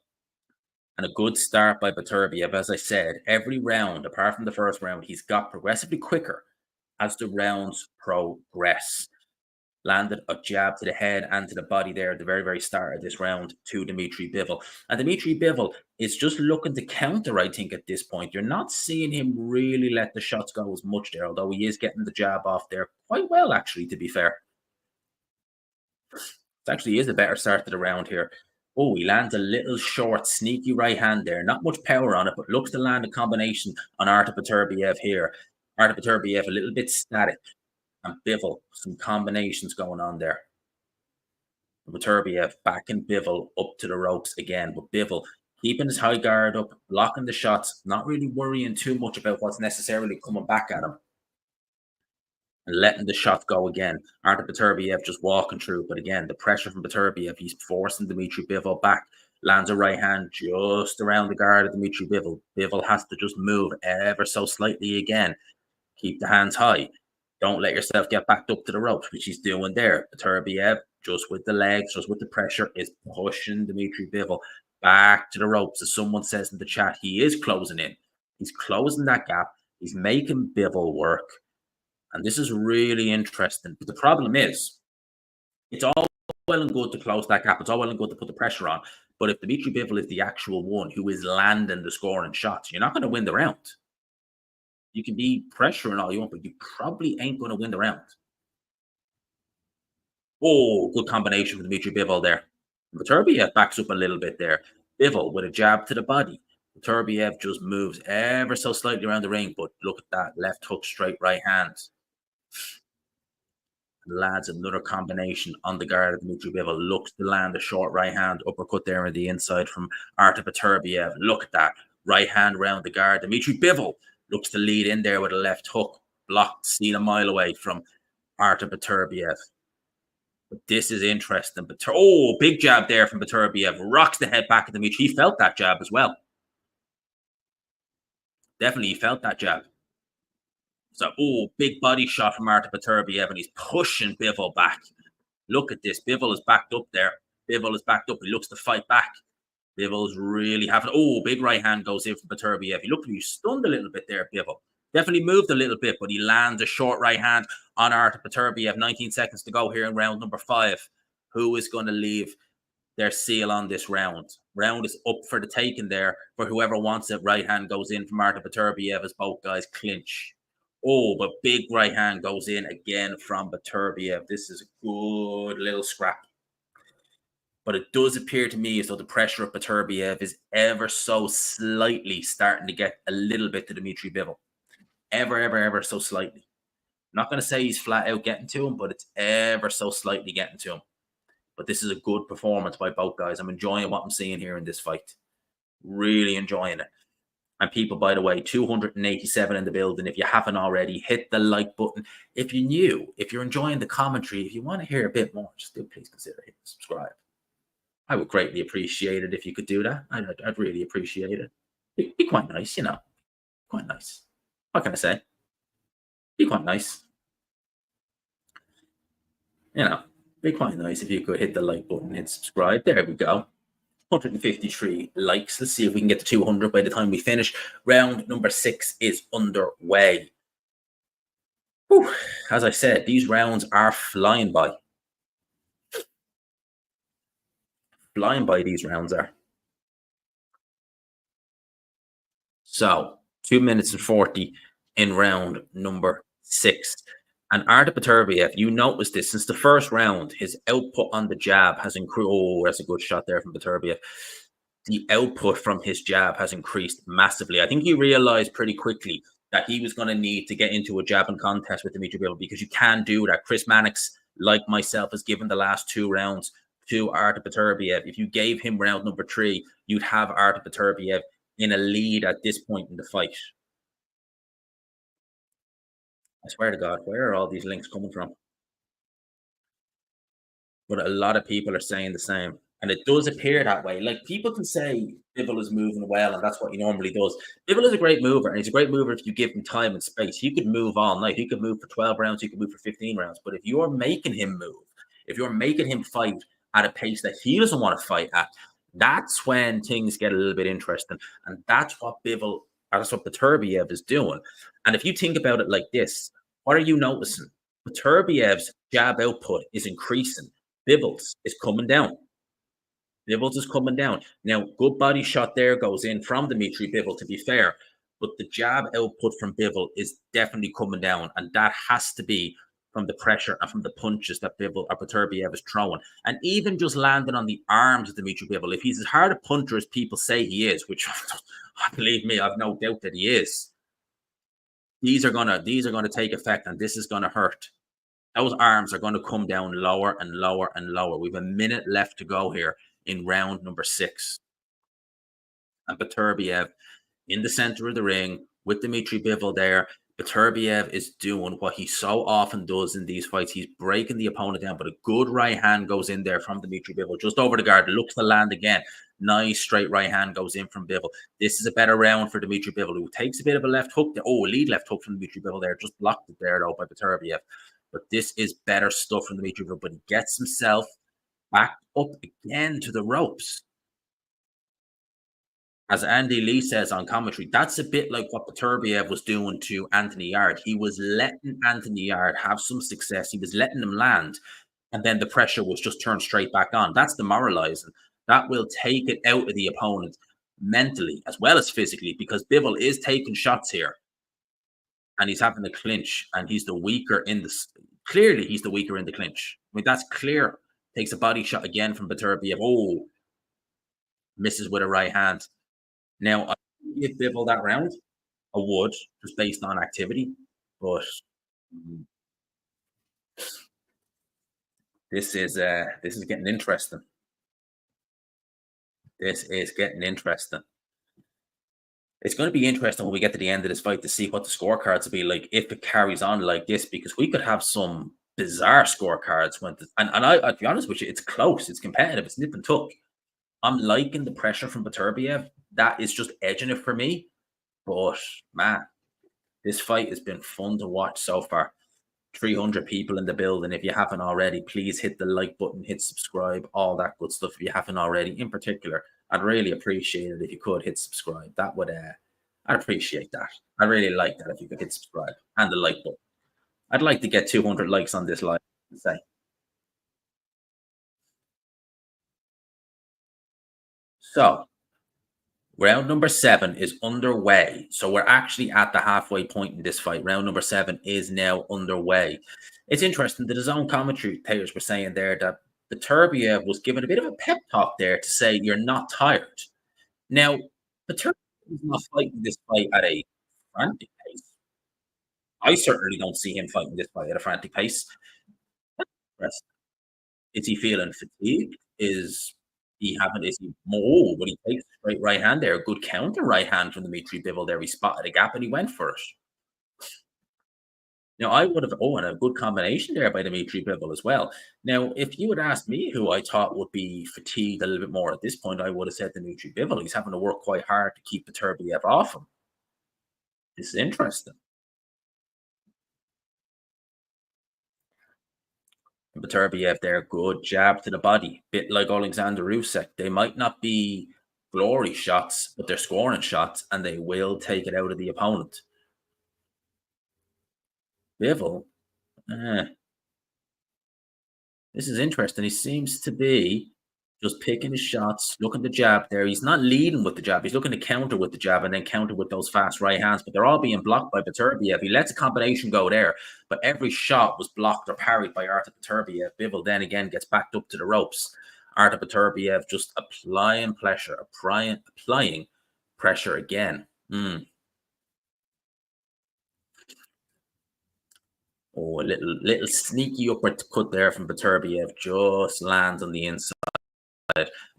And a good start by Beterbiev. As I said, every round, apart from the first round, he's got progressively quicker as the rounds progress. Landed a jab to the head and to the body there at the very, very start of this round to Dmitry Bivol. And Dmitry Bivol is just looking to counter, I think, at this point. You're not seeing him really let the shots go as much there, although he is getting the jab off there quite well, actually, to be fair. It actually is a better start to the round here. Oh, he lands a little short, sneaky right hand there. Not much power on it, but looks to land a combination on Artur Beterbiev here. Artur Beterbiev a little bit static. And Bivol, some combinations going on there. Beterbiev backing Bivol up to the ropes again. But Bivol keeping his high guard up, blocking the shots, not really worrying too much about what's necessarily coming back at him. And letting the shot go again. Artur Beterbiev just walking through. But again, the pressure from Beterbiev, he's forcing Dmitry Bivol back. Lands a right hand just around the guard of Dmitry Bivol. Bivol has to just move ever so slightly again. Keep the hands high. Don't let yourself get backed up to the ropes, which he's doing there. Beterbiev, just with the legs, just with the pressure, is pushing Dmitry Bivol back to the ropes. As someone says in the chat, he is closing in. He's closing that gap. He's making Bivol work. And this is really interesting. But the problem is, it's all well and good to close that gap. It's all well and good to put the pressure on. But if Dmitry Bivol is the actual one who is landing the scoring shots, you're not going to win the round. You can be pressuring all you want, but you probably ain't going to win the round. Oh, good combination with Dmitry Bivol there. Beterbiev backs up a little bit there. Bivol with a jab to the body. Beterbiev just moves ever so slightly around the ring, but look at that left hook, straight right hand. Lands another combination on the guard of Dmitry Bivol. Looks to land a short right hand uppercut there on the inside from Artur Beterbiev. Look at that right hand around the guard. Dmitry Bivol looks to lead in there with a left hook, blocked, seen a mile away from Artur Beterbiev. But this is interesting. Oh, big jab there from Beterbiev. Rocks the head back at Dmitry. He felt that jab as well. Definitely, he felt that jab. So, oh, big body shot from Artur Beterbiev, and he's pushing Bivol back. Look at this. Bivol is backed up there. Bivol is backed up. He looks to fight back. Bivol's really having. Oh, big right hand goes in from Beterbiev. He looked to be stunned a little bit there, Bivol. Definitely moved a little bit, but he lands a short right hand on Artur Beterbiev. 19 seconds to go here in round number 5. Who is going to leave their seal on this round? Round is up for the taking there for whoever wants it. Right hand goes in from Artur Beterbiev as both guys clinch. Oh, but big right hand goes in again from Beterbiev. This is a good little scrap. But it does appear to me as though the pressure of Beterbiev is ever so slightly starting to get a little bit to Dmitry Bivol. Ever so slightly. I'm not going to say he's flat out getting to him, but it's ever so slightly getting to him. But this is a good performance by both guys. I'm enjoying what I'm seeing here in this fight. Really enjoying it. And people, by the way, 287 in the building. If you haven't already, hit the like button. If you're new, if you're enjoying the commentary, if you want to hear a bit more, just do please consider hitting subscribe. I would greatly appreciate it if you could do that. I'd really appreciate it. Be quite nice, you know. Quite nice. What can I say? Be quite nice. You know, be quite nice if you could hit the like button and subscribe. There we go. 153 likes. Let's see if we can get to 200 by the time we finish. Round number 6 is underway. Whew. As I said, these rounds are flying by. flying by these rounds are. So 2 minutes and 40 in round number six. And Artur Beterbiev, you noticed this since the first round, his output on the jab has increased. Oh, that's a good shot there from Beterbiev. The output from his jab has increased massively. I think he realized pretty quickly that he was going to need to get into a jabbing contest with Dmitry Bivol because you can do that. Chris Mannix, like myself, has given the last two rounds to Artur Beterbiev. If you gave him round number three, you'd have Artur Beterbiev in a lead at this point in the fight. I swear to God, where are all these links coming from? But a lot of people are saying the same. And it does appear that way. Like people can say Bivol is moving well, and that's what he normally does. Bivol is a great mover, and he's a great mover if you give him time and space. He could move all night. He could move for 12 rounds, he could move for 15 rounds. But if you're making him move, if you're making him fight at a pace that he doesn't want to fight at, that's when things get a little bit interesting. And that's what Beterbiev is doing. And if you think about it like this, what are you noticing? Beterbiev's jab output is increasing. Bivol's is coming down. Bivol is coming down. Now, good body shot there goes in from Dmitry Bivol, to be fair, but the jab output from Bivol is definitely coming down, and that has to be from the pressure and from the punches that Bivol or Beterbiev is throwing. And even just landing on the arms of Dmitry Bivol, if he's as hard a puncher as people say he is, which believe me, I've no doubt that he is, these are gonna take effect, and this is gonna hurt. Those arms are going to come down lower and lower and lower. We have a minute left to go here in round number six. And Beterbiev in the center of the ring with Dmitry Bivol there. Beterbiev is doing what he so often does in these fights. He's breaking the opponent down, but a good right hand goes in there from Dmitry Bivol, just over the guard, looks to land again. Nice straight right hand goes in from Bivol. This is a better round for Dmitry Bivol, who takes a bit of a left hook there. Oh, a lead left hook from Dmitry Bivol there. Just blocked it there, though, by Beterbiev. But this is better stuff from Dmitry Bivol, but he gets himself back up again to the ropes. As Andy Lee says on commentary, that's a bit like what Beterbiev was doing to Anthony Yard. He was letting Anthony Yard have some success. He was letting him land, and then the pressure was just turned straight back on. That's demoralizing. That will take it out of the opponent mentally as well as physically, because Bivol is taking shots here, and he's having to clinch, and he's the weaker in the. Clearly, he's the weaker in the clinch. I mean, that's clear. Takes a body shot again from Beterbiev. Oh, misses with a right hand. Now, I give Bivol that round. I would, just based on activity, but mm, this is getting interesting. This is getting interesting. It's going to be interesting when we get to the end of this fight to see what the scorecards will be like if it carries on like this, because we could have some bizarre scorecards I'll be honest with you, it's close, it's competitive, it's nip and tuck. I'm liking the pressure from Beterbiev. That is just edging it for me. But man, this fight has been fun to watch so far. 300 people in the building. If you haven't already, please hit the like button, hit subscribe, all that good stuff. If you haven't already, in particular, I'd really appreciate it if you could hit subscribe. That would, I'd appreciate that. I really like that if you could hit subscribe and the like button. I'd like to get 200 likes on this live. Say. So, round number seven is underway. So we're actually at the halfway point in this fight. Round number seven is now underway. It's interesting that his own commentators were saying there that Beterbiev was given a bit of a pep talk there to say you're not tired. Now, Beterbiev is not fighting this fight at a frantic pace. I certainly don't see him fighting this fight at a frantic pace. Is he feeling fatigued? Is he more when he takes a straight right hand there? A good counter right hand from Dmitry Bivol there. He spotted a gap and he went for it. Now, I would have, and a good combination there by Dmitry Bivol as well. Now, if you had asked me who I thought would be fatigued a little bit more at this point, I would have said Dmitry Bivol. He's having to work quite hard to keep Beterbiev off him. This is interesting. Beterbiev there, good jab to the body, bit like Alexander Usyk. They might not be glory shots, but they're scoring shots, and they will take it out of the opponent. Bivol, this is interesting. He seems to be just picking his shots, looking to jab there. He's not leading with the jab. He's looking to counter with the jab and then counter with those fast right hands, but they're all being blocked by Beterbiev. He lets a combination go there, but every shot was blocked or parried by Artur Beterbiev. Bivol then again gets backed up to the ropes. Artur Beterbiev just applying pressure again. Oh, a little sneaky uppercut there from Beterbiev just lands on the inside.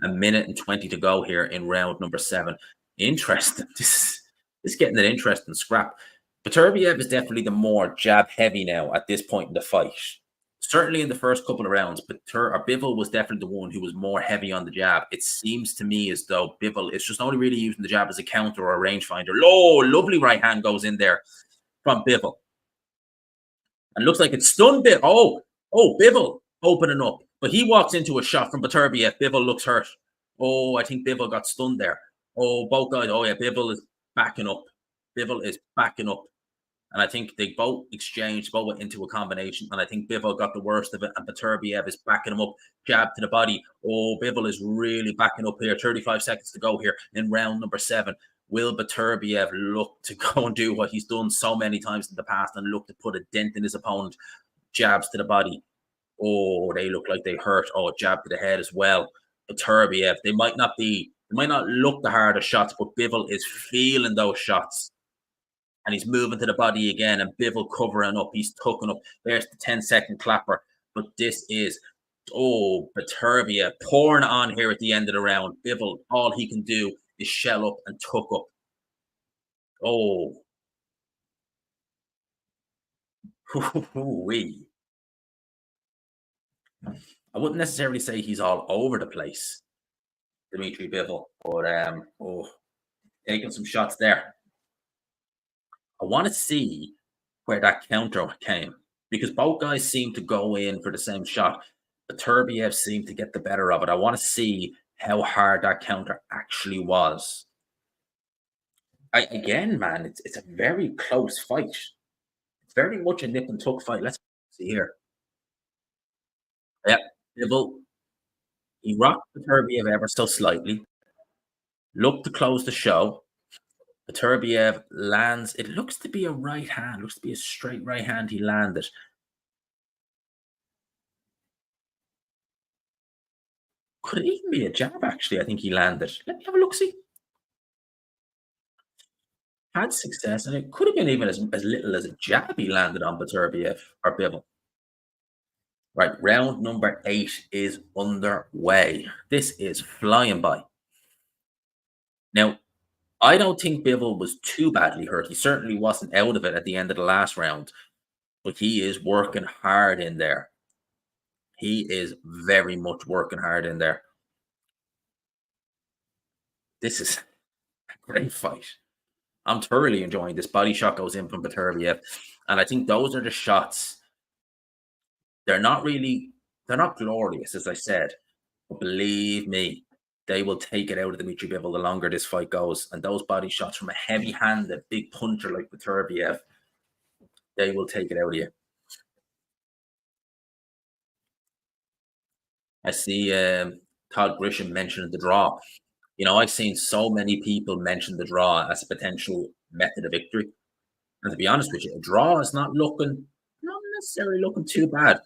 A minute and 20 to go here in round number 7. Interesting. This is getting an interesting scrap. Beterbiev is definitely the more jab heavy now at this point in the fight. Certainly in the first couple of rounds, but Bivol was definitely the one who was more heavy on the jab. It seems to me as though Bivol is just only really using the jab as a counter or a rangefinder. Oh, lovely right hand goes in there from Bivol. And looks like it's stunned Bivol. Bivol opening up. But he walks into a shot from Beterbiev. Bivol looks hurt. Oh, I think Bivol got stunned there. Oh, both guys. Oh, yeah, Bivol is backing up. Bivol is backing up. And I think they both exchanged, both went into a combination. And I think Bivol got the worst of it. And Beterbiev is backing him up, jab to the body. Oh, Bivol is really backing up here. 35 seconds to go here in round number 7. Will Beterbiev look to go and do what he's done so many times in the past and look to put a dent in his opponent? Jabs to the body. Oh, they look like they hurt. Oh, jab to the head as well. Beterbiev, they might not look the hardest shots, but Bivol is feeling those shots. And he's moving to the body again, and Bivol covering up. He's tucking up. There's the 10-second clapper. But this is, Beterbiev pouring on here at the end of the round. Bivol, all he can do is shell up and tuck up. Oh. Wee. I wouldn't necessarily say he's all over the place, Dmitry Bivol, but taking some shots there. I want to see where that counter came because both guys seem to go in for the same shot. Beterbiev seemed to get the better of it. I want to see how hard that counter actually was. Again, man, it's a very close fight. It's very much a nip and tuck fight. Let's see here. Yeah, Bivol, he rocked Beterbiev ever so slightly. Looked to close the show. Beterbiev lands. It looks to be a right hand. Looks to be a straight right hand he landed. Could it even be a jab, actually? I think he landed. Let me have a look, see. Had success, and it could have been even as little as a jab he landed on Beterbiev or Bivol. Right, round number 8 is underway. This is flying by. Now, I don't think Bivol was too badly hurt. He certainly wasn't out of it at the end of the last round, but he is working hard in there. He is very much working hard in there. This is a great fight. I'm thoroughly enjoying this. Body shot goes in from Beterbiev, and I think those are the shots. They're not glorious, as I said, but believe me, they will take it out of Dmitry Bivol the longer this fight goes. And those body shots from a heavy-handed, big puncher like Beterbiev, they will take it out of you. I see Todd Grisham mentioned the draw. You know, I've seen so many people mention the draw as a potential method of victory. And to be honest with you, a draw is not necessarily looking too bad.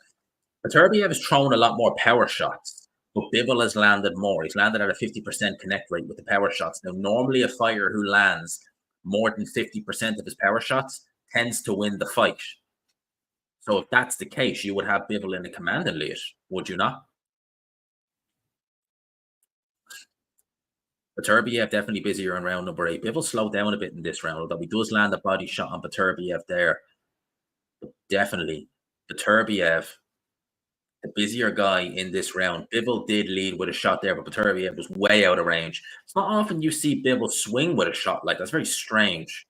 Beterbiev has thrown a lot more power shots, but Bivol has landed more. He's landed at a 50% connect rate with the power shots. Now, normally a fighter who lands more than 50% of his power shots tends to win the fight. So if that's the case, you would have Bivol in the commanding lead, would you not? Beterbiev definitely busier in round number 8. Bivol slowed down a bit in this round, although he does land a body shot on Beterbiev there. But definitely, Beterbiev, the busier guy in this round. Bivol did lead with a shot there, but Beterbiev was way out of range. It's not often you see Bivol swing with a shot like that's very strange.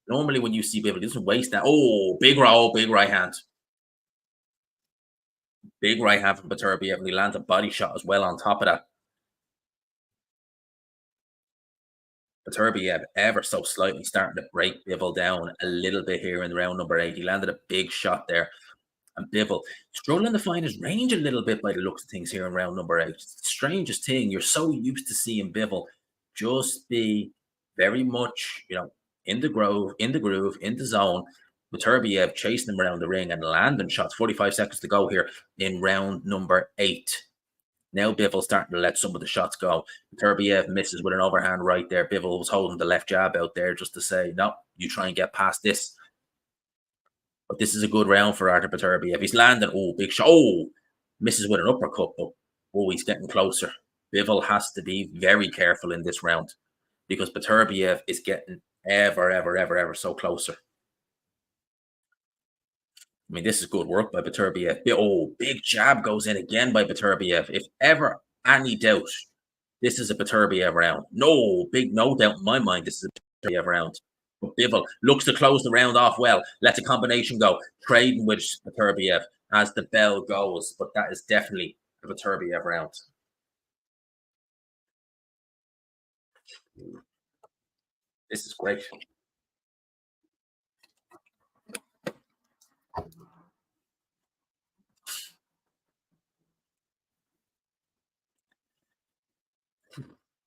Normally, when you see Bivol, he doesn't waste that. Oh, big right hand. Big right hand from Beterbiev, and he lands a body shot as well on top of that. Beterbiev ever so slightly starting to break Bivol down a little bit here in round number 8. He landed a big shot there. And Bivol struggling to find his range a little bit by the looks of things here in round number 8. It's the strangest thing. You're so used to seeing Bivol just be very much, in the groove, in the zone. Beterbiev chasing him around the ring and landing shots. 45 seconds to go here in round number 8. Now Bivol starting to let some of the shots go. Beterbiev misses with an overhand right there. Bivol was holding the left jab out there just to say, no, you try and get past this. But this is a good round for Artur Beterbiev. He's landing. Oh, big shot. Oh, misses with an uppercut. But he's getting closer. Bivol has to be very careful in this round because Beterbiev is getting ever so closer. I mean, this is good work by Beterbiev. Oh, big jab goes in again by Beterbiev. If ever any doubt, this is a Beterbiev round. No doubt in my mind, this is a Beterbiev round. But Bivol looks to close the round off well. Lets a combination go. Trading with Beterbiev as the bell goes. But that is definitely a Beterbiev round. This is great.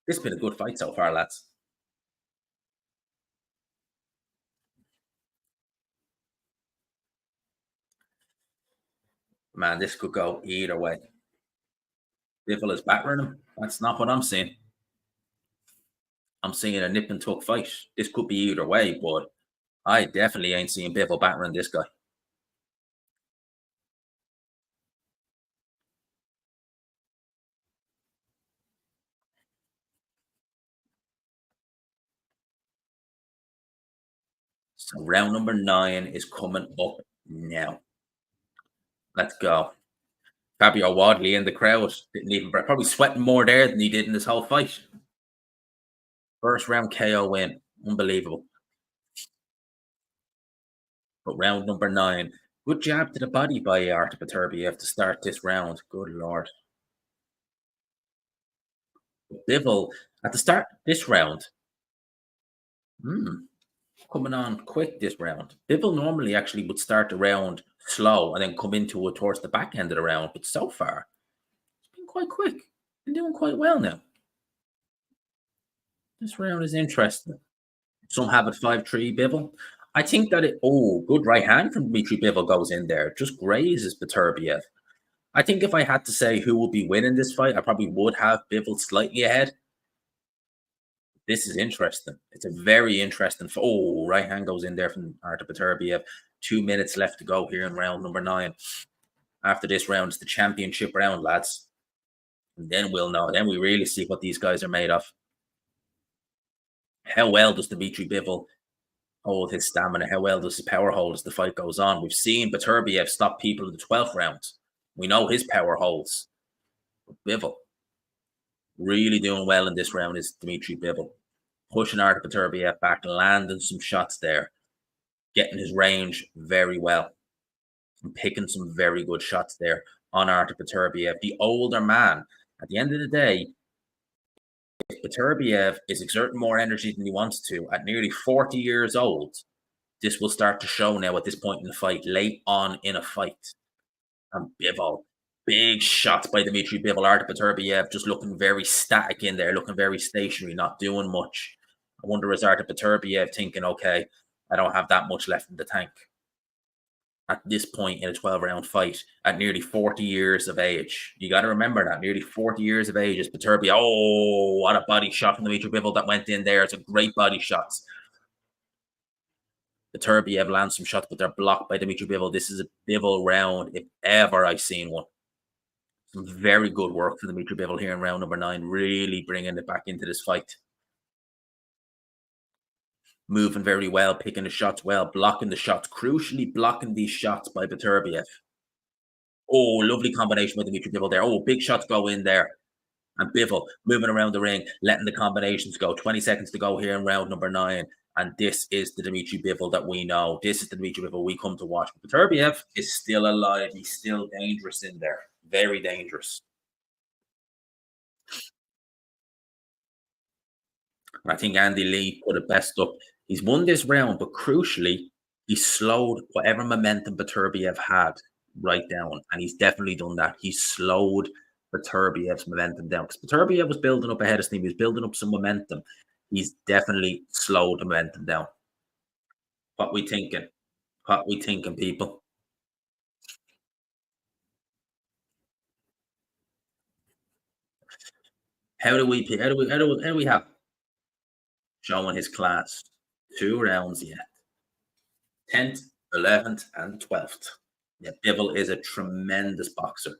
This has been a good fight so far, lads. Man, this could go either way. Bivol is battering him. That's not what I'm seeing. I'm seeing a nip and tuck fight. This could be either way, but I definitely ain't seeing Bivol battering this guy. So round number 9 is coming up now. Let's go. Fabio Wadley in the crowd. Didn't even probably sweating more there than he did in this whole fight. First round KO win. Unbelievable. But round number 9. Good jab to the body by Artur Beterbiev to start this round. Good lord. Bivol at the start this round. Coming on quick this round. Bivol normally actually would start the round slow and then come into it towards the back end of the round. But so far, it's been quite quick. Been doing quite well now. This round is interesting. Some have it 5-3 Bivol. I think that good right hand from Dmitry Bivol goes in there. Just grazes Beterbiev. I think if I had to say who would be winning this fight, I probably would have Bivol slightly ahead. This is interesting. It's a very interesting. Right hand goes in there from Artur Beterbiev. 2 minutes left to go here in round number 9. After this round, it's the championship round, lads. And then we'll know. Then we really see what these guys are made of. How well does Dmitry Bivol hold his stamina? How well does his power hold as the fight goes on? We've seen Beterbiev stop people in the 12th round. We know his power holds. But Bivol really doing well in this round is Dmitry Bivol. Pushing Artur Beterbiev back, landing some shots there, getting his range very well, and picking some very good shots there on Artur Beterbiev. The older man, at the end of the day, if Beterbiev is exerting more energy than he wants to at nearly 40 years old, this will start to show now at this point in the fight, late on in a fight. And Bivol, big shots by Dmitry Bivol. Artur Beterbiev just looking very static in there, looking very stationary, not doing much. I wonder is Artur Beterbiev thinking, okay, I don't have that much left in the tank. At this point in a 12-round fight, at nearly 40 years of age. You got to remember that, nearly 40 years of age is Beterbiev. Oh, what a body shot from Dmitry Bivol that went in there. It's a great body shots. Beterbiev lands some shots, but they're blocked by Dmitry Bivol. This is a Bivol round, if ever I've seen one. Some very good work for Dmitry Bivol here in round number 9, really bringing it back into this fight. Moving very well, picking the shots well, blocking the shots, crucially blocking these shots by Beterbiev. Oh, lovely combination with Dmitry Bivol there. Oh, big shots go in there. And Bivol moving around the ring, letting the combinations go. 20 seconds to go here in round number 9. And this is the Dmitry Bivol that we know. This is the Dmitry Bivol we come to watch. But Beterbiev is still alive. He's still dangerous in there. Very dangerous. And I think Andy Lee put it best up. He's won this round, but crucially, he slowed whatever momentum Beterbiev had right down, and he's definitely done that. He slowed Beterbiev's momentum down because Beterbiev was building up ahead of steam. He was building up some momentum. He's definitely slowed the momentum down. What we thinking? What we thinking, people? How do we have showing his class? 2 rounds yet. 10th, 11th, and 12th. Yeah, Bivol is a tremendous boxer.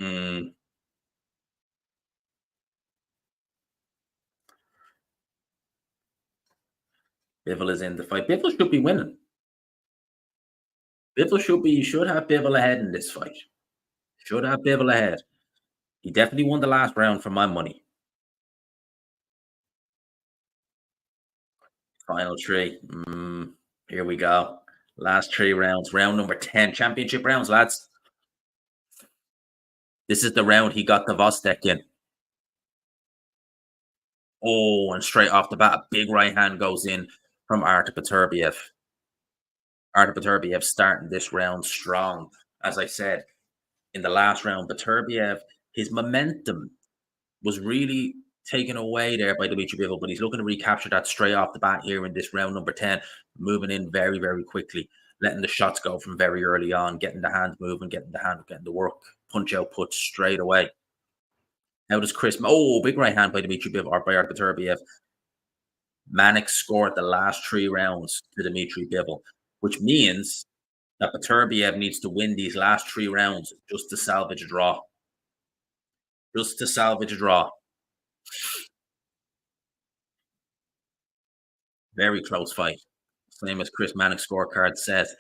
Mm, Bivol is in the fight. Bivol should be winning. Bivol should be. You should have Bivol ahead in this fight. Should have Bivol ahead. He definitely won the last round for my money. Final three. Here we go. Last 3 rounds. Round number 10. Championship rounds, lads. This is the round he got the Vostek in. Oh, and straight off the bat, a big right hand goes in from Artur Beterbiev. Artur Beterbiev starting this round strong. As I said, in the last round, Beterbiev, his momentum was really taken away there by Dmitry Bivol, but he's looking to recapture that straight off the bat here in this round number 10, moving in very, very quickly, letting the shots go from very early on, getting the hands moving, getting the work, punch output straight away. How does Chris? Oh, big right hand by Dmitry Bivol or by Artur Beterbiev. Manik scored the last 3 rounds to Dmitry Bivol, which means that Beterbiev needs to win these last 3 rounds just to salvage a draw. Just to salvage a draw. Very close fight. Same as Chris Manning's scorecard says.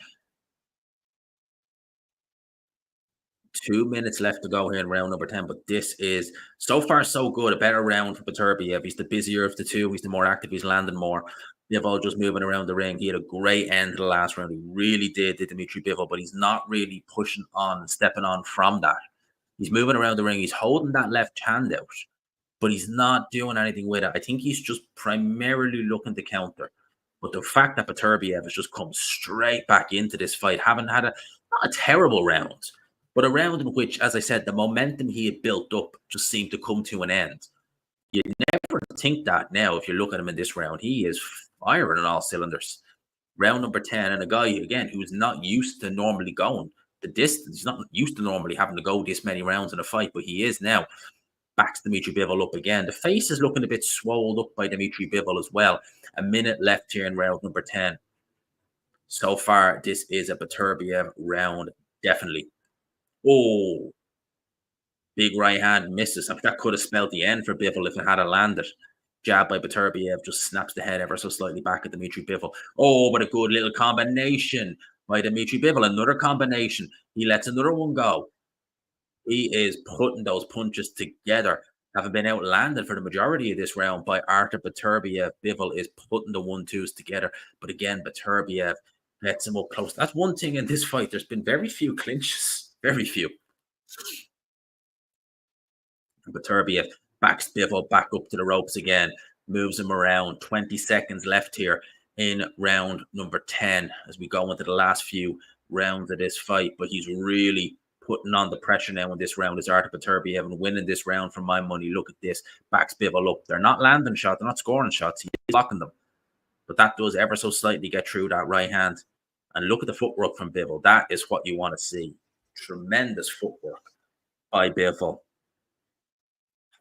2 minutes left to go here in round number 10, but this is so far so good. A better round for Beterbiev. He's the busier of the two. He's the more active. He's landing more. Bivol just moving around the ring. He had a great end to the last round. He really did, Dmitry Bivol, but he's not really pushing on and stepping on from that. He's moving around the ring. He's holding that left hand out, but he's not doing anything with it. I think he's just primarily looking to counter. But the fact that Beterbiev has just come straight back into this fight, having had not a terrible round, but a round in which, as I said, the momentum he had built up just seemed to come to an end. You'd never think that now if you look at him in this round. He is firing on all cylinders. Round number 10, and a guy, again, who's not used to normally going the distance. He's not used to normally having to go this many rounds in a fight, but he is now. Backs Dmitry Bivol up again. The face is looking a bit swelled up by Dmitry Bivol as well. A minute left here in round number 10. So far, this is a Beterbiev round, definitely. Oh, big right hand misses. That could have spelled the end for Bivol if it had landed. Jab by Beterbiev just snaps the head ever so slightly back at Dmitry Bivol. Oh, but a good little combination by Dmitry Bivol. Another combination. He lets another one go. He is putting those punches together. Having been outlanded for the majority of this round by Artur Beterbiev, Bivol is putting the 1-2s together. But again, Beterbiev gets him up close. That's one thing in this fight. There's been very few clinches. Very few. Beterbiev backs Bivol back up to the ropes again. Moves him around. 20 seconds left here in round number 10 as we go into the last few rounds of this fight. But he's really putting on the pressure now in this round is Artur Beterbiev and winning this round for my money. Look at this. Backs Bivol up. They're not landing shots. They're not scoring shots. He's blocking them. But that does ever so slightly get through that right hand. And look at the footwork from Bivol. That is what you want to see. Tremendous footwork by Bivol.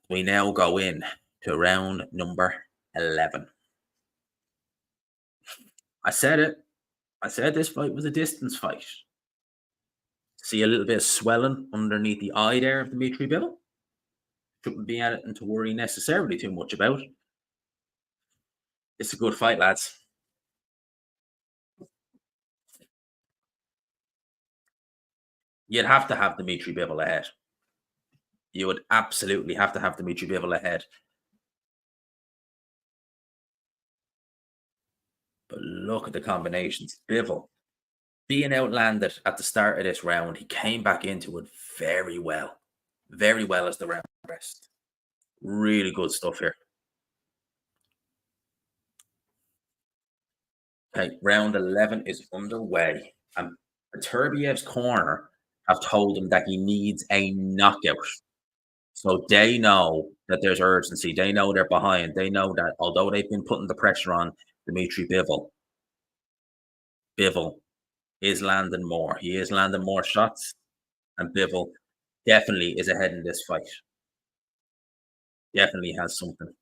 We now go in to round number 11. I said it. I said this fight was a distance fight. See a little bit of swelling underneath the eye there of Dmitry Bivol. Shouldn't be anything to worry necessarily too much about. It's a good fight, lads. You'd have to have Dmitry Bivol ahead. You would absolutely have to have Dmitry Bivol ahead. But look at the combinations. Bivol being outlanded at the start of this round, he came back into it very well. Very well as the round progressed. Really good stuff here. Okay, round 11 is underway. And Beterbiev's corner have told him that he needs a knockout. So they know that there's urgency. They know they're behind. They know that although they've been putting the pressure on Dmitry Bivol is landing more. He is landing more shots, and Bivol definitely is ahead in this fight. Definitely has something.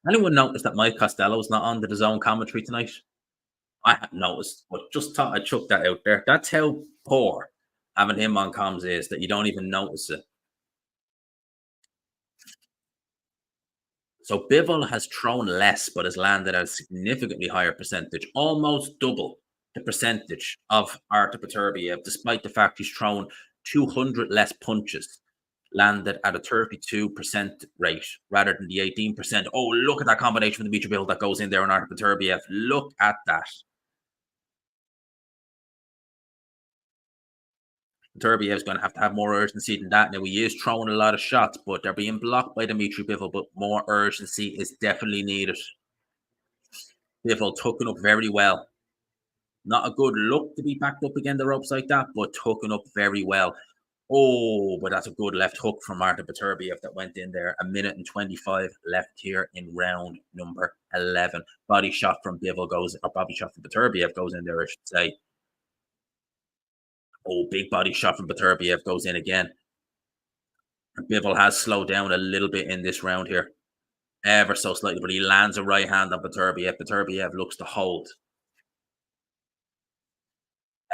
Anyone notice that Mike Costello's not on the zone commentary tonight? I hadn't noticed, but just thought I'd chuck that out there. That's how poor having him on comms is that you don't even notice it. So Bivol has thrown less, but has landed at a significantly higher percentage, almost double the percentage of Artur Beterbiev, despite the fact he's thrown 200 less punches, landed at a 32% rate rather than the 18%. Oh, look at that combination with Dmitry Bivol that goes in there on Artur Beterbiev. Look at that. Beterbiev is going to have more urgency than that. Now, he is throwing a lot of shots, but they're being blocked by Dmitry Bivol, but more urgency is definitely needed. Bivol tucking up very well. Not a good look to be backed up against the ropes like that, but tucking up very well. Oh, but that's a good left hook from Artur Beterbiev that went in there. 1:25 left here in round number 11. Body shot from Bivol goes, or body shot from Beterbiev goes in there, I should say. Oh, big body shot from Beterbiev goes in again. And Bivol has slowed down a little bit in this round here. Ever so slightly, but he lands a right hand on Beterbiev. Beterbiev looks to hold.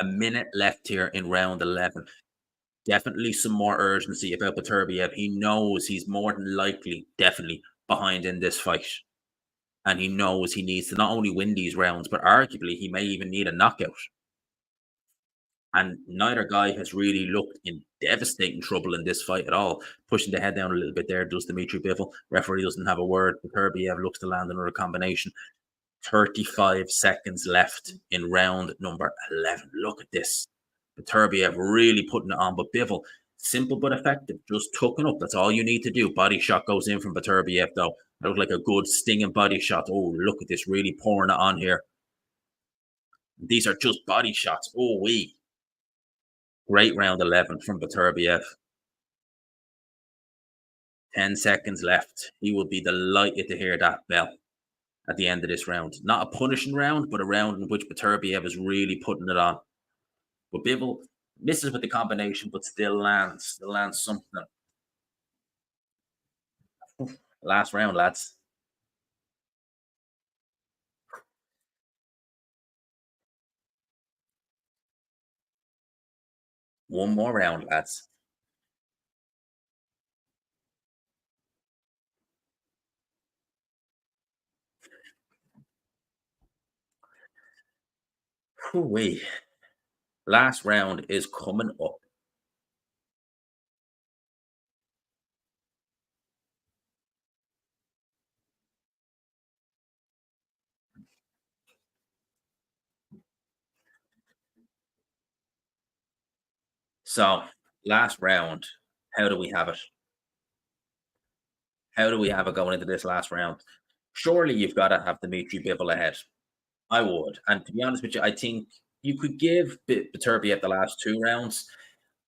A minute left here in round 11. Definitely some more urgency about Beterbiev. He knows he's more than likely, definitely behind in this fight. And he knows he needs to not only win these rounds, but arguably he may even need a knockout. And neither guy has really looked in devastating trouble in this fight at all. Pushing the head down a little bit there does Dmitry Bivol. Referee doesn't have a word. Beterbiev looks to land another combination. 35 seconds left in round number 11. Look at this. Beterbiev really putting it on, but Bivol, simple but effective, just tucking up. That's all you need to do. Body shot goes in from Beterbiev, though. That looked like a good stinging body shot. Oh, look at this, really pouring it on here. These are just body shots. Oh, great round 11 from Beterbiev. 10 seconds left. He will be delighted to hear that bell at the end of this round. Not a punishing round, but a round in which Beterbiev is really putting it on. But Bivol misses with the combination, but still lands. Still lands something. Last round, lads. One more round, lads. Whoo-wee. Last round is coming up. So, last round, how do we have it? How do we have it going into this last round? Surely you've got to have Dmitry Bivol ahead. I would. And to be honest with you, I think you could give Beterbiev the last two rounds.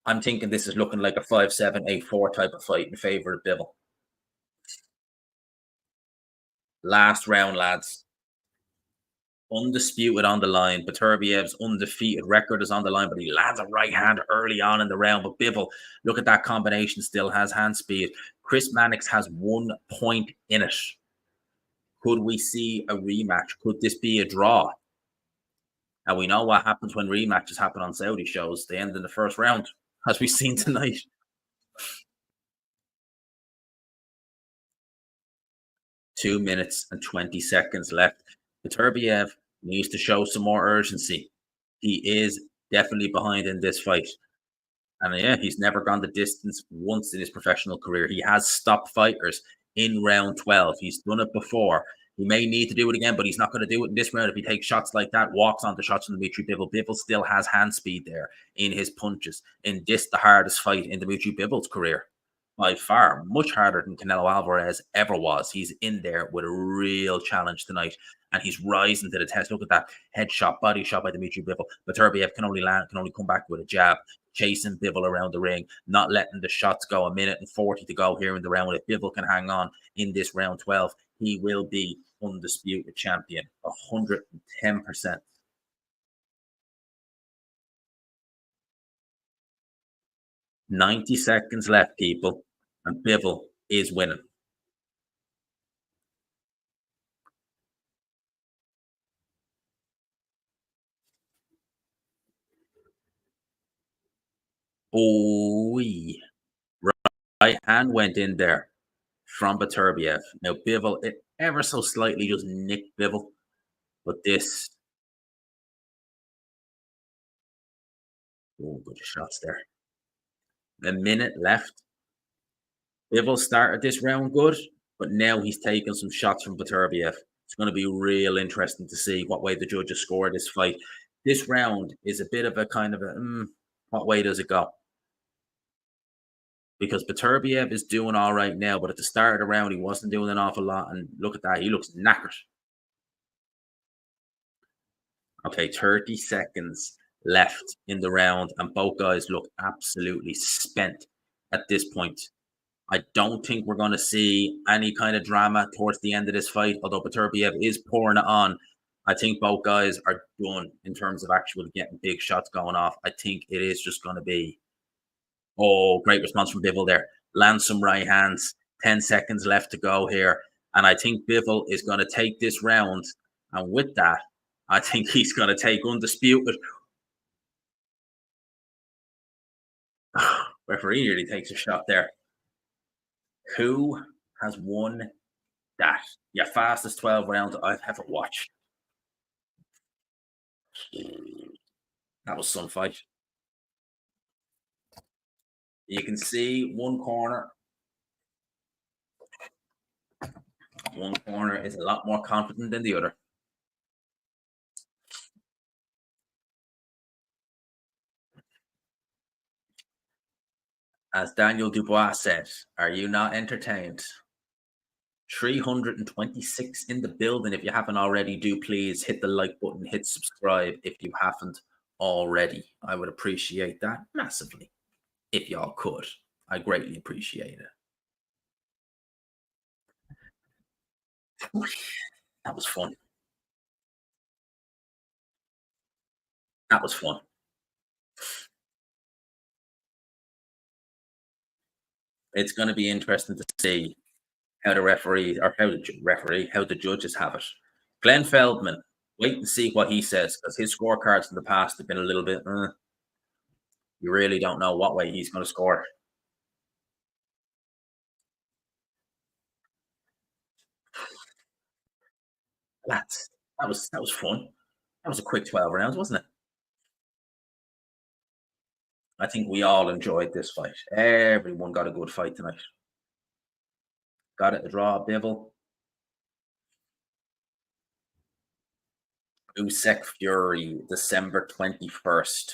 I'm thinking this is looking like a 5-7, 8-4 type of fight in favor of Bivol. Last round, lads. Undisputed on the line. Beterbiev's undefeated record is on the line, but he lands a right hand early on in the round. But Bivol, look at that combination, still has hand speed. Chris Mannix has 1 point in it. Could we see a rematch? Could this be a draw? And we know what happens when rematches happen on Saudi shows. They end in the first round, as we've seen tonight. 2 minutes and 20 seconds left. Beterbiev needs to show some more urgency. He is definitely behind in this fight. And yeah, he's never gone the distance once in his professional career. He has stopped fighters in round 12. He's done it before. He may need to do it again, but he's not going to do it in this round. If he takes shots like that, walks onto shots from Dmitry Bivol, Bivol still has hand speed there in his punches. In this, the hardest fight in Dmitry Bivol's career. by far much harder than Canelo Alvarez ever was. He's in there with a real challenge tonight, and he's rising to the test. Look at that headshot, body shot by Dmitry Bivol. Beterbiev can only come back with a jab, chasing Bivol around the ring, not letting the shots go. A minute and 40 to go here in the round. If Bivol can hang on in this round 12, he will be undisputed champion, 110%. 90 seconds left, people, and Bivol is winning. Oh, right hand went in there from Beterbiev. Now Bivol, it ever so slightly just nicked Bivol, but this, oh, good shots there. A minute left. Bivol started this round good, but now he's taking some shots from Beterbiev. It's going to be real interesting to see what way the judges score this fight. This round is a bit of a kind of a, what way does it go? Because Beterbiev is doing all right now, but at the start of the round, he wasn't doing an awful lot. And look at that, he looks knackered. Okay, 30 seconds left in the round, and both guys look absolutely spent at this point. I don't think we're going to see any kind of drama towards the end of this fight, although Beterbiev is pouring it on. I think both guys are done in terms of actually getting big shots going off. I think it is just going to be, oh, great response from Bivol there. Land some right hands. 10 seconds left to go here. And I think Bivol is going to take this round. And with that, I think he's going to take undisputed. Referee nearly takes a shot there. Who has won that? Your fastest 12 rounds I've ever watched. That was some fight. You can see one corner is a lot more confident than the other. As Daniel Dubois said, are you not entertained? 326 in the building. If you haven't already, do please hit the like button, hit subscribe if you haven't already. I would appreciate that massively if y'all could. I greatly appreciate it. That was fun. That was fun. It's going to be interesting to see how the referee or how the referee, how the judges have it. Glenn Feldman, wait and see what he says because his scorecards in the past have been a little bit. You really don't know what way he's going to score. Lads, that was fun. That was a quick 12 rounds, wasn't it? I think we all enjoyed this fight. Everyone got a good fight tonight. Got it a draw, Bivol. Usyk Fury, December 21st.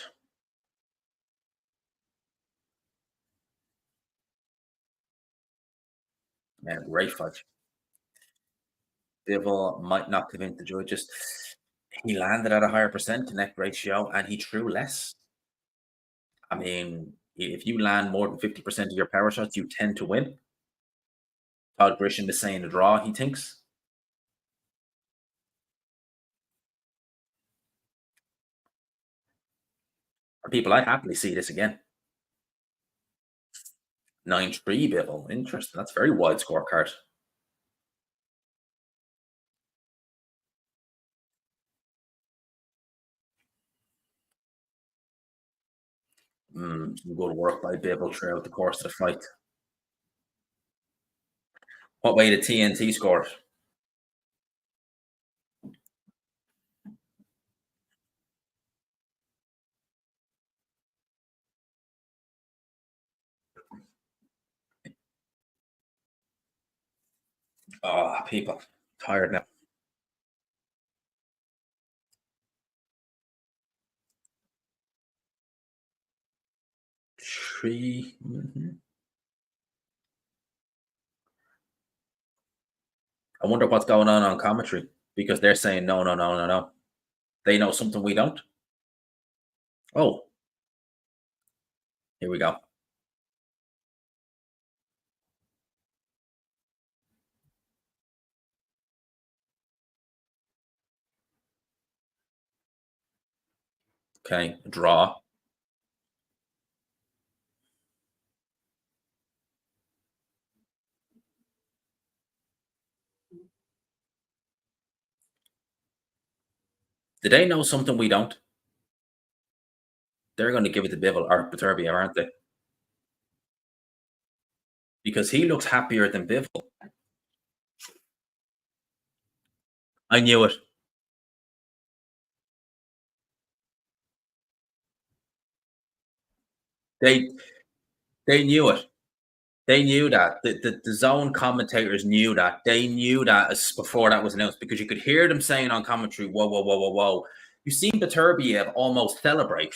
Man, great fight. Bivol might not convince the judges. He landed at a higher percent to neck ratio and he threw less. I mean, if you land more than 50% of your power shots, you tend to win. Todd Grisham is saying a draw, he thinks. For people, I'd happily see this again. 9-3 Bivol. Interesting. That's a very wide scorecard. Good work by Bivol throughout the course of the fight. What way did TNT score? Oh, people, tired now. 3. I wonder what's going on commentary because they're saying no, no, no, no, no. They know something we don't. Oh, here we go. Okay, draw. Do they know something we don't? They're going to give it to Bivol or Beterbiev, aren't they? Because he looks happier than Bivol. I knew it. They they knew it. They knew that. The zone commentators knew that. They knew that before that was announced because you could hear them saying on commentary, whoa, whoa, whoa, whoa, whoa. You've seen Beterbiev almost celebrate,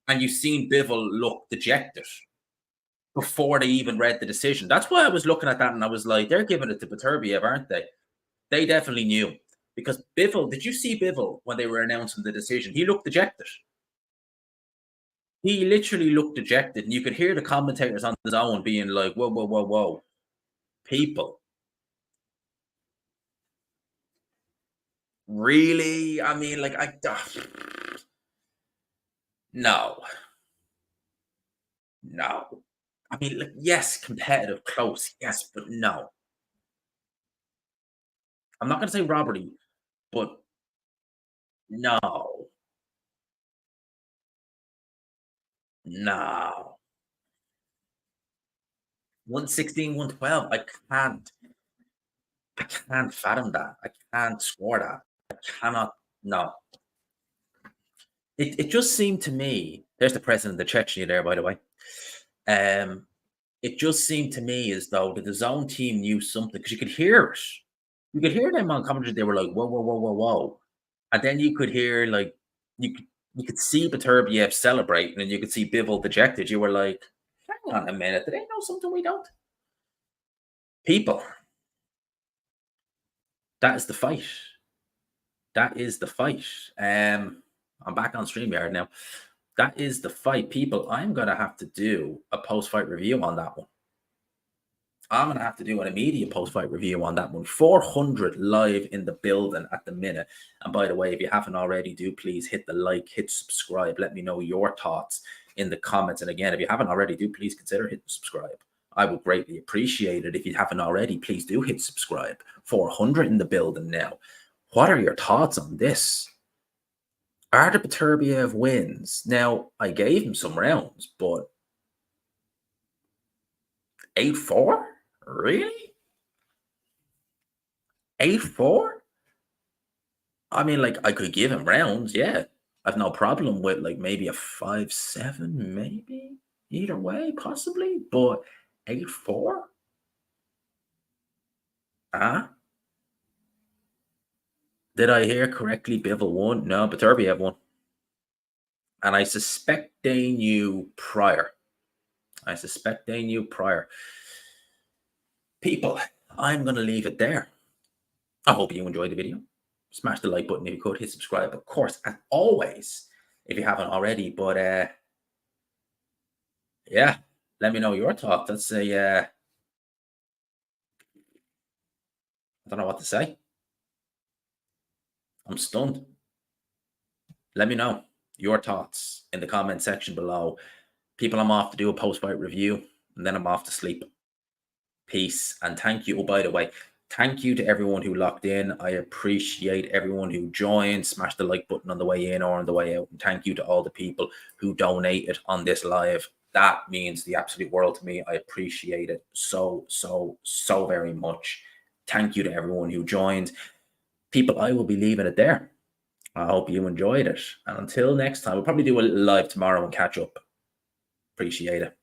and you've seen Bivol look dejected before they even read the decision. That's why I was looking at that and I was like, they're giving it to Beterbiev, aren't they? They definitely knew. Because Bivol, did you see Bivol when they were announcing the decision? He looked dejected. He literally looked dejected, and you could hear the commentators on the zone being like, whoa, whoa, whoa, whoa. People. Really? I mean, like, no, no. I mean, like, yes, competitive, close, yes, but no. I'm not going to say robbery, but no, no. 116, 112. I can't fathom that. I can't score that. I cannot. No. It just seemed to me. There's the president of Chechnya there, by the way. Um, it just seemed to me as though the zone team knew something because you could hear it. You could hear them on commentary. They were like, "Whoa, whoa, whoa, whoa, whoa," and then you could hear like you could see Beterbiev celebrating, and you could see Bivol dejected. You were like, "Hang on a minute, do they know something we don't?" People, that is the fight. That is the fight. I'm back on StreamYard now. That is the fight, people. I'm gonna have to do a post-fight review on that one. I'm gonna have to do an immediate post-fight review on that one. 400 live in the building at the minute. And by the way, if you haven't already, do please hit the like, hit subscribe. Let me know your thoughts in the comments. And again, if you haven't already, do please consider hitting subscribe. I would greatly appreciate it. If you haven't already, please do hit subscribe. 400 in the building now. What are your thoughts on this? Artur Beterbiev wins. Now, I gave him some rounds, but 8-4? Really? 8-4? I mean, like, I could give him rounds, yeah. I've no problem with, like, maybe a 5-7, maybe? Either way, possibly. But 8-4? Ah? Did I hear correctly? Bivol won? No, Beterbiev won. And I suspect they knew prior. People, I'm going to leave it there. I hope you enjoyed the video. Smash the like button if you could. Hit subscribe, of course, as always, if you haven't already. But yeah, let me know your thoughts. That's I don't know what to say. I'm stunned. Let me know your thoughts in the comment section below. People, I'm off to do a post-fight review, and then I'm off to sleep. Peace, and thank you. Oh, by the way, thank you to everyone who locked in. I appreciate everyone who joined. Smash the like button on the way in or on the way out. And thank you to all the people who donated on this live. That means the absolute world to me. I appreciate it so, so, so very much. Thank you to everyone who joined. People, I will be leaving it there. I hope you enjoyed it. And until next time, we'll probably do a little live tomorrow and catch up. Appreciate it.